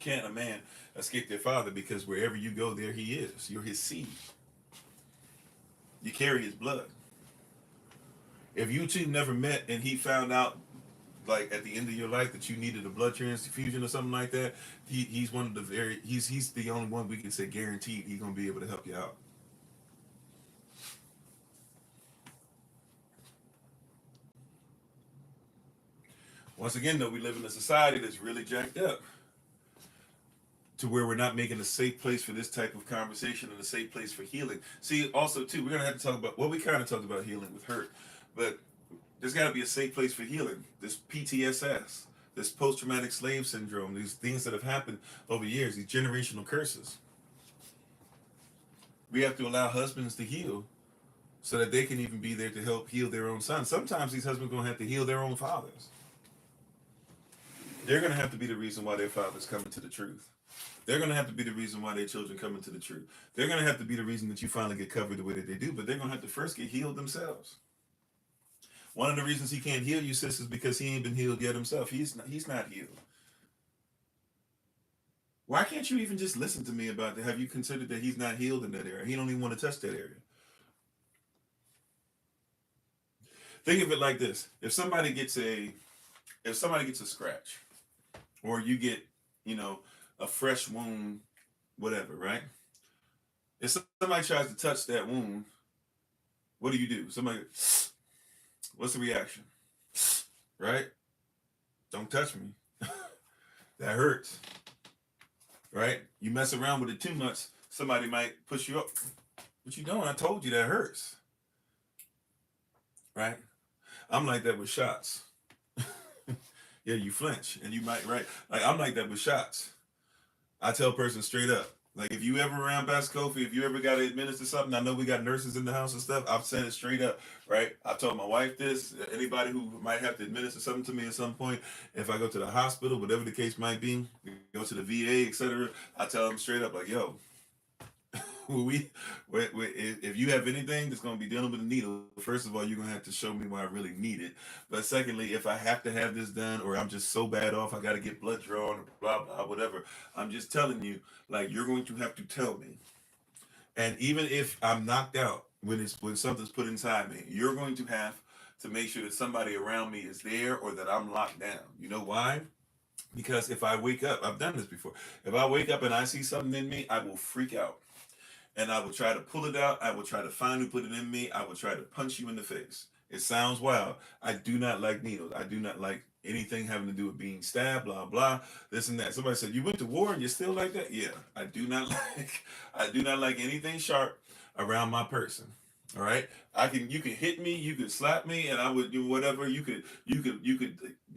Can't a man escape their father, because wherever you go, there he is. You're his seed. You carry his blood. If you two never met and he found out, like at the end of your life, that you needed a blood transfusion or something like that, he's one of the he's the only one we can say guaranteed he's gonna be able to help you out. Once again, though, we live in a society that's really jacked up to where we're not making a safe place for this type of conversation and a safe place for healing. See, also too, we're gonna have to talk about, well, we kind of talked about healing with hurt, but there's got to be a safe place for healing. This PTSS, this post-traumatic slave syndrome, these things that have happened over years, these generational curses. We have to allow husbands to heal so that they can even be there to help heal their own sons. Sometimes these husbands are going to have to heal their own fathers. They're going to have to be the reason why their fathers come into the truth. They're going to have to be the reason why their children come into the truth. They're going to have to be the reason that you finally get covered the way that they do, but they're going to have to first get healed themselves. One of the reasons he can't heal you, sis, is because he ain't been healed yet himself. He's not healed. Why can't you even just listen to me about that? Have you considered that he's not healed in that area? He don't even want to touch that area. Think of it like this. If somebody gets a scratch, or you get, a fresh wound, whatever, right? If somebody tries to touch that wound, what do? Somebody, what's the reaction? Right? Don't touch me. That hurts. Right? You mess around with it too much, somebody might push you up. What you doing? I told you that hurts. Right? I'm like that with shots. Yeah, you flinch and you might, right? Like, I'm like that with shots. I tell a person straight up, like, if you ever around Pastor Kofi, if you ever got to administer something, I know we got nurses in the house and stuff, I'm saying it straight up, right? I told my wife this, anybody who might have to administer something to me at some point, if I go to the hospital, whatever the case might be, go to the VA, etc., I tell them straight up, like, yo, if you have anything that's going to be dealing with a needle, first of all, you're going to have to show me why I really need it. But secondly, if I have to have this done, or I'm just so bad off, I got to get blood drawn, or blah, blah, whatever, I'm just telling you, like, you're going to have to tell me. And even if I'm knocked out, when something's put inside me, you're going to have to make sure that somebody around me is there, or that I'm locked down. You know why? Because if I wake up, I've done this before. If I wake up and I see something in me, I will freak out. And I will try to pull it out. I will try to find who put it in me. I will try to punch you in the face. It sounds wild. I do not like needles. I do not like anything having to do with being stabbed, blah, blah, this and that. Somebody said, you went to war and you're still like that? Yeah, I do not like anything sharp around my person. All right. You can hit me, you could slap me, and I would do whatever. You could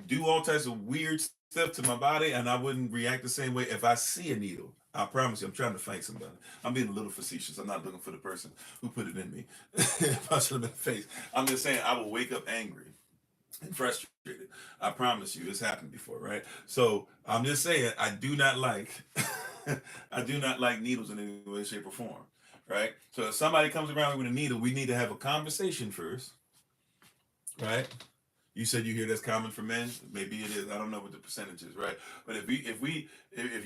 do all types of weird stuff to my body, and I wouldn't react the same way if I see a needle. I promise you, I'm trying to fight somebody. I'm being a little facetious. I'm not looking for the person who put it in me. Punch them in the face. I'm just saying I will wake up angry and frustrated. I promise you, it's happened before, right? So I'm just saying I do not like needles in any way, shape, or form, right? So if somebody comes around with a needle, we need to have a conversation first, right? You said you hear that's common for men. Maybe it is. I don't know what the percentage is, right? But if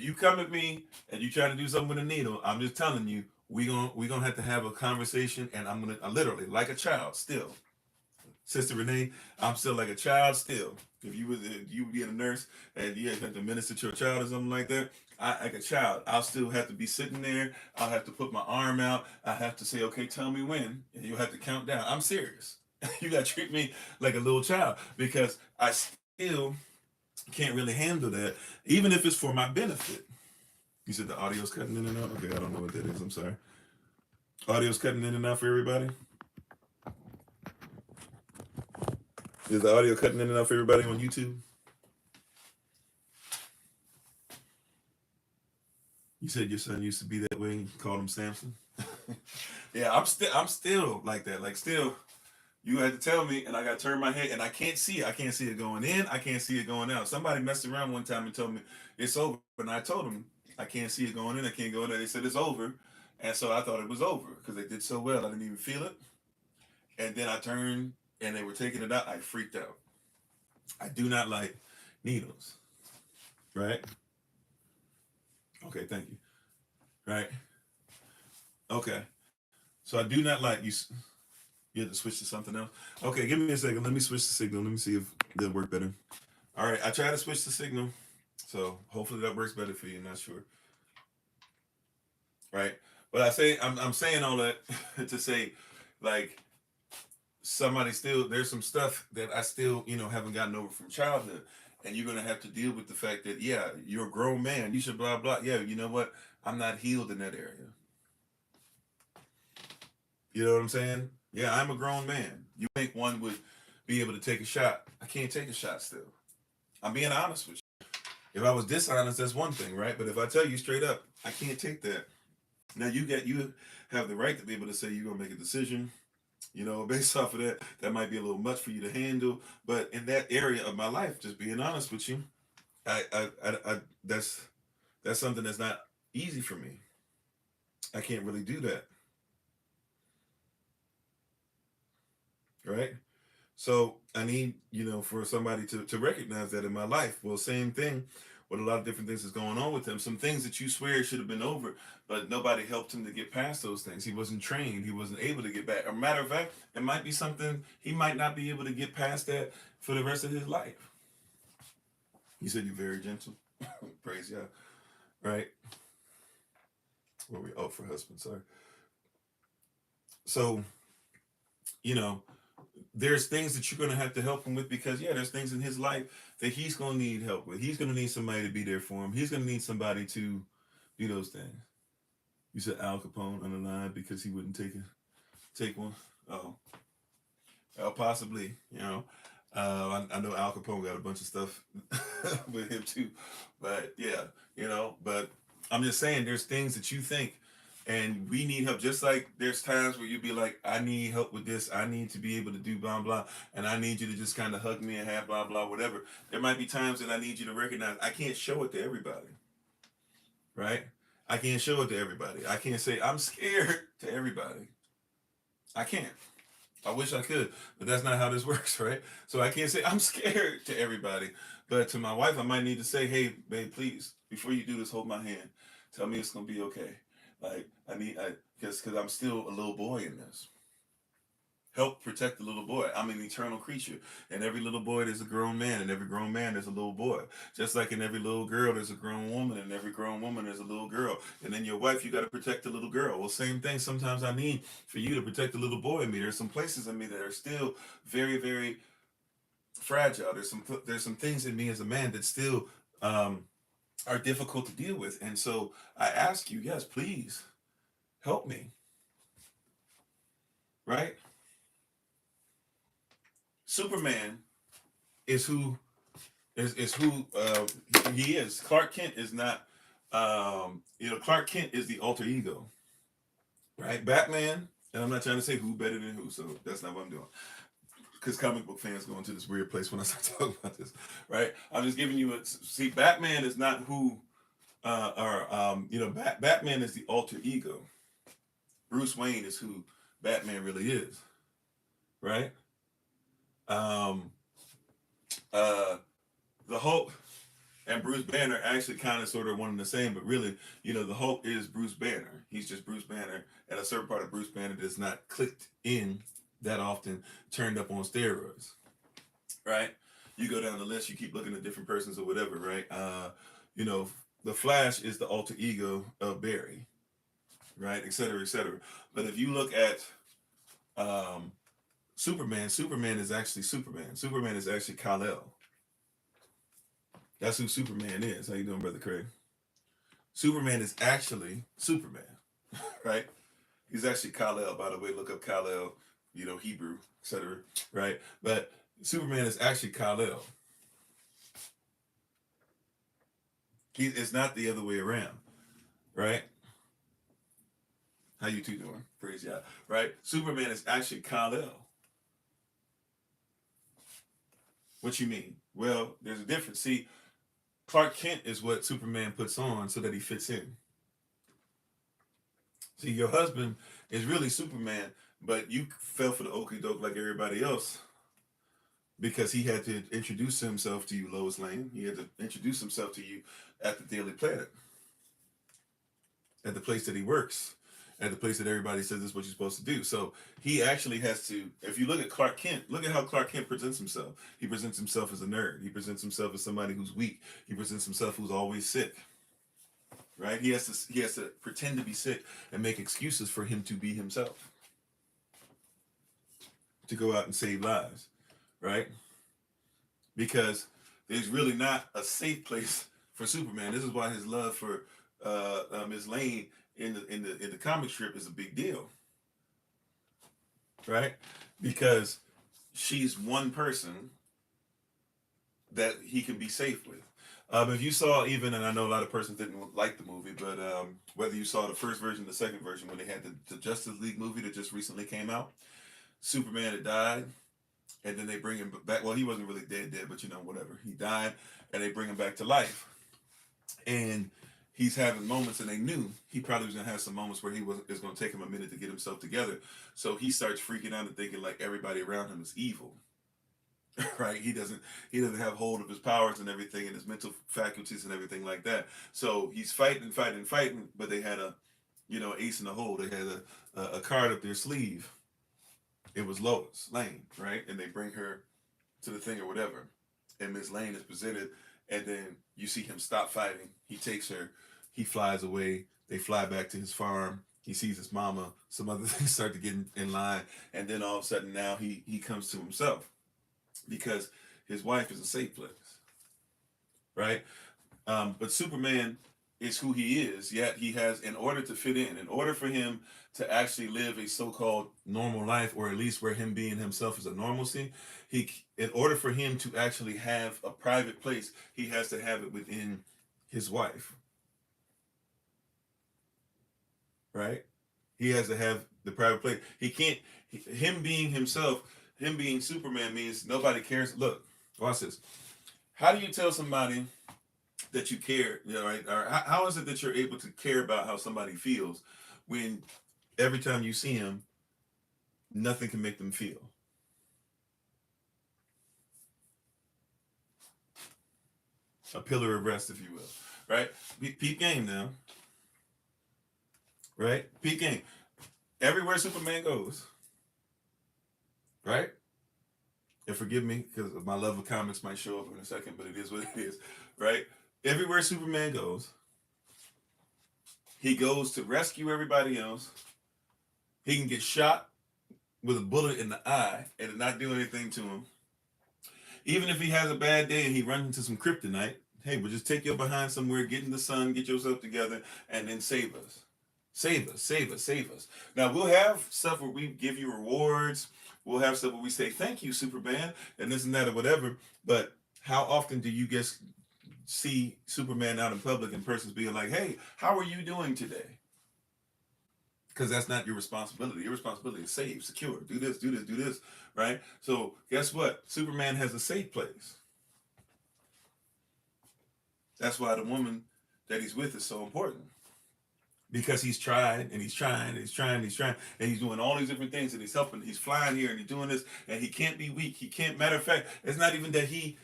you come at me and you try to do something with a needle, I'm just telling you, we gonna have to have a conversation, and I'm literally like a child still. Sister Renee, I'm still like a child still. If you would be a nurse and you have to minister to a child or something like that, like a child, I'll still have to be sitting there. I'll have to put my arm out. I have to say, okay, tell me when, and you'll have to count down. I'm serious. You got to treat me like a little child, because I still can't really handle that, even if it's for my benefit. You said the audio's cutting in and out? Okay, I don't know what that is. I'm sorry. Audio's cutting in and out for everybody? Is the audio cutting in and out for everybody on YouTube? You said your son used to be that way. You called him Samson? Yeah, I'm still like that. Like, still... You had to tell me, and I got to turn my head, and I can't see it. I can't see it going in. I can't see it going out. Somebody messed around one time and told me it's over, and I told them I can't see it going in. I can't go in there. They said it's over, and so I thought it was over because they did so well. I didn't even feel it, and then I turned, and they were taking it out. I freaked out. I do not like needles. Right? Okay, thank you. Right? Okay. So I do not like you. You have to switch to something else? Okay, give me a second. Let me switch the signal. Let me see if that'll work better. All right, I tried to switch the signal, so hopefully that works better for you. Not sure. Right? But I'm saying all that to say, like, there's some stuff that I still, haven't gotten over from childhood. And you're going to have to deal with the fact that, yeah, you're a grown man. You should blah, blah. Yeah, you know what? I'm not healed in that area. You know what I'm saying? Yeah, I'm a grown man. You think one would be able to take a shot? I can't take a shot still. I'm being honest with you. If I was dishonest, that's one thing, right? But if I tell you straight up, I can't take that. Now you have the right to be able to say you're gonna make a decision, based off of that. That might be a little much for you to handle. But in that area of my life, just being honest with you, I that's something that's not easy for me. I can't really do that. Right? So I need, for somebody to recognize that in my life. Well, same thing with a lot of different things that's going on with him. Some things that you swear should have been over, but nobody helped him to get past those things. He wasn't trained. He wasn't able to get back. A matter of fact, it might be something he might not be able to get past that for the rest of his life. He said you're very gentle. Praise God. Right? Where we for husband, sorry. So, there's things that you're going to have to help him with because, there's things in his life that he's going to need help with. He's going to need somebody to be there for him. He's going to need somebody to do those things. You said Al Capone on the line because he wouldn't take one. Oh, possibly. I know Al Capone got a bunch of stuff with him too, but but I'm just saying there's things that you think and we need help. Just like there's times where you'd be like, I need help with this. I need to be able to do blah, blah. And I need you to just kind of hug me and have blah, blah, whatever. There might be times that I need you to recognize I can't show it to everybody. Right? I can't show it to everybody. I can't say I'm scared to everybody. I can't. I wish I could, but that's not how this works, right? So I can't say I'm scared to everybody. But to my wife, I might need to say, hey, babe, please, before you do this, hold my hand. Tell me it's going to be okay. Like, because I'm still a little boy in this. Help protect the little boy. I'm an eternal creature. And every little boy, there's a grown man. And every grown man, there's a little boy. Just like in every little girl, there's a grown woman. And every grown woman, there's a little girl. And then your wife, you got to protect the little girl. Well, same thing. Sometimes I need for you to protect the little boy in me. There's some places in me that are still very, very fragile. There's some things in me as a man that still are difficult to deal with. And so I ask you, yes, please help me. Right? Superman is who he is. Clark Kent is not. Clark Kent is the alter ego, right? Batman, and I'm not trying to say who better than who, so that's not what I'm doing. Because comic book fans go into this weird place when I start talking about this, right? I'm just giving you Batman is not who, Batman is the alter ego. Bruce Wayne is who Batman really is, right? The Hulk and Bruce Banner actually kind of sort of one and the same, but really, the Hulk is Bruce Banner. He's just Bruce Banner, and a certain part of Bruce Banner that's not clicked in that often, turned up on steroids, right? You go down the list, you keep looking at different persons or whatever, right? The Flash is the alter ego of Barry, right? Et cetera, et cetera. But if you look at Superman is actually Superman. Superman is actually Kal-El. That's who Superman is. How you doing, Brother Craig? Superman is actually Superman, right? He's actually Kal-El. By the way, look up Kal-El, Hebrew, etc., right? But Superman is actually Kal-El. It's not the other way around, right? How you two doing? Praise God, right? Superman is actually Kal-El. What you mean? Well, there's a difference. See, Clark Kent is what Superman puts on so that he fits in. See, your husband is really Superman, but you fell for the okie doke like everybody else because he had to introduce himself to you, Lois Lane. He had to introduce himself to you at the Daily Planet, at the place that he works, at the place that everybody says this is what you're supposed to do. So he actually has to, if you look at Clark Kent, look at how Clark Kent presents himself. He presents himself as a nerd. He presents himself as somebody who's weak. He presents himself who's always sick. Right? He has to pretend to be sick and make excuses for him to be himself. To go out and save lives. Right? Because there's really not a safe place for Superman. This is why his love for Ms. Lane in the comic strip is a big deal, right? Because she's one person that he can be safe with. If you saw and I know a lot of persons didn't like the movie, but whether you saw the first version, the second version, when they had the Justice League movie that just recently came out, Superman had died, and then they bring him back. Well, he wasn't really dead, but whatever. He died, and they bring him back to life, and he's having moments, and they knew he probably was going to have some moments where it's going to take him a minute to get himself together. So he starts freaking out and thinking like everybody around him is evil. right? He doesn't have hold of his powers and everything, and his mental faculties and everything like that. So he's fighting, but they had a, ace in the hole. They had a card up their sleeve. It was Lois Lane, right? And they bring her to the thing or whatever, and Miss Lane is presented, and then you see him stop fighting. He takes her, he flies away. They fly back to his farm. He sees his mama. Some other things start to get in line, and then all of a sudden now he comes to himself because his wife is a safe place, right? But Superman is who he is, yet he has, in order to fit in order for him to actually live a so-called normal life, or at least where him being himself is a normalcy, in order for him to actually have a private place, he has to have it within his wife, right? He has to have the private place. He can't, him being himself, him being Superman means nobody cares. Look, watch this. How do you tell somebody that you care, right? Or how is it that you're able to care about how somebody feels when every time you see him, nothing can make them feel? A pillar of rest, if you will, right? Peep game now, right? Peep game. Everywhere Superman goes, right? And forgive me because my love of comics might show up in a second, but it is what it is, right? Everywhere Superman goes, he goes to rescue everybody else. He can get shot with a bullet in the eye and it not do anything to him. Even if he has a bad day and he runs into some kryptonite, hey, we'll just take you behind somewhere, get in the sun, get yourself together, and then save us. Save us, save us, save us. Now, we'll have stuff where we give you rewards. We'll have stuff where we say, thank you, Superman, and this and that or whatever. But how often do you see Superman out in public and persons being like, hey, how are you doing today? Because that's not your responsibility. Your responsibility is save, secure, do this, do this, do this, right? So guess what? Superman has a safe place. That's why the woman that he's with is so important. Because he's tried and he's trying and he's trying and he's trying and he's doing all these different things and he's helping. He's flying here and he's doing this and he can't be weak. He can't. Matter of fact, it's not even that he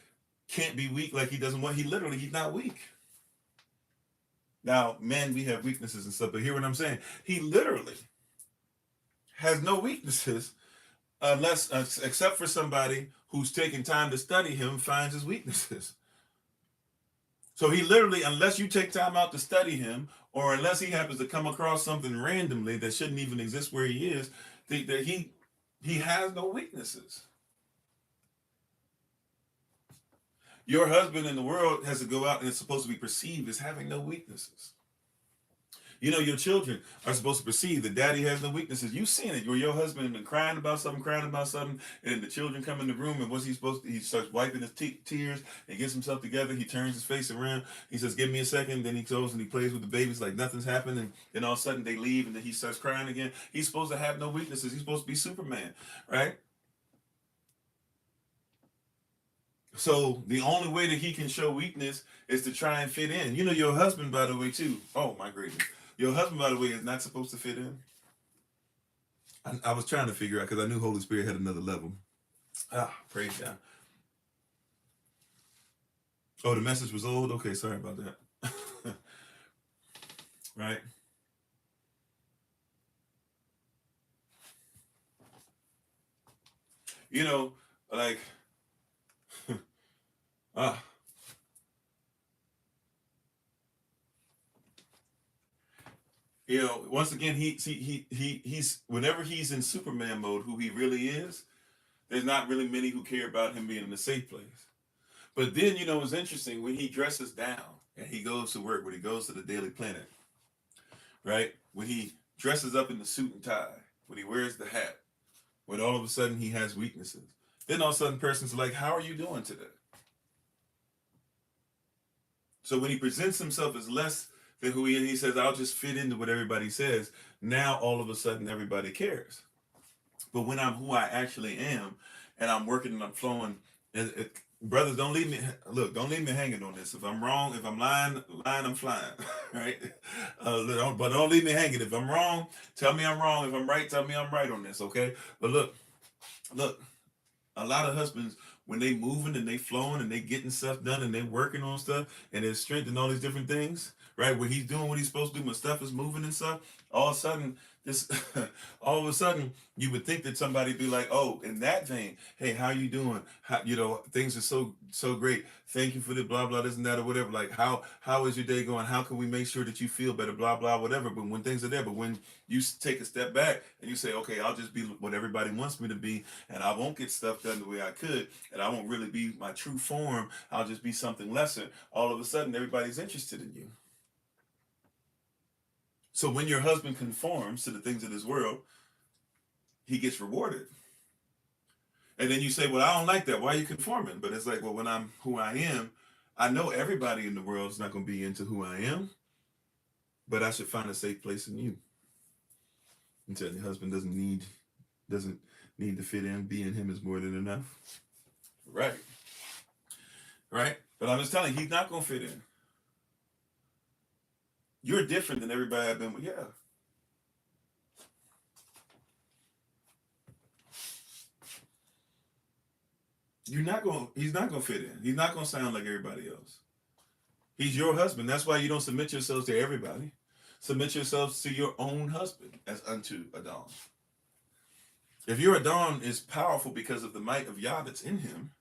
can't be weak like he doesn't want. He's not weak. Now, men, we have weaknesses and stuff, but hear what I'm saying. He literally has no weaknesses unless, except for somebody who's taking time to study him, finds his weaknesses. So he literally, unless you take time out to study him, or unless he happens to come across something randomly that shouldn't even exist where he is, that he has no weaknesses. Your husband in the world has to go out and it's supposed to be perceived as having no weaknesses. Your children are supposed to perceive that daddy has no weaknesses. You've seen it where your husband has been crying about something, and then the children come in the room, and what's he supposed to? He starts wiping his tears and gets himself together. He turns his face around. He says, give me a second. Then he goes and he plays with the babies like nothing's happened. And then all of a sudden they leave, and then he starts crying again. He's supposed to have no weaknesses. He's supposed to be Superman, right? So the only way that he can show weakness is to try and fit in. Your husband, by the way, too. Oh, my goodness. Your husband, by the way, is not supposed to fit in. I was trying to figure out because I knew Holy Spirit had another level. Praise God. Oh, the message was old? Okay, sorry about that. Right? Like, once again, he's whenever he's in Superman mode, who he really is, there's not really many who care about him being in a safe place. But then, it's interesting when he dresses down and he goes to work, when he goes to the Daily Planet, right? When he dresses up in the suit and tie, when he wears the hat, when all of a sudden he has weaknesses. Then all of a sudden person's like, how are you doing today? So when he presents himself as less than who he is, he says, I'll just fit into what everybody says. Now all of a sudden everybody cares. But when I'm who I actually am and I'm working and I'm flowing, brothers, don't leave me hanging on this. If I'm wrong, if I'm lying, I'm flying, right? But don't leave me hanging. If I'm wrong, tell me I'm wrong. If I'm right, tell me I'm right on this, okay? But look, a lot of husbands when they moving and they flowing and they getting stuff done and they working on stuff and there's strength and all these different things, right? When he's doing what he's supposed to do, when stuff is moving and stuff, all of a sudden, this, all of a sudden, you would think that somebody be like, oh, in that vein, hey, how you doing? How, things are so great. Thank you for the blah blah this and that or whatever. Like, how is your day going? How can we make sure that you feel better? Blah blah whatever. But when things are there, but when you take a step back and you say, okay, I'll just be what everybody wants me to be, and I won't get stuff done the way I could, and I won't really be my true form. I'll just be something lesser. All of a sudden, everybody's interested in you. So when your husband conforms to the things of this world, he gets rewarded. And then you say, well, I don't like that. Why are you conforming? But it's like, well, when I'm who I am, I know everybody in the world is not going to be into who I am, but I should find a safe place in you. Until your husband doesn't need to fit in. Being him is more than enough. Right. But I'm just telling you, he's not going to fit in. You're different than everybody I've been with. Yeah. He's not going to fit in. He's not going to sound like everybody else. He's your husband. That's why you don't submit yourselves to everybody. Submit yourselves to your own husband as unto Adam. If your Adam is powerful because of the might of Yah that's in him,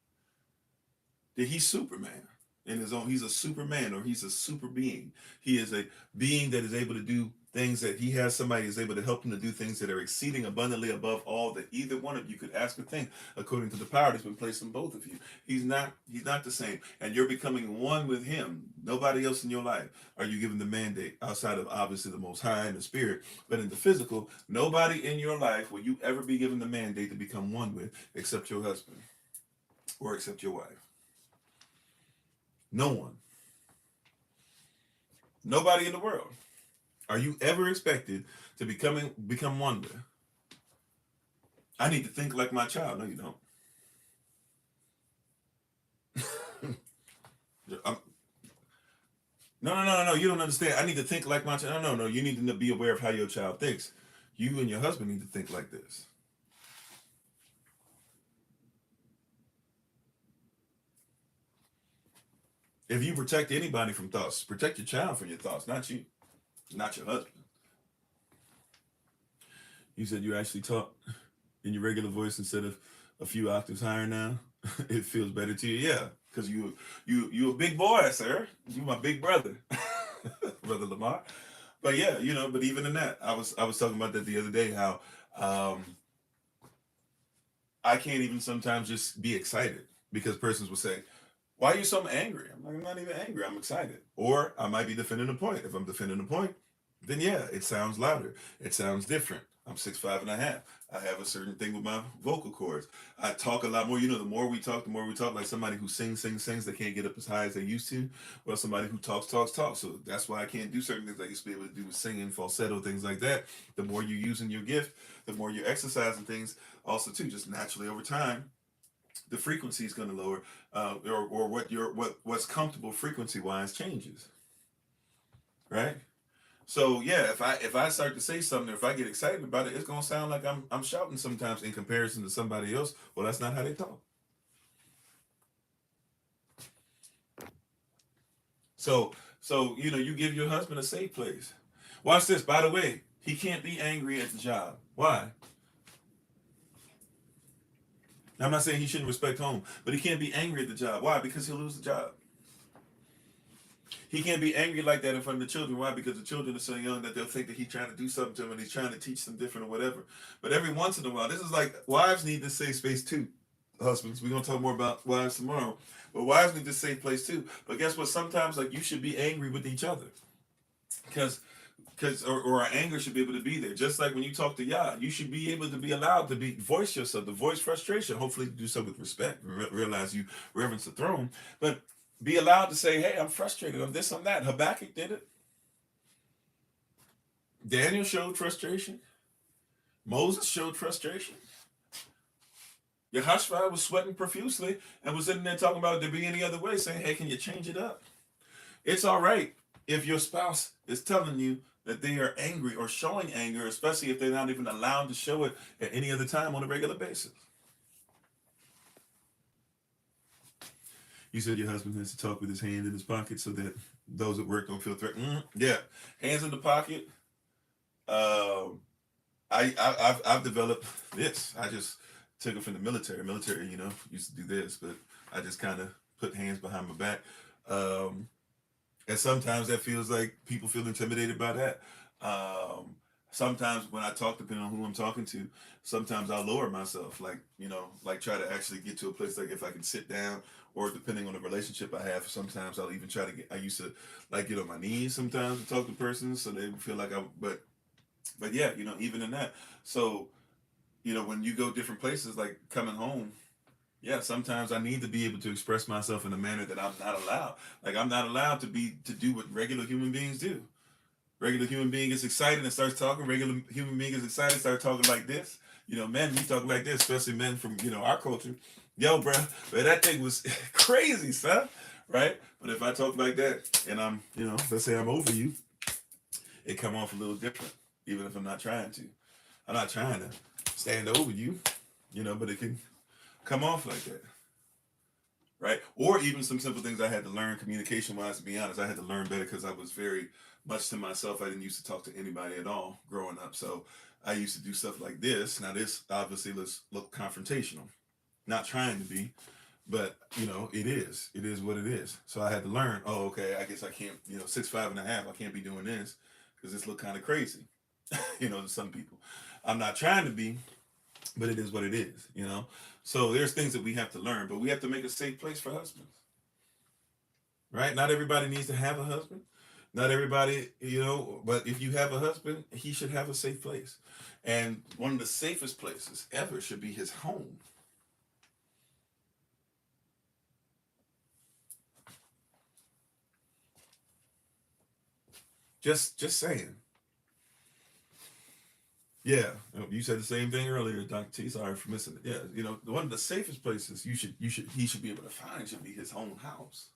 then he's Superman. In his own, he's a Superman, or he's a super being. He is a being that is able to do things that he has somebody is able to help him to do things that are exceeding abundantly above all that either one of you could ask or think, according to the power that's been placed in both of you. He's not the same. And you're becoming one with him. Nobody else in your life are you given the mandate outside of obviously the Most High and the Spirit. But in the physical, nobody in your life will you ever be given the mandate to become one with except your husband or except your wife. No one. Nobody in the world are you ever expected to become one with. I need to think like my child. No, you don't. No. You don't understand. I need to think like my child. No. You need to be aware of how your child thinks. You and your husband need to think like this. If you protect anybody from thoughts, protect your child from your thoughts, not you, not your husband. You said you actually talk in your regular voice instead of a few octaves higher now. It feels better to you, yeah, because you a big boy, sir. You my big brother, brother Lamar. But yeah, but even in that, I was talking about that the other day. How I can't even sometimes just be excited because persons will say, why are you so angry? I'm like, I'm not even angry. I'm excited. Or I might be defending a point. If I'm defending a point, then yeah, it sounds louder. It sounds different. I'm 6'5.5". I have a certain thing with my vocal cords. I talk a lot more. The more we talk, like somebody who sings, they can't get up as high as they used to. Or somebody who talks. So that's why I can't do certain things I used to be able to do with singing, falsetto, things like that. The more you're using your gift, the more you're exercising things also too, just naturally over time. The frequency is going to lower, or what's comfortable frequency wise changes, right? So yeah, if I start to say something, if I get excited about it, it's going to sound like I'm shouting sometimes in comparison to somebody else. Well, that's not how they talk. So you give your husband a safe place. Watch this. By the way, he can't be angry at the job. Why? I'm not saying he shouldn't respect home, but he can't be angry at the job. Why? Because he'll lose the job. He can't be angry like that in front of the children. Why? Because the children are so young that they'll think that he's trying to do something to them and he's trying to teach them different or whatever. But every once in a while, this is like wives need this safe space too. Husbands, we're going to talk more about wives tomorrow. But wives need this safe place too. But guess what? Sometimes like you should be angry with each other. Because our anger should be able to be there. Just like when you talk to Yah, you should be able to be allowed to voice yourself, to voice frustration. Hopefully do so with respect. Realize you reverence the throne. But be allowed to say, hey, I'm frustrated. I'm this, I'm that. Habakkuk did it. Daniel showed frustration. Moses showed frustration. Yahavah was sweating profusely and was sitting there talking about there be any other way, saying, hey, can you change it up? It's all right if your spouse is telling you that they are angry or showing anger, especially if they're not even allowed to show it at any other time on a regular basis. You said your husband has to talk with his hand in his pocket so that those at work don't feel threatened. Yeah, hands in the pocket. I've developed this. I just took it from the military. Military, used to do this, but I just kind of put hands behind my back. And sometimes that feels like people feel intimidated by that. Sometimes when I talk, depending on who I'm talking to, sometimes I'll lower myself, like try to actually get to a place like if I can sit down, or depending on the relationship I have, sometimes I'll even try to I used to like get on my knees sometimes to talk to persons so they feel like but yeah, even in that. So, when you go different places, like coming home, yeah, sometimes I need to be able to express myself in a manner that I'm not allowed. Like I'm not allowed to do what regular human beings do. Regular human being is excited and starts talking. Regular human being is excited, start talking like this. Men, we talk like this, especially men from our culture. Yo, bro, but that thing was crazy, son. Right? But if I talk like that and I'm, let's say I'm over you, it come off a little different, even if I'm not trying to. I'm not trying to stand over you, but it can come off like that. Right? Or even some simple things I had to learn communication-wise, to be honest. I had to learn better because I was very much to myself. I didn't used to talk to anybody at all growing up. So I used to do stuff like this. Now this obviously look confrontational. Not trying to be, but it is. It is what it is. So I had to learn, okay, I guess I can't, 6'5.5", I can't be doing this because this look kind of crazy, to some people. I'm not trying to be, but it is what it is, So there's things that we have to learn, but we have to make a safe place for husbands. Right? Not everybody needs to have a husband. Not everybody, but if you have a husband, he should have a safe place. And one of the safest places ever should be his home. Just saying. Yeah, you said the same thing earlier, Dr. T. Sorry for missing it. Yeah, one of the safest places he should be able to find should be his own house.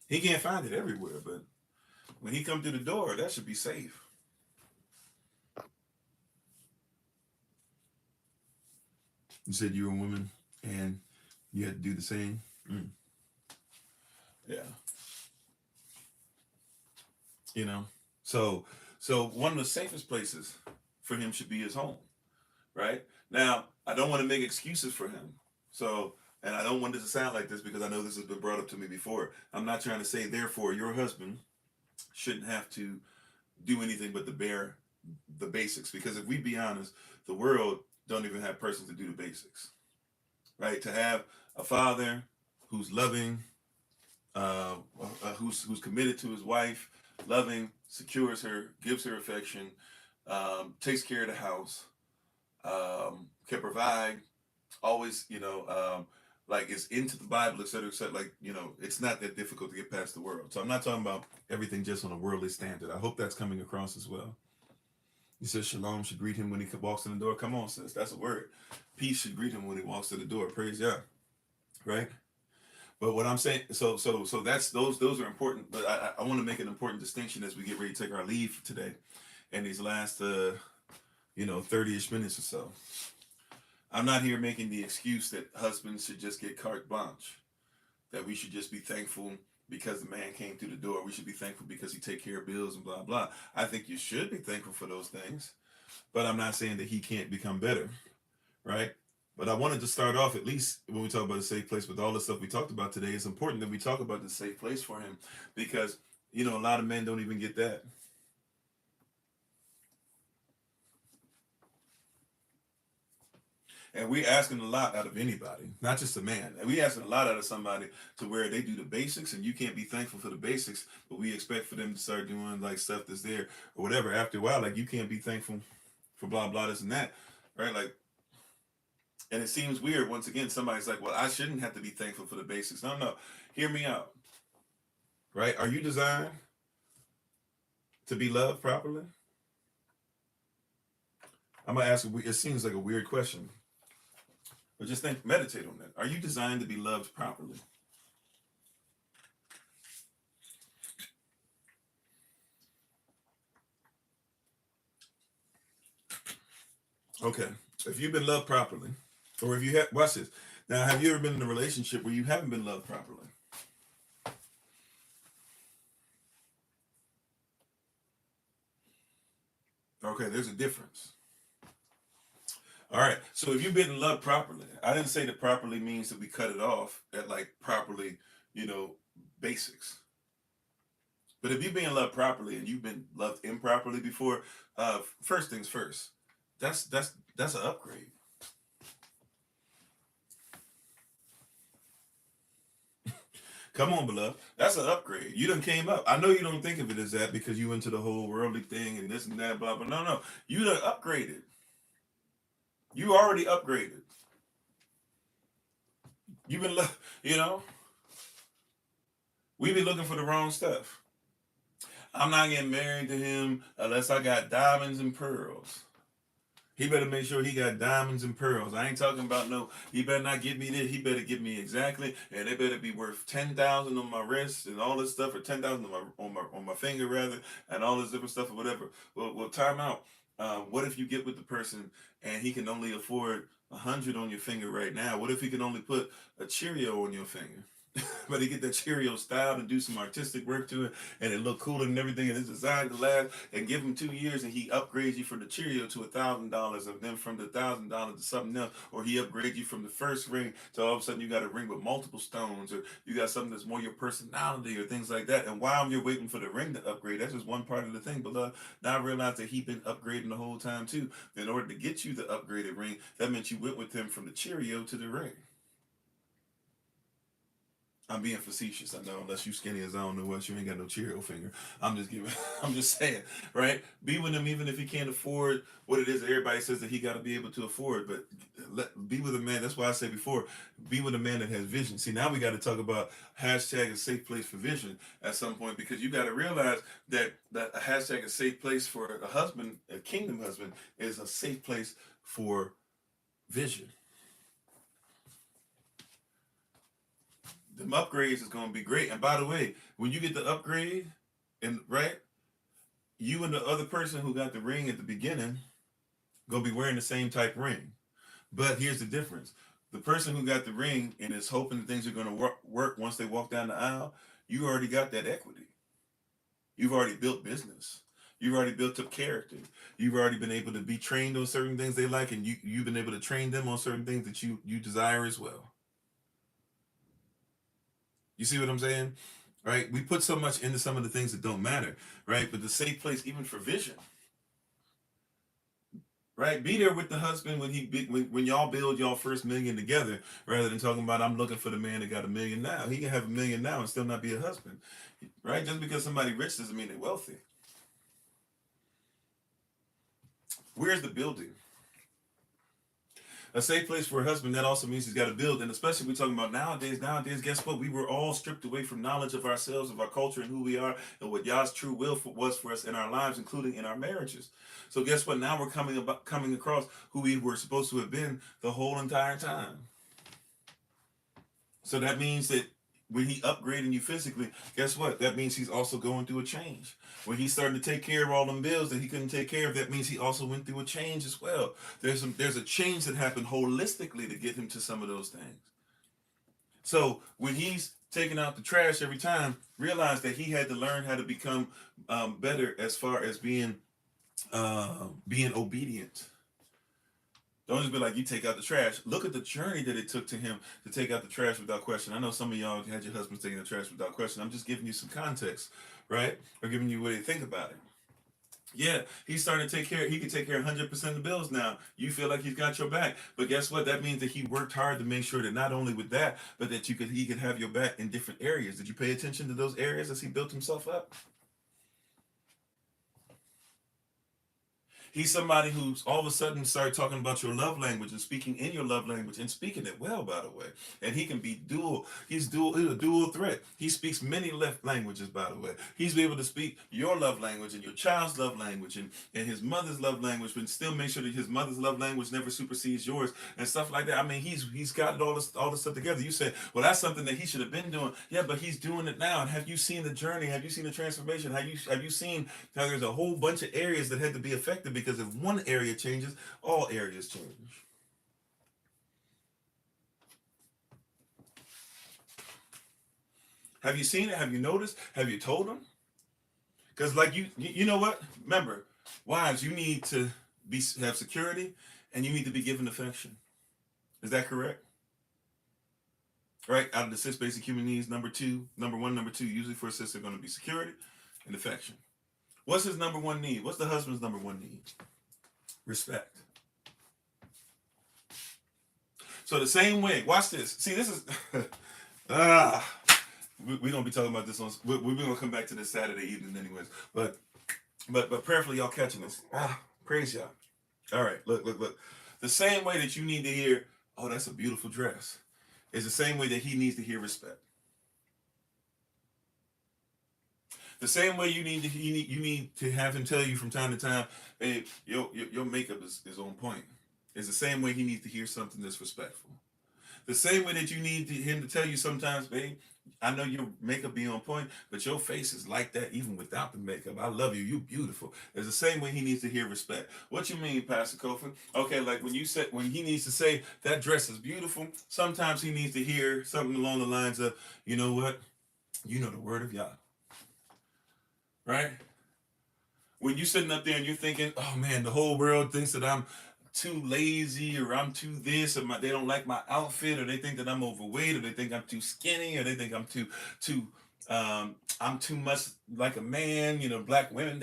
He can't find it everywhere, but when he come through the door, that should be safe. You said you were a woman and you had to do the same. Yeah. So one of the safest places for him should be his home, right? Now, I don't want to make excuses for him. So, and I don't want this to sound like this because I know this has been brought up to me before. I'm not trying to say, therefore, your husband shouldn't have to do anything but the basics. Because if we be honest, the world don't even have persons to do the basics, right? To have a father who's loving, who's committed to his wife, loving, secures her, gives her affection, takes care of the house, can provide, always, like is into the Bible, etc., etc. Like, it's not that difficult to get past the world. So I'm not talking about everything just on a worldly standard. I hope that's coming across as well. You said Shalom should greet him when he walks in the door. Come on, sis, that's a word. Peace should greet him when he walks to the door. Praise Yah. Right? But what I'm saying, so that's those are important. But I want to make an important distinction as we get ready to take our leave today, and these last 30ish minutes or so. I'm not here making the excuse that husbands should just get carte blanche, that we should just be thankful because the man came through the door. We should be thankful because he take care of bills and blah blah. I think you should be thankful for those things, but I'm not saying that he can't become better, right? But I wanted to start off, at least when we talk about a safe place, with all the stuff we talked about today. It's important that we talk about the safe place for him because, a lot of men don't even get that. And we're asking a lot out of anybody, not just a man. And we're asking a lot out of somebody to where they do the basics, and you can't be thankful for the basics, but we expect for them to start doing like stuff that's there or whatever. After a while, like you can't be thankful for blah, blah, this and that, right? Like, and it seems weird, once again, somebody's like, well, I shouldn't have to be thankful for the basics. No, hear me out, right? Are you designed to be loved properly? I'm going to ask, it seems like a weird question, but just meditate on that. Are you designed to be loved properly? Okay, if you've been loved properly, or if you have, watch this, Now, have you ever been in a relationship where you haven't been loved properly? Okay, there's a difference. All right, so if you've been loved properly, I didn't say that properly means that we cut it off at like properly, basics. But if you've been loved properly and you've been loved improperly before, first things first, that's an upgrade. Come on, beloved. That's an upgrade. You done came up. I know you don't think of it as that because you into the whole worldly thing and this and that, blah, blah. No. You done upgraded. You already upgraded. You've been, we be looking for the wrong stuff. I'm not getting married to him unless I got diamonds and pearls. He better make sure he got diamonds and pearls. I ain't talking about no, he better not give me this. He better give me exactly, and they better be worth 10,000 on my wrist and all this stuff, or 10,000 on my finger rather, and all this different stuff or whatever. Well, time out. What if you get with the person and he can only afford 100 on your finger right now? What if he can only put a Cheerio on your finger? But he get that Cheerio styled and do some artistic work to it, and it look cool and everything, and it's designed to last. And give him 2 years, and he upgrades you from the Cheerio to $1,000, and then from the $1,000 to something else, or he upgrades you from the first ring to all of a sudden you got a ring with multiple stones, or you got something that's more your personality, or things like that. And while you're waiting for the ring to upgrade, that's just one part of the thing. But now I realize that he been upgrading the whole time too. In order to get you the upgraded ring, that meant you went with him from the Cheerio to the ring. I'm being facetious, I know. Unless you skinny as I don't know what, you ain't got no Cheerio finger. I'm just giving. I'm just saying, right? Be with him even if he can't afford what it is that everybody says that he got to be able to afford. But be with a man. That's why I said before, be with a man that has vision. See, now we got to talk about hashtag a safe place for vision at some point, because you got to realize that a hashtag a safe place for a husband, a kingdom husband, is a safe place for vision. Them upgrades is gonna be great. And by the way, when you get the upgrade, and right, you and the other person who got the ring at the beginning gonna be wearing the same type ring. But here's the difference: the person who got the ring and is hoping that things are gonna work once they walk down the aisle, you already got that equity. You've already built business. You've already built up character. You've already been able to be trained on certain things they like, and you've been able to train them on certain things that you desire as well. You see what I'm saying? Right? We put so much into some of the things that don't matter, right? But the safe place, even for vision, right? Be there with the husband when y'all build y'all first million together, rather than talking about I'm looking for the man that got $1 million now. He can have $1 million now and still not be a husband, right? Just because somebody rich doesn't mean they're wealthy. Where's the building? A safe place for a husband, that also means he's got to build. And especially we're talking about nowadays, guess what? We were all stripped away from knowledge of ourselves, of our culture, and who we are, and what Yah's true will was for us in our lives, including in our marriages. So guess what? Now we're coming across who we were supposed to have been the whole entire time. So that means that when he upgrading you physically, guess what? That means he's also going through a change. When he's starting to take care of all them bills that he couldn't take care of, that means he also went through a change as well. There's a change that happened holistically to get him to some of those things. So when he's taking out the trash every time, realize that he had to learn how to become better as far as being obedient. Don't just be like, you take out the trash. Look at the journey that it took to him to take out the trash without question. I know some of y'all had your husbands taking the trash without question. I'm just giving you some context, right? Or giving you a way to think about it. Yeah, he's starting to take care. He can take care of 100% of the bills now. You feel like he's got your back. But guess what? That means that he worked hard to make sure that not only with that, but that he could have your back in different areas. Did you pay attention to those areas as he built himself up? He's somebody who's all of a sudden started talking about your love language and speaking in your love language and speaking it well, by the way. And he can be dual. He's a dual threat. He speaks many left languages, by the way. He's able to speak your love language and your child's love language and his mother's love language, but still make sure that his mother's love language never supersedes yours and stuff like that. I mean, he's got all this stuff together. You say, well, that's something that he should have been doing. Yeah, but he's doing it now. And have you seen the journey? Have you seen the transformation? Have you seen how there's a whole bunch of areas that had to be affected? Because if one area changes, all areas change. Have you seen it? Have you noticed? Have you told them? Because like you know what? Remember, wives, you need to have security, and you need to be given affection. Is that correct? Right? Out of the 6 basic human needs, number one, number two, usually for a sister, are going to be security and affection. What's his number one need? What's the husband's number one need? Respect. So the same way, watch this. See, this is we're gonna be talking about this on. We're gonna come back to this Saturday evening, anyways. But prayerfully, y'all catching this. Praise y'all. All right, look. The same way that you need to hear, "Oh, that's a beautiful dress," is the same way that he needs to hear respect. The same way you need to have him tell you from time to time, "Hey, your makeup is on point." Is the same way he needs to hear something that's respectful. The same way that you need him to tell you sometimes, "Babe, I know your makeup be on point, but your face is like that even without the makeup. I love you. You beautiful." It's the same way he needs to hear respect. What you mean, Pastor Kofi? Okay, like when he needs to say that dress is beautiful, sometimes he needs to hear something along the lines of, "You know what? You know the word of Yah." Right? When you're sitting up there and you're thinking, "Oh man, the whole world thinks that I'm too lazy, or I'm too this, or they don't like my outfit, or they think that I'm overweight, or they think I'm too skinny, or they think I'm too I'm too much like a man, black women,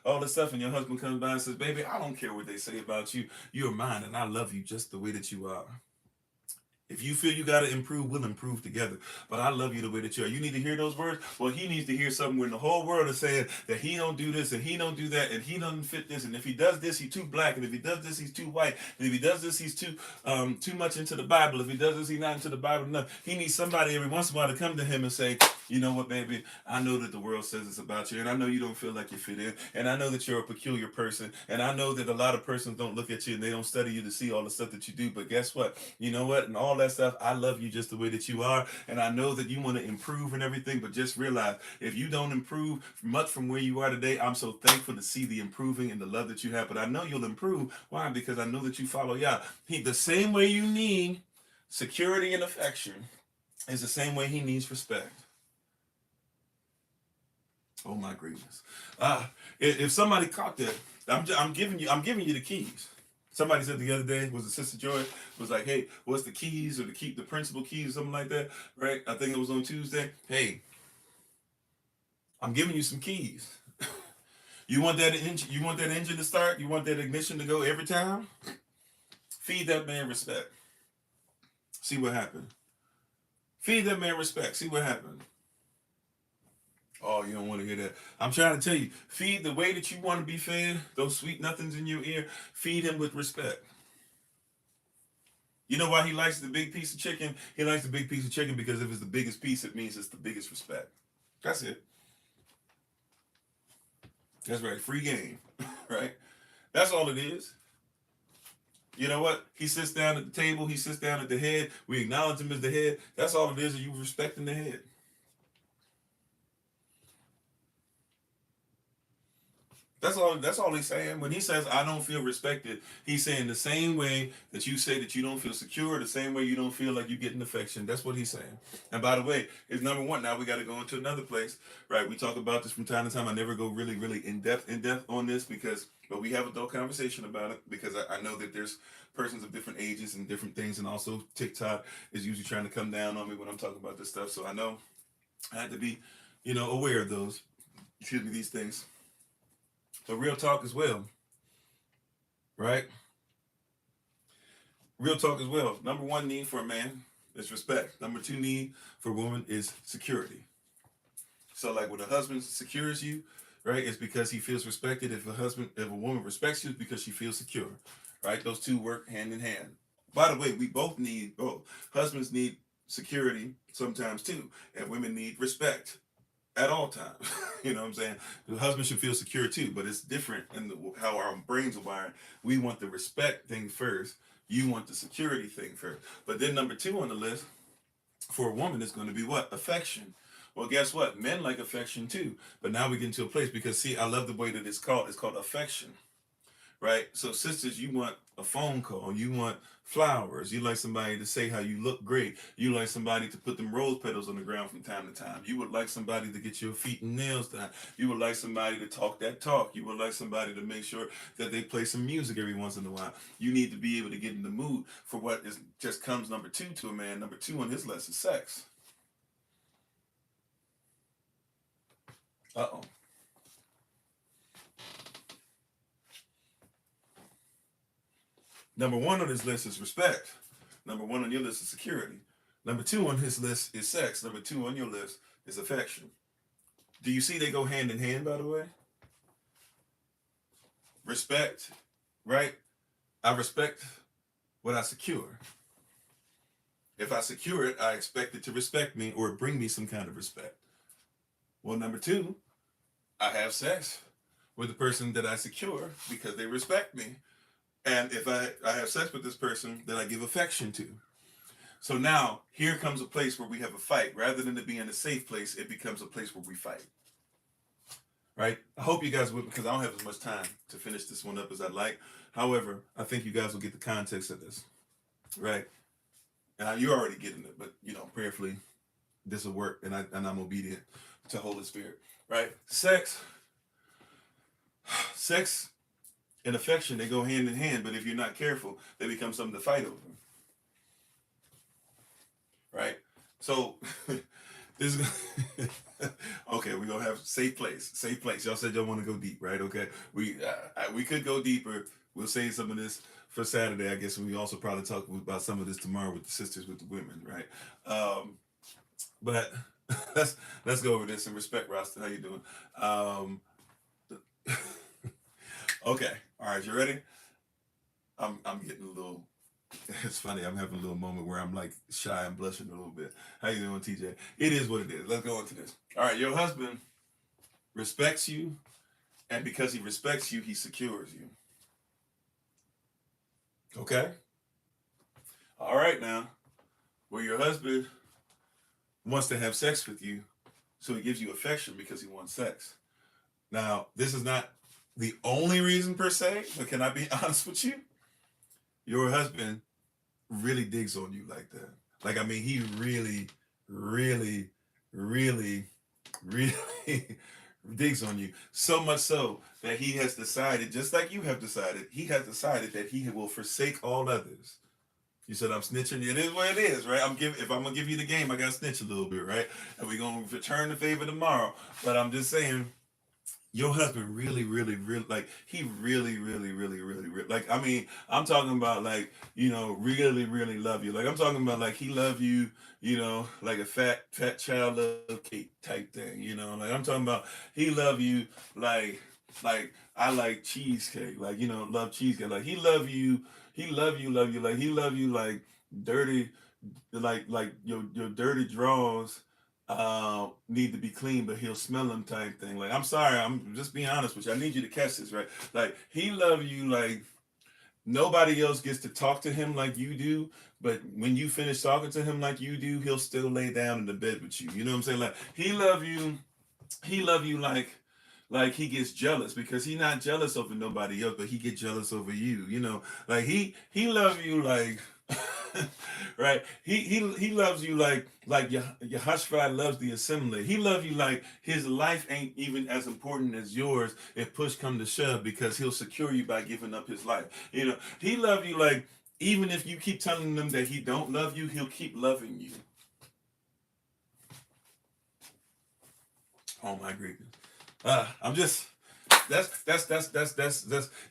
all this stuff," and your husband comes by and says, "Baby, I don't care what they say about you. You're mine, and I love you just the way that you are. If you feel you got to improve, we'll improve together. But I love you the way that you are." You need to hear those words? Well, he needs to hear something when the whole world is saying that he don't do this, and he don't do that, and he doesn't fit this, and if he does this, he's too black, and if he does this, he's too white, and if he does this, he's too much into the Bible. If he does this, he's not into the Bible enough. He needs somebody every once in a while to come to him and say, "You know what, baby? I know that the world says it's about you, and I know you don't feel like you fit in, and I know that you're a peculiar person, and I know that a lot of persons don't look at you and they don't study you to see all the stuff that you do, but guess what? You know what? And all that stuff, I love you just the way that you are, and I know that you want to improve and everything, but just realize, if you don't improve much from where you are today, I'm so thankful to see the improving and the love that you have, but I know you'll improve." Why? Because I know that you follow Yah. The same way you need security and affection is the same way he needs respect. Oh my goodness! If somebody caught that, I'm giving you the keys. Somebody said the other day, was it Sister Joy, was like, "Hey, what's the keys, or the principal keys," or something like that, right? I think it was on Tuesday. Hey, I'm giving you some keys. You want that engine? You want that engine to start? You want that ignition to go every time? Feed that man respect. See what happened. Feed that man respect. See what happened. Oh, you don't want to hear that. I'm trying to tell you, feed the way that you want to be fed, those sweet nothings in your ear, feed him with respect. You know why he likes the big piece of chicken? He likes the big piece of chicken because if it's the biggest piece, it means it's the biggest respect. That's it. That's right. Free game. Right? That's all it is. You know what? He sits down at the table. He sits down at the head. We acknowledge him as the head. That's all it is you respecting the head. That's all he's saying. When he says, "I don't feel respected," he's saying the same way that you say that you don't feel secure, the same way you don't feel like you're getting affection. That's what he's saying. And by the way, it's number one. Now we got to go into another place, right? We talk about this from time to time. I never go really, really in depth on this but we have adult conversation about it, because I know that there's persons of different ages and different things, and also TikTok is usually trying to come down on me when I'm talking about this stuff. So I know I had to be, aware of these things. So real talk as well, right? Real talk as well. Number one need for a man is respect. Number two need for a woman is security. So like when a husband secures you, right, it's because he feels respected. If a woman respects you, it's because she feels secure, right? Those two work hand in hand. By the way, we both need both. Husbands need security sometimes too, and women need respect at all times. You know what I'm saying? The husband should feel secure too, but it's different in how our brains are wired. We want the respect thing first. You want the security thing first. But then number two on the list for a woman is going to be what? Affection. Well, guess what? Men like affection too. But now we get into a place, because see, I love the way that it's called. It's called affection. right? So sisters, you want a phone call, you want flowers, you like somebody to say how you look great, you like somebody to put them rose petals on the ground from time to time, you would like somebody to get your feet and nails done, you would like somebody to talk that talk, you would like somebody to make sure that they play some music every once in a while. You need to be able to get in the mood for what is just comes number two to a man. Number two on his list is sex. Uh-oh. Number one on his list is respect. Number one on your list is security. Number two on his list is sex. Number two on your list is affection. Do you see they go hand in hand, by the way? Respect, right? I respect what I secure. If I secure it, I expect it to respect me or bring me some kind of respect. Well, number two, I have sex with the person that I secure because they respect me. And if I have sex with this person that I give affection to. So now, here comes a place where we have a fight. Rather than it being a safe place, it becomes a place where we fight. Right? I hope you guys will, because I don't have as much time to finish this one up as I'd like. However, I think you guys will get the context of this. Right? And you're already getting it, but, prayerfully, this will work, and I'm obedient to Holy Spirit. Right? Sex and affection, they go hand in hand, but if you're not careful, they become something to fight over. Right? So, this is okay, we're going to have safe place. Y'all said y'all want to go deep, right? Okay. We could go deeper. We'll save some of this for Saturday, I guess, and we also probably talk about some of this tomorrow with the sisters, with the women, right? But let's go over this and respect, Rasta. How you doing? Okay. All right. You ready? I'm getting a little. It's funny. I'm having a little moment where I'm like shy and blushing a little bit. How you doing, TJ? It is what it is. Let's go into this. All right. Your husband respects you, and because he respects you, he secures you. Okay. All right. Now, well, your husband wants to have sex with you, so he gives you affection because he wants sex. Now, this is not the only reason per se, but can I be honest with you? Your husband really digs on you like that. Like, I mean, he really, really, really, really digs on you. So much so that he has decided, just like you have decided, he has decided that he will forsake all others. You said I'm snitching. It is what it is, right? If I'm gonna give you the game, I gotta snitch a little bit, right? And we're gonna return the favor tomorrow. But I'm just saying, your husband really, really, really, like, he really, really, really, really, really, like, I mean, I'm talking about, like, really, really love you. Like, I'm talking about, like, he love you, like a fat child love cake type thing, like, I'm talking about, he love you, like, I like cheesecake, like, love cheesecake, like, he love you, like, he love you, like, dirty, like your dirty drawers, need to be clean, but he'll smell them type thing. Like, I'm sorry, I'm just being honest with you. I need you to catch this, right? Like, he love you like nobody else gets to talk to him like you do, but when you finish talking to him like you do, he'll still lay down in the bed with you. You know what I'm saying? Like, he love you like he gets jealous, because he not jealous over nobody else, but he get jealous over you. Like, he love you like right? He loves you like Yahavah loves the assembly. He loves you like his life ain't even as important as yours if push come to shove, because he'll secure you by giving up his life. He loves you like, even if you keep telling him that he don't love you, he'll keep loving you. Oh my goodness. I'm just that's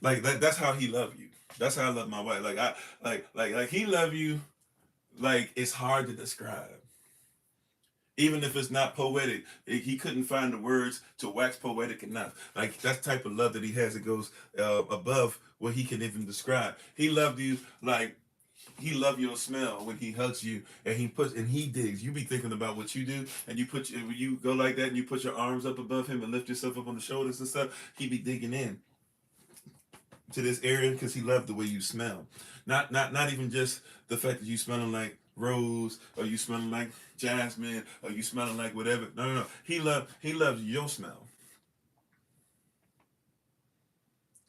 like that's how he love you. That's how I love my wife. Like he love you like it's hard to describe. Even if it's not poetic, he couldn't find the words to wax poetic enough. Like, that's the type of love that he has. It goes above what he can even describe. He loved you like he love your smell when he hugs you, and he digs. You be thinking about what you do, and when you go like that and you put your arms up above him and lift yourself up on the shoulders and stuff, he be digging in to this area because he loved the way you smell. Not even just the fact that you smelling like rose, or you smelling like jasmine, or you smelling like whatever. No. He loves your smell.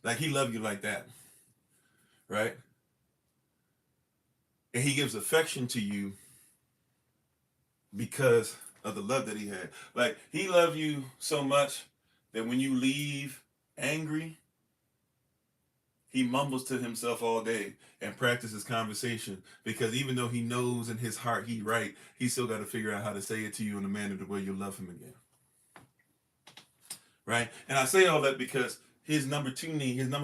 Like he loved you like that, right? And he gives affection to you because of the love that he had. Like he loved you so much that when you leave angry, he mumbles to himself all day and practices conversation, because even though he knows in his heart he right, he still got to figure out how to say it to you in a manner the way you love him again. Right? And I say all that because his number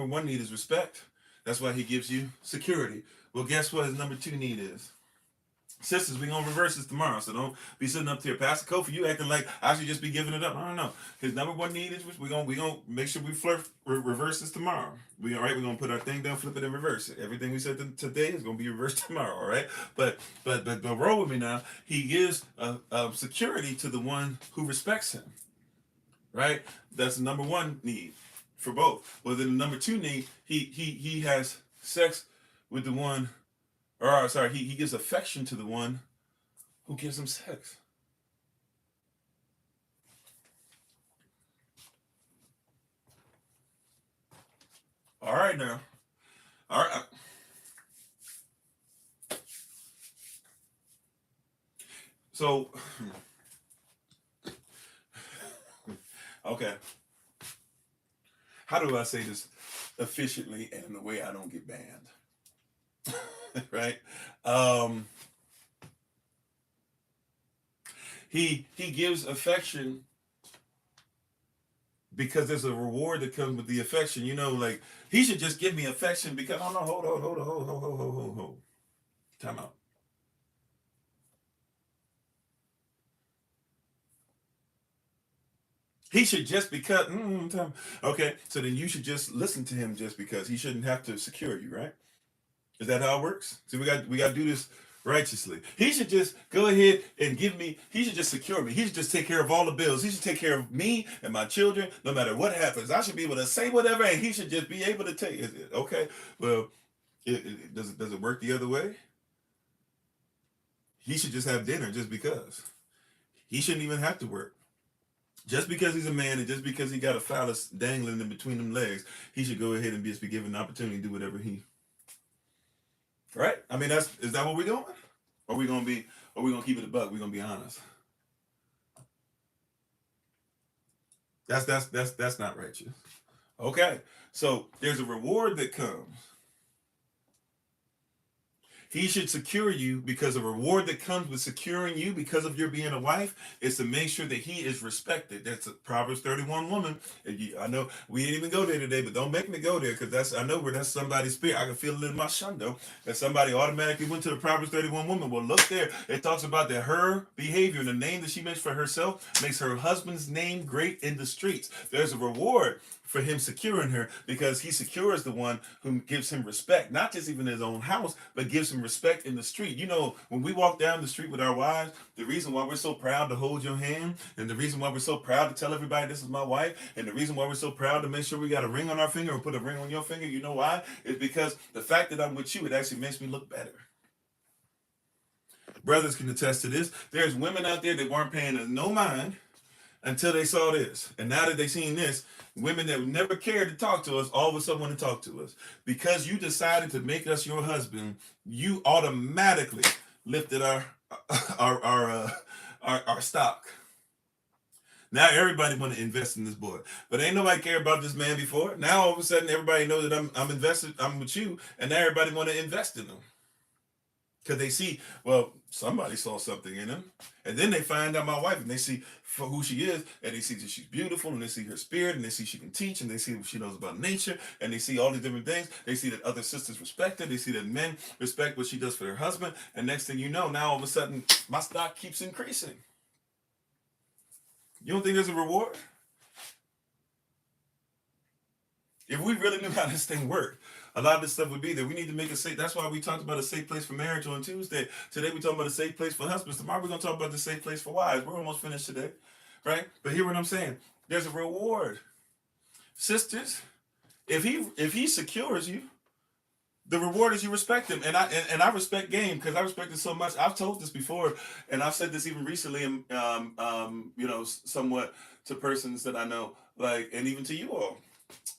one need is respect. That's why he gives you security. Well, guess what his number 2 need is? Sisters, we're going to reverse this tomorrow, so don't be sitting up here. Pastor Kofi, you acting like I should just be giving it up. I don't know. His number 1 need is we're gonna make sure we reverse this tomorrow. We're going to put our thing down, flip it, and reverse it. Everything we said today is going to be reversed tomorrow, all right? But roll with me now. He gives security to the one who respects him, right? That's the number 1 need for both. Well, then the number 2 need, he has sex with the one. Or sorry, he gives affection to the one who gives him sex. All right now. All right. So, okay. How do I say this efficiently and in a way I don't get banned? Right? He gives affection because there's a reward that comes with the affection. You know, like he should just give me affection because oh no, hold. Time out. He should just because okay, so then you should just listen to him just because. He shouldn't have to secure you, right? Is that how it works? See, we got to do this righteously. He should just go ahead and give me. He should just secure me. He should just take care of all the bills. He should take care of me and my children, no matter what happens. I should be able to say whatever, and he should just be able to take it. Okay, well, does it work the other way? He should just have dinner just because. He shouldn't even have to work. Just because he's a man and just because he got a phallus dangling in between them legs, he should go ahead and just be given the opportunity to do whatever he. Right? I mean, is that what we're doing? Or are we gonna keep it a buck? We're gonna be honest. That's not righteous. Okay. So there's a reward that comes. He should secure you because a reward that comes with securing you because of your being a wife is to make sure that he is respected. That's a Proverbs 31 woman. I know we didn't even go there today, but don't make me go there because I know where that's somebody's spirit. I can feel it in my shundo that somebody automatically went to the Proverbs 31 woman. Well, look there. It talks about that her behavior and the name that she makes for herself makes her husband's name great in the streets. There's a reward for him securing her because he secures the one who gives him respect, not just even in his own house, but gives him respect in the street. You know, when we walk down the street with our wives, the reason why we're so proud to hold your hand and the reason why we're so proud to tell everybody this is my wife and the reason why we're so proud to make sure we got a ring on our finger or put a ring on your finger, you know why? It's because the fact that I'm with you, it actually makes me look better. Brothers can attest to this. There's women out there that weren't paying us no mind until they saw this. And now that they've seen this, women that never cared to talk to us all of a sudden want to talk to us. Because you decided to make us your husband, you automatically lifted our stock. Now everybody want to invest in this boy. But ain't nobody care about this man before. Now all of a sudden everybody knows that I'm invested, I'm with you, and now everybody want to invest in him. Because they see, well, somebody saw something in him. And then they find out my wife and they see for who she is. And they see that she's beautiful. And they see her spirit. And they see she can teach. And they see what she knows about nature. And they see all these different things. They see that other sisters respect her. They see that men respect what she does for their husband. And next thing you know, now all of a sudden, my stock keeps increasing. You don't think there's a reward? If we really knew how this thing worked, a lot of this stuff would be there. We need to make a safe. That's why we talked about a safe place for marriage on Tuesday. Today we talking about a safe place for husbands. Tomorrow we're gonna talk about the safe place for wives. We're almost finished today, right? But hear what I'm saying. There's a reward, sisters. If he secures you, the reward is you respect him, and I respect game because I respect it so much. I've told this before, and I've said this even recently, somewhat to persons that I know, like, and even to you all.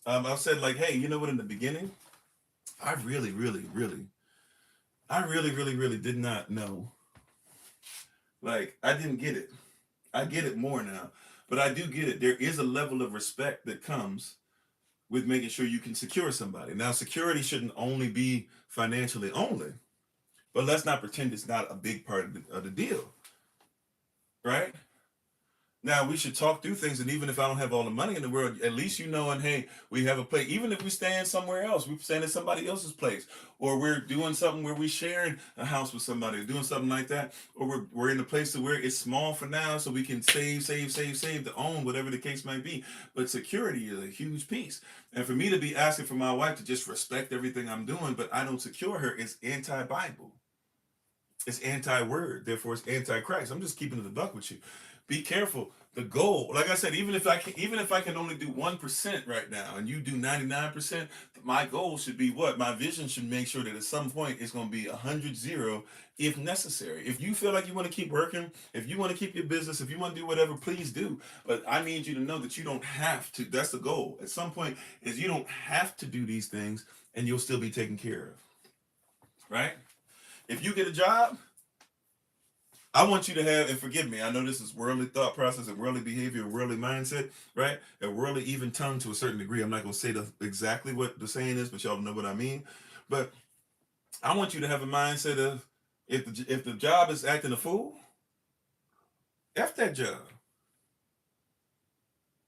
I've said like, hey, you know what? In the beginning, I really, really, really, really did not know. Like, I didn't get it. I get it more now, but I do get it. There is a level of respect that comes with making sure you can secure somebody. Now, security shouldn't only be financially only, but let's not pretend it's not a big part of the deal, right? Now we should talk through things, and even if I don't have all the money in the world, at least you know, and hey, we have a place. Even if we stand somewhere else, we stand in somebody else's place, or we're doing something where we sharing a house with somebody, or doing something like that, or we're in a place to where it's small for now, so we can save to own whatever the case might be. But security is a huge piece, and for me to be asking for my wife to just respect everything I'm doing, but I don't secure her, is anti-Bible. It's anti-word, therefore it's anti-Christ. I'm just keeping it a buck with you. Be careful. The goal, like I said, even if I can only do 1% right now, and you do 99%, my goal should be what? My vision should make sure that at some point it's going to be 100-0 if necessary. If you feel like you want to keep working, if you want to keep your business, if you want to do whatever, please do. But I need you to know that you don't have to. That's the goal. At some point, is you don't have to do these things, and you'll still be taken care of. Right? If you get a job, I want you to have, and forgive me, I know this is worldly thought process and worldly behavior and worldly mindset, right? And worldly even tongue to a certain degree. I'm not going to say exactly what the saying is, but y'all know what I mean. But I want you to have a mindset of, if the job is acting a fool, F that job.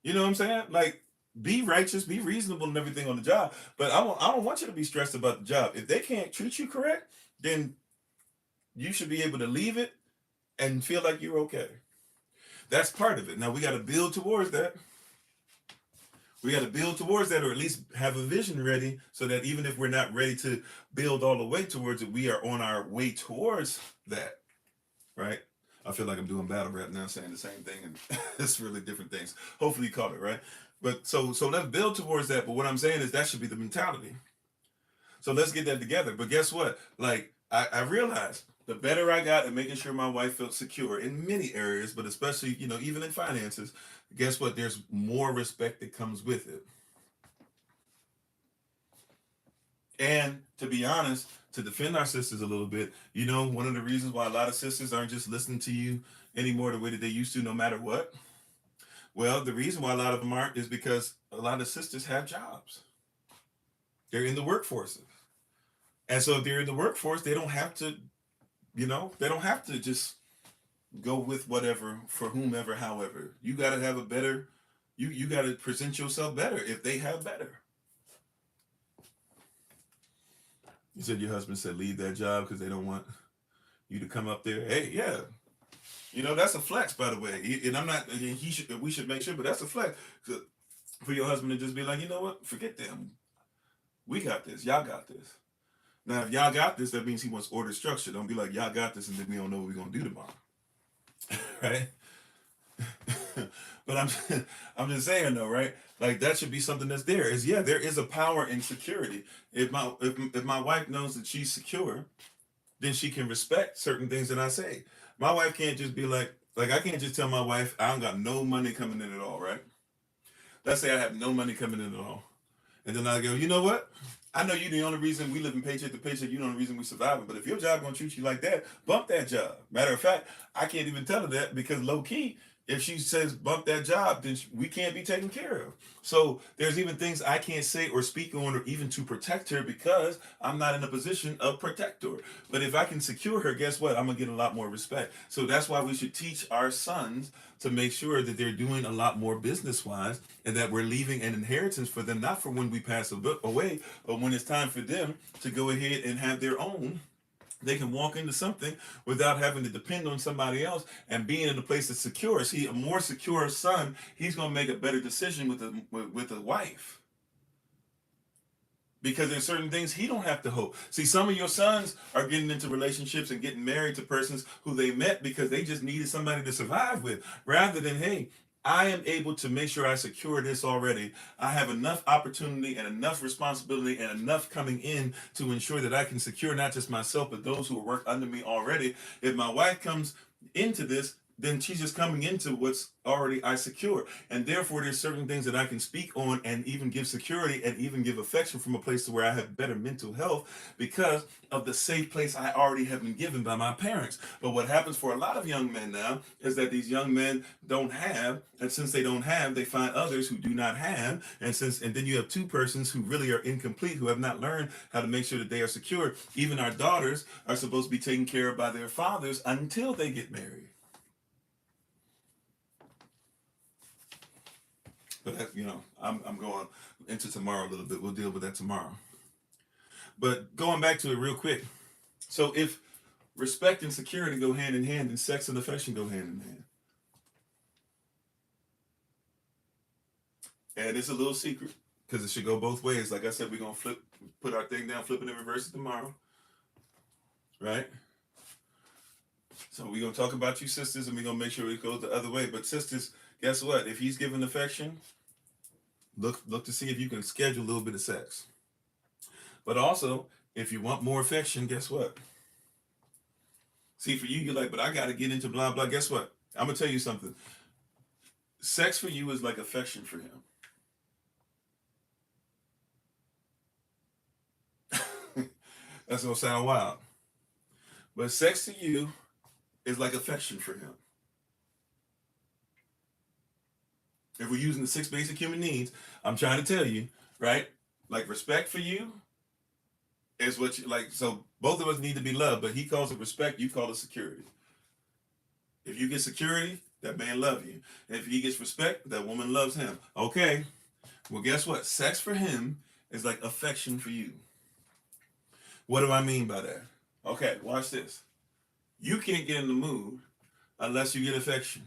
You know what I'm saying? Like, be righteous, be reasonable and everything on the job. But I don't want you to be stressed about the job. If they can't treat you correct, then you should be able to leave it and feel like you're okay. That's part of it. Now we got to build towards that. We got to build towards that, or at least have a vision ready, so that even if we're not ready to build all the way towards it, we are on our way towards that. Right? I feel like I'm doing battle rap now, saying the same thing, and it's really different things. Hopefully you caught it, right? But so let's build towards that. But what I'm saying is that should be the mentality. So let's get that together. But guess what? Like, I realized the better I got at making sure my wife felt secure in many areas, but especially, even in finances, guess what? There's more respect that comes with it. And to be honest, to defend our sisters a little bit, one of the reasons why a lot of sisters aren't just listening to you anymore the way that they used to, no matter what. Well, the reason why a lot of them aren't is because a lot of sisters have jobs. They're in the workforce. And so if they're in the workforce, they don't have to, they don't have to just go with whatever, for whomever, however. You got to have a better, you got to present yourself better if they have better. You said your husband said leave that job because they don't want you to come up there. Hey, yeah. That's a flex, by the way. And I'm not, we should make sure, but that's a flex for your husband to just be like, you know what? Forget them. We got this. Y'all got this. Now, if y'all got this, that means he wants order structure. Don't be like, y'all got this, and then we don't know what we're going to do tomorrow. Right? But I'm just saying, though, right? Like, that should be something that's there. There is a power in security. If my wife knows that she's secure, then she can respect certain things that I say. My wife can't just be like I can't just tell my wife, I don't got no money coming in at all, right? Let's say I have no money coming in at all. And then I go, you know what? I know you're the only reason we live in paycheck to paycheck. You're the only reason we survive. But if your job gonna treat you like that, bump that job. Matter of fact, I can't even tell her that, because low key, if she says bump that job, then we can't be taken care of. So there's even things I can't say or speak on, or even to protect her, because I'm not in a position of protector. But if I can secure her, guess what? I'm gonna get a lot more respect. So that's why we should teach our sons to make sure that they're doing a lot more business-wise, and that we're leaving an inheritance for them, not for when we pass away, but when it's time for them to go ahead and have their own. They can walk into something without having to depend on somebody else, and being in a place that's secure. See, a more secure son, he's going to make a better decision with a wife, because there's certain things he don't have to hope. See, some of your sons are getting into relationships and getting married to persons who they met because they just needed somebody to survive with, rather than, hey, I am able to make sure I secure this already. I have enough opportunity and enough responsibility and enough coming in to ensure that I can secure not just myself, but those who work under me already. If my wife comes into this, then she's just coming into what's already I secure. And therefore, there's certain things that I can speak on and even give security and even give affection from a place to where I have better mental health because of the safe place I already have been given by my parents. But what happens for a lot of young men now is that these young men don't have, and since they don't have, they find others who do not have, and then you have two persons who really are incomplete, who have not learned how to make sure that they are secure. Even our daughters are supposed to be taken care of by their fathers until they get married. But that, I'm going into tomorrow a little bit. We'll deal with that tomorrow. But going back to it real quick. So if respect and security go hand in hand, and sex and affection go hand in hand. And it's a little secret because it should go both ways. Like I said, we're going to put our thing down, flip it and reverse it tomorrow. Right? So we're going to talk about you sisters, and we're going to make sure it goes the other way. But sisters, guess what? If he's giving affection, look to see if you can schedule a little bit of sex. But also, if you want more affection, guess what? See, for you, you're like, but I got to get into blah, blah. Guess what? I'm going to tell you something. Sex for you is like affection for him. That's going to sound wild. But sex to you is like affection for him. If we're using the 6 basic human needs, I'm trying to tell you, right? Like respect for you is what you like. So both of us need to be loved, but he calls it respect, you call it security. If you get security, that man loves you. And if he gets respect, that woman loves him. Okay. Well, guess what? Sex for him is like affection for you. What do I mean by that? Okay, watch this. You can't get in the mood unless you get affection.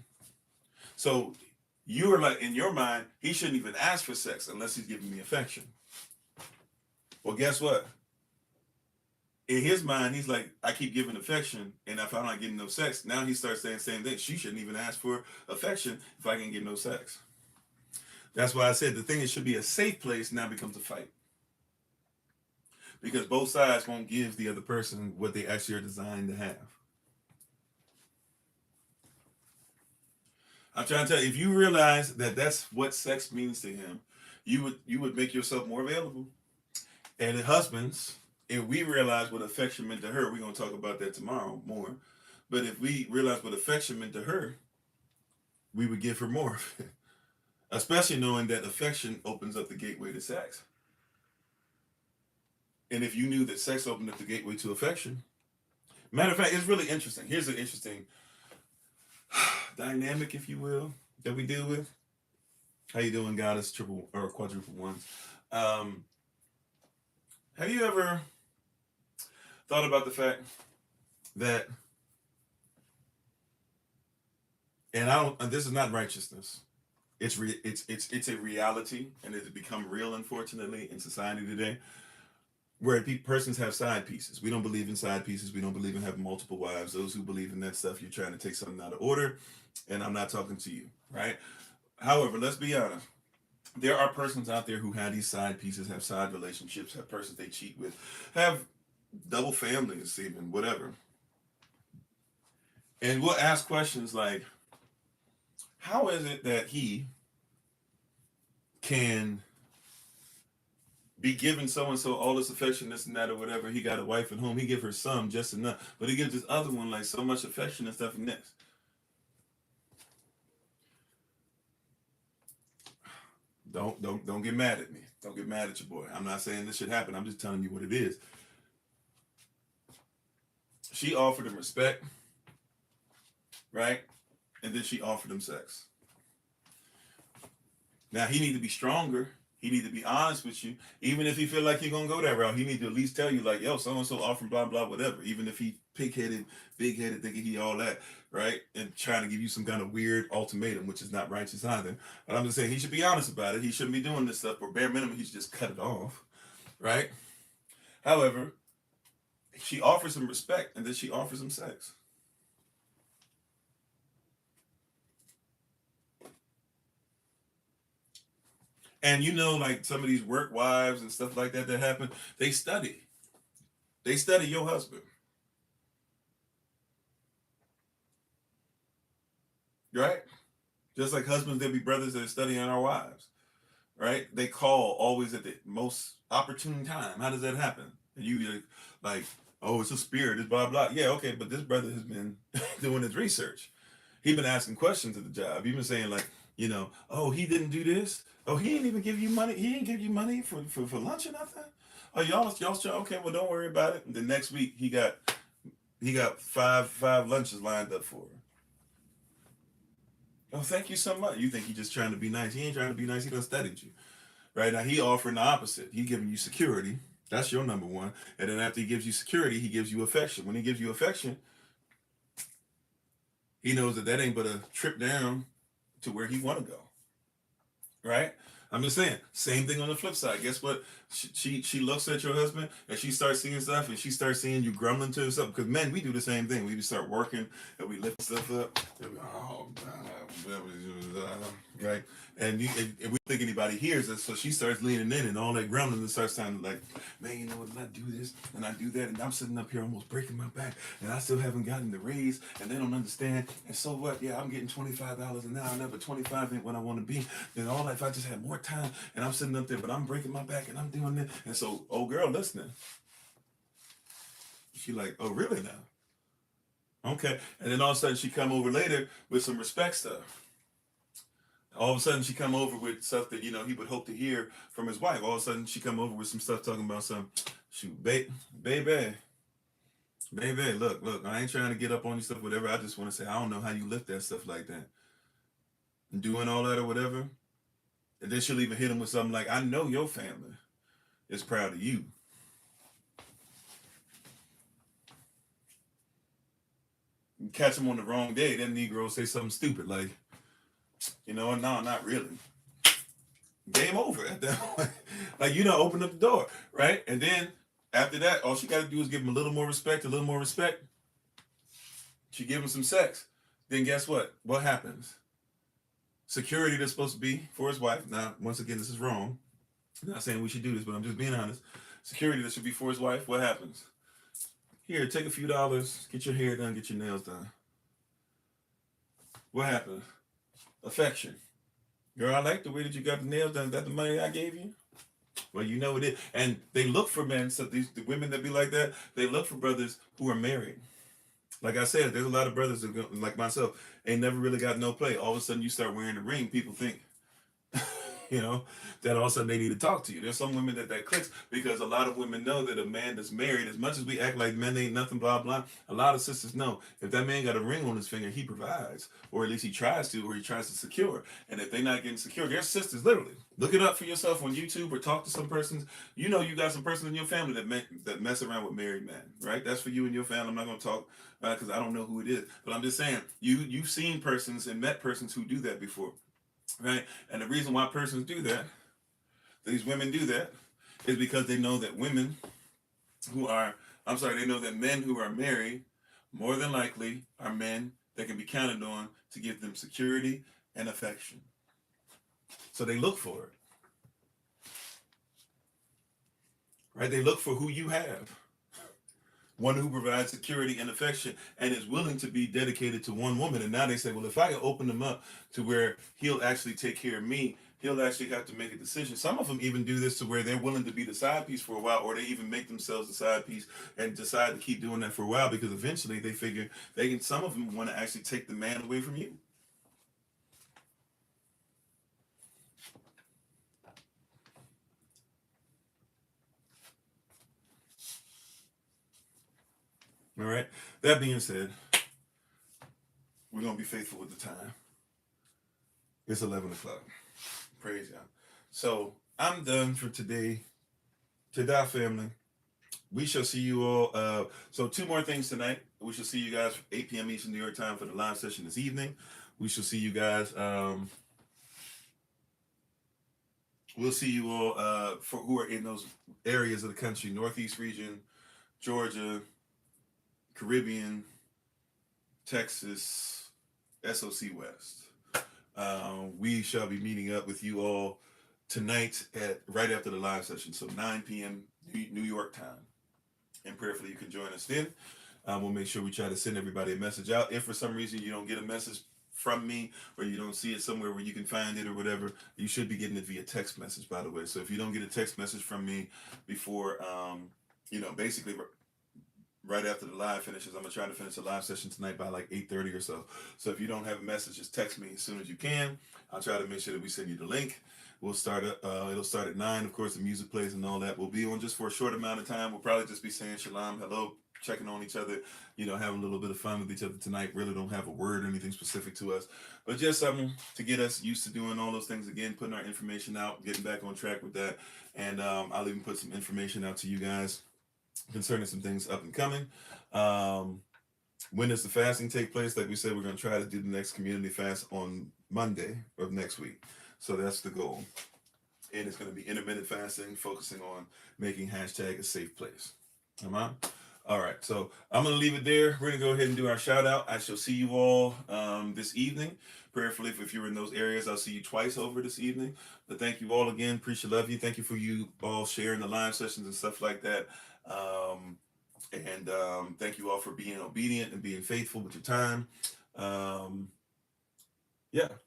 So you are like, in your mind, he shouldn't even ask for sex unless he's giving me affection. Well, guess what? In his mind, he's like, I keep giving affection, and if I'm not getting no sex, now he starts saying the same thing. She shouldn't even ask for affection if I can get no sex. That's why I said the thing that should be a safe place now becomes a fight. Because both sides won't give the other person what they actually are designed to have. I'm trying to tell you, if you realize that that's what sex means to him, you would make yourself more available. And the husbands, if we realize what affection meant to her, we're going to talk about that tomorrow more. But if we realize what affection meant to her, we would give her more. Especially knowing that affection opens up the gateway to sex. And if you knew that sex opened up the gateway to affection, matter of fact, it's really interesting. Here's an interesting dynamic, if you will, that we deal with. How you doing, Goddess? Triple or quadruple ones. Have you ever thought about the fact that, and this is not righteousness. It's a reality, and it's become real, unfortunately, in society today, where persons have side pieces. We don't believe in side pieces. We don't believe in having multiple wives. Those who believe in that stuff, you're trying to take something out of order, and I'm not talking to you, right? However, let's be honest. There are persons out there who have these side pieces, have side relationships, have persons they cheat with, have double families even, whatever. And we'll ask questions like, how is it that he can be giving so-and-so all this affection, this and that, or whatever? He got a wife at home. He give her some, just enough. But he gives this other one like so much affection and stuff and this. Don't get mad at me. Don't get mad at your boy. I'm not saying this should happen. I'm just telling you what it is. She offered him respect, right? And then she offered him sex. Now he need to be stronger. He need to be honest with you. Even if he feel like you're going to go that route, he need to at least tell you like, yo, so-and-so offering blah, blah, whatever. Even if he pig-headed, big-headed, thinking he all that, right? And trying to give you some kind of weird ultimatum, which is not righteous either. But I'm just saying he should be honest about it. He shouldn't be doing this stuff. Or bare minimum, he should just cut it off, right? However, she offers him respect, and then she offers him sex. And like some of these work wives and stuff like that happen, they study your husband. right? Just like husbands, there be brothers that are studying our wives, right? They call always at the most opportune time. How does that happen? And you like, oh, it's a spirit, it's blah blah. Yeah, okay, but this brother has been doing his research. He's been asking questions at the job. He's been saying like, oh, he didn't do this. Oh, he didn't even give you money. He didn't give you money for lunch or nothing. Oh, y'all, okay. Well, don't worry about it. The next week he got five lunches lined up for her. Oh, thank you so much. You think he's just trying to be nice? He ain't trying to be nice. He done studied you, right? Now he offering the opposite. He giving you security. That's your number one. And then after he gives you security, he gives you affection. When he gives you affection, he knows that ain't but a trip down to where he want to go, right? I'm just saying, same thing on the flip side. Guess what? She looks at your husband and she starts seeing stuff and she starts seeing you grumbling to yourself. Because men, we do the same thing. We just start working and we lift stuff up. And we, right? And we think anybody hears us, so she starts leaning in and all that grumbling and starts sounding like, man, you know what? And I do this and I do that, and I'm sitting up here almost breaking my back, and I still haven't gotten the raise, and they don't understand. And so what? Yeah, I'm getting $25 an hour now, but 25 ain't what I want to be. Then all that, if I just had more time, and I'm sitting up there, but I'm breaking my back and I'm doing this. And so, old girl listening, she like, oh, really now? Okay. And then all of a sudden she come over later with some respect stuff. All of a sudden she come over with stuff that, he would hope to hear from his wife. All of a sudden she come over with some stuff talking about some, shoot, baby, look, I ain't trying to get up on you stuff, whatever. I just want to say, I don't know how you lift that stuff like that. And doing all that or whatever. And then she'll even hit him with something like, I know your family is proud of you. You catch him on the wrong day, that Negro say something stupid like, no, not really. Game over at that point. Like, open up the door, right? And then after that, all she got to do is give him a little more respect. She give him some sex. Then guess what? What happens? Security that's supposed to be for his wife. Now, once again, this is wrong. I'm not saying we should do this, but I'm just being honest. Security that should be for his wife. What happens? Here, take a few dollars, get your hair done, get your nails done. What happens? Affection. Girl, I like the way that you got the nails done. Is that the money I gave you? Well, you know it is. And they look for men, so the women that be like that, they look for brothers who are married. Like I said, there's a lot of brothers that, like myself, ain't never really got no play. All of a sudden you start wearing a ring, people think, that all of a sudden they need to talk to you. There's some women that clicks, because a lot of women know that a man that's married, as much as we act like men ain't nothing, blah, blah, a lot of sisters know if that man got a ring on his finger, he provides, or at least he tries to, or he tries to secure. And if they're not getting secure, there's sisters, literally. Look it up for yourself on YouTube or talk to some persons. You got some person in your family that mess around with married men, right? That's for you and your family. I'm not going to talk because I don't know who it is. But I'm just saying, you've seen persons and met persons who do that before. Right? And the reason why persons do that, these women do that, is because they know that they know that men who are married, more than likely, are men that can be counted on to give them security and affection. So they look for it. Right? They look for who you have. One who provides security and affection and is willing to be dedicated to one woman. And now they say, well, if I can open him up to where he'll actually take care of me, he'll actually have to make a decision. Some of them even do this to where they're willing to be the side piece for a while, or they even make themselves the side piece and decide to keep doing that for a while, because eventually they figure some of them want to actually take the man away from you. All right. That being said, we're going to be faithful with the time. It's 11 o'clock. Praise God. So I'm done for today. Tada, family. We shall see you all. So 2 more things tonight. We shall see you guys 8 p.m. Eastern New York time for the live session this evening. We shall see you guys. We'll see you all for who are in those areas of the country, Northeast region, Georgia, Caribbean, Texas, SOC West. We shall be meeting up with you all tonight right after the live session, so 9 p.m. New York time. And prayerfully you can join us then. We'll make sure we try to send everybody a message out. If for some reason you don't get a message from me, or you don't see it somewhere where you can find it or whatever, you should be getting it via text message, by the way. So if you don't get a text message from me before, basically right after the live finishes, I'm gonna try to finish the live session tonight by like 8:30 or so. So if you don't have a message, just text me as soon as you can. I'll try to make sure that we send you the link. We'll start it'll start at 9. Of course, the music plays and all that. We'll be on just for a short amount of time. We'll probably just be saying shalom, hello, checking on each other, having a little bit of fun with each other tonight. Really don't have a word or anything specific to us, but just something to get us used to doing all those things again, putting our information out, getting back on track with that. And I'll even put some information out to you guys concerning some things up and coming. When does the fasting take place? Like we said, we're going to try to do the next community fast on Monday of next week. So that's the goal. And it's going to be intermittent fasting, focusing on making hashtag a safe place. All right. So I'm going to leave it there. We're going to go ahead and do our shout out. I shall see you all this evening. Prayerfully, if you're in those areas, I'll see you twice over this evening. But thank you all again. Appreciate, love you. Thank you for you all sharing the live sessions and stuff like that. Thank you all for being obedient and being faithful with your time.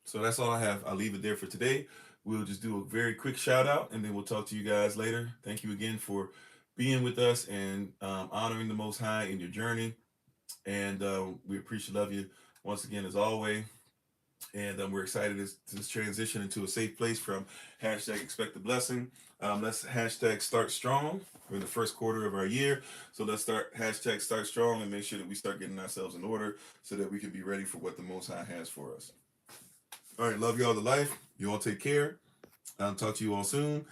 So that's all I have. I'll leave it there for today. We'll just do a very quick shout out, and then we'll talk to you guys later. Thank you again for being with us and honoring the Most High in your journey. And we appreciate, love you once again as always. And we're excited to transition into a safe place from hashtag expect the blessing. Let's hashtag start strong. We're in the first quarter of our year. So let's hashtag start strong and make sure that we start getting ourselves in order so that we can be ready for what the Most High has for us. All right. Love you all to life. You all take care. I'll talk to you all soon.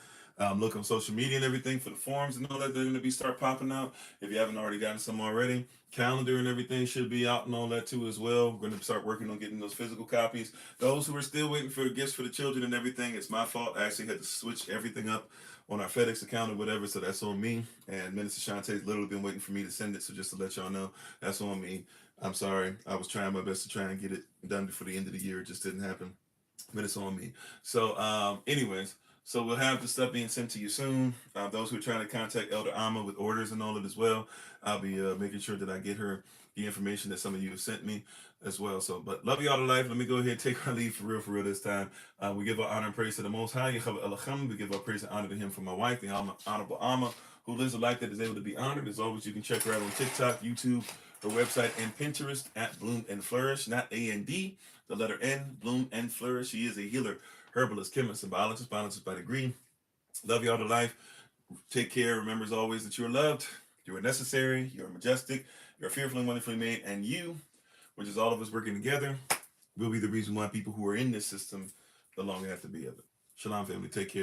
Look on social media and everything for the forums and all that. They're going to start popping out. If you haven't already gotten some already, calendar and everything should be out and all that too as well. We're going to start working on getting those physical copies. Those who are still waiting for gifts for the children and everything, it's my fault. I actually had to switch everything up on our FedEx account or whatever, so that's on me. And Minister Shantae's literally been waiting for me to send it, so just to let y'all know, that's on me. I'm sorry. I was trying my best to try and get it done before the end of the year. It just didn't happen, but it's on me. So anyways, so we'll have the stuff being sent to you soon. Those who are trying to contact Elder Alma with orders and all of it as well, I'll be making sure that I get her the information that some of you have sent me as well. So, but love you all to life. Let me go ahead and take our leave for real this time. We give our honor and praise to the Most High, Yahavah Elohim. We give our praise and honor to him for my wife, the Honorable Alma, who lives a life that is able to be honored. As always, you can check her out on TikTok, YouTube, her website, and Pinterest at Bloom and Flourish, not A-N-D, the letter N, Bloom and Flourish. She is a healer, herbalist, chemist, and biologist by degree. Love y'all to life. Take care. Remember as always that you are loved, you are necessary, you are majestic, you're fearfully and wonderfully made, and you, which is all of us working together, will be the reason why people who are in this system no longer have to be of it. Shalom, family. Take care.